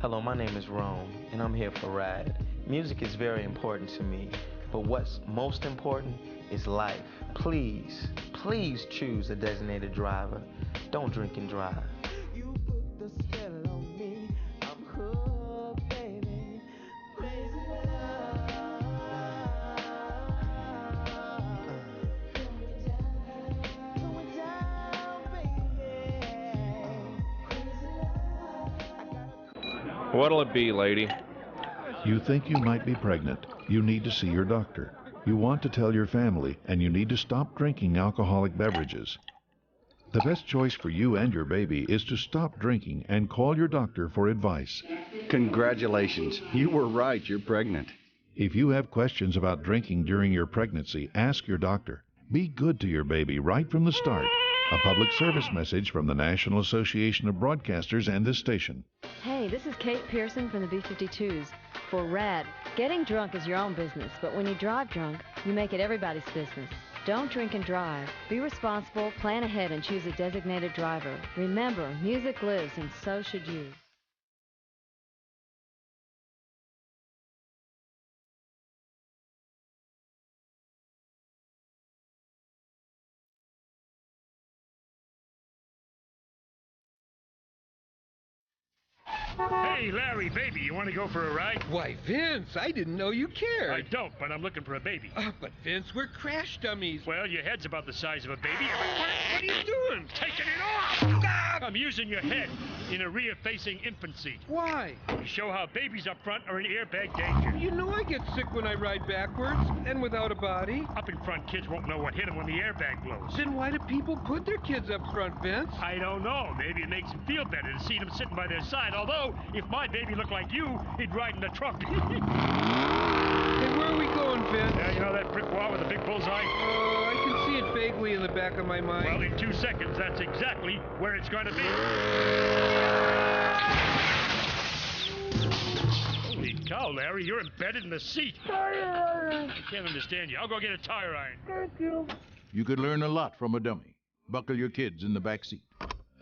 Hello, my name is Rome, and I'm here for RAD. Music is very important to me, but what's most important is life. Please, please choose a designated driver. Don't drink and drive. You put the spell on me. I'm hooked, baby. Crazy love. Going down, baby. What'll it be, lady? You think you might be pregnant. You need to see your doctor. You want to tell your family, and you need to stop drinking alcoholic beverages. The best choice for you and your baby is to stop drinking and call your doctor for advice. Congratulations. You were right. You're pregnant. If you have questions about drinking during your pregnancy, ask your doctor. Be good to your baby right from the start. A public service message from the National Association of Broadcasters and this station. Hey, this is Kate Pearson from the B-52s. For RAD, getting drunk is your own business, but when you drive drunk, you make it everybody's business. Don't drink and drive. Be responsible, plan ahead, and choose a designated driver. Remember, music lives, and so should you. Hey, Larry, baby, you want to go for a ride? Why, Vince, I didn't know you cared. I don't, but I'm looking for a baby. But Vince, we're crash dummies. Well, your head's about the size of a baby. What are you doing? Taking it off! I'm using your head in a rear-facing infant seat. Why? To show how babies up front are in airbag danger. You know I get sick when I ride backwards and without a body. Up in front, kids won't know what hit them when the airbag blows. Then why do people put their kids up front, Vince? I don't know. Maybe it makes them feel better to see them sitting by their side. Although, if my baby looked like you, he'd ride in the trunk. Hey, where are we going, Vince? Yeah, you know that brick wall with the big bullseye? I can see it vaguely in the back of my mind. Well, in 2 seconds, that's exactly where it's going to be. Holy cow, Larry, you're embedded in the seat. I can't understand you. I'll go get a tire iron. Thank you. You could learn a lot from a dummy. Buckle your kids in the back seat.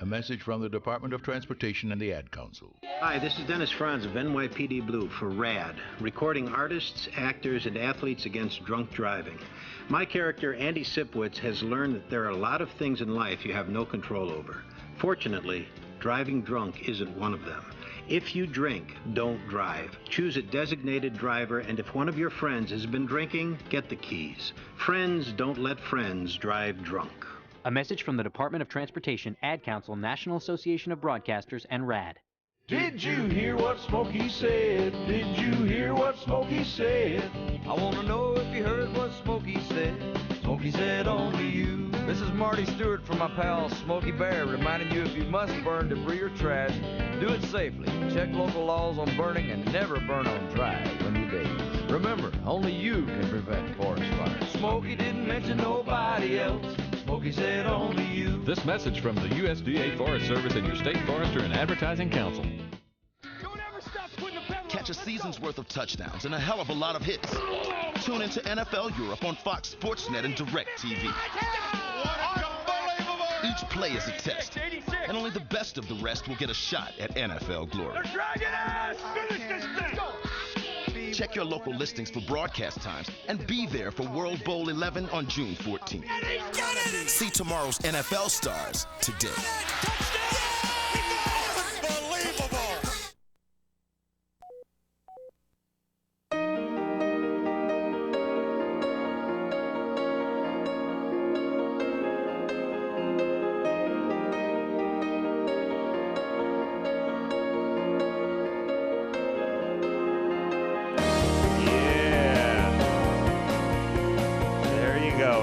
A message from the Department of Transportation and the Ad Council. Hi, this is Dennis Franz of NYPD Blue for RAD, recording artists, actors, and athletes against drunk driving. My character, Andy Sipwitz, has learned that there are a lot of things in life you have no control over. Fortunately, driving drunk isn't one of them. If you drink, don't drive. Choose a designated driver, and if one of your friends has been drinking, get the keys. Friends don't let friends drive drunk. A message from the Department of Transportation, Ad Council, National Association of Broadcasters, and RAD. Did you hear what Smokey said? Did you hear what Smokey said? I want to know if you heard what Smokey said. Smokey said only you. This is Marty Stewart from my pal Smokey Bear, reminding you if you must burn debris or trash, do it safely. Check local laws on burning and never burn on dry when you date. Remember, only you can prevent forest fires. Smokey didn't mention nobody else. Smokey said only you. This message from the USDA Forest Service and your State Forester and Advertising Council. Catch a season's worth of touchdowns and a hell of a lot of hits. Tune into NFL Europe on Fox Sports Net and DirecTV. play as a test. And only the best of the rest will get a shot at NFL glory. They're dragging us! Finish this thing! Check your local listings for broadcast times and be there for World Bowl 11 on June 14th. See tomorrow's NFL stars today.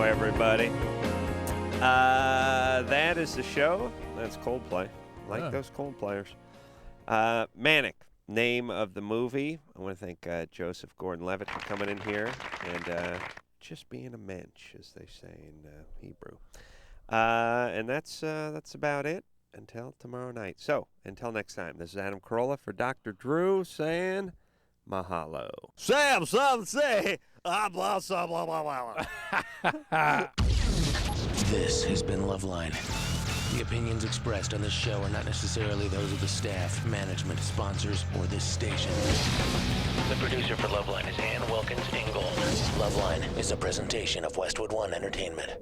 Everybody. That is the show. That's Coldplay. Like those Coldplayers. Manic, name of the movie. I want to thank Joseph Gordon-Levitt for coming in here and just being a mensch, as they say in Hebrew. And that's about it until tomorrow night. So, until next time, this is Adam Carolla for Dr. Drew saying mahalo. Sam, some say, blah, blah, blah, blah, blah. This has been LoveLine. The opinions expressed on this show are not necessarily those of the staff, management, sponsors, or this station. The producer for LoveLine is Ann Wilkins Ingold. LoveLine is a presentation of Westwood One Entertainment.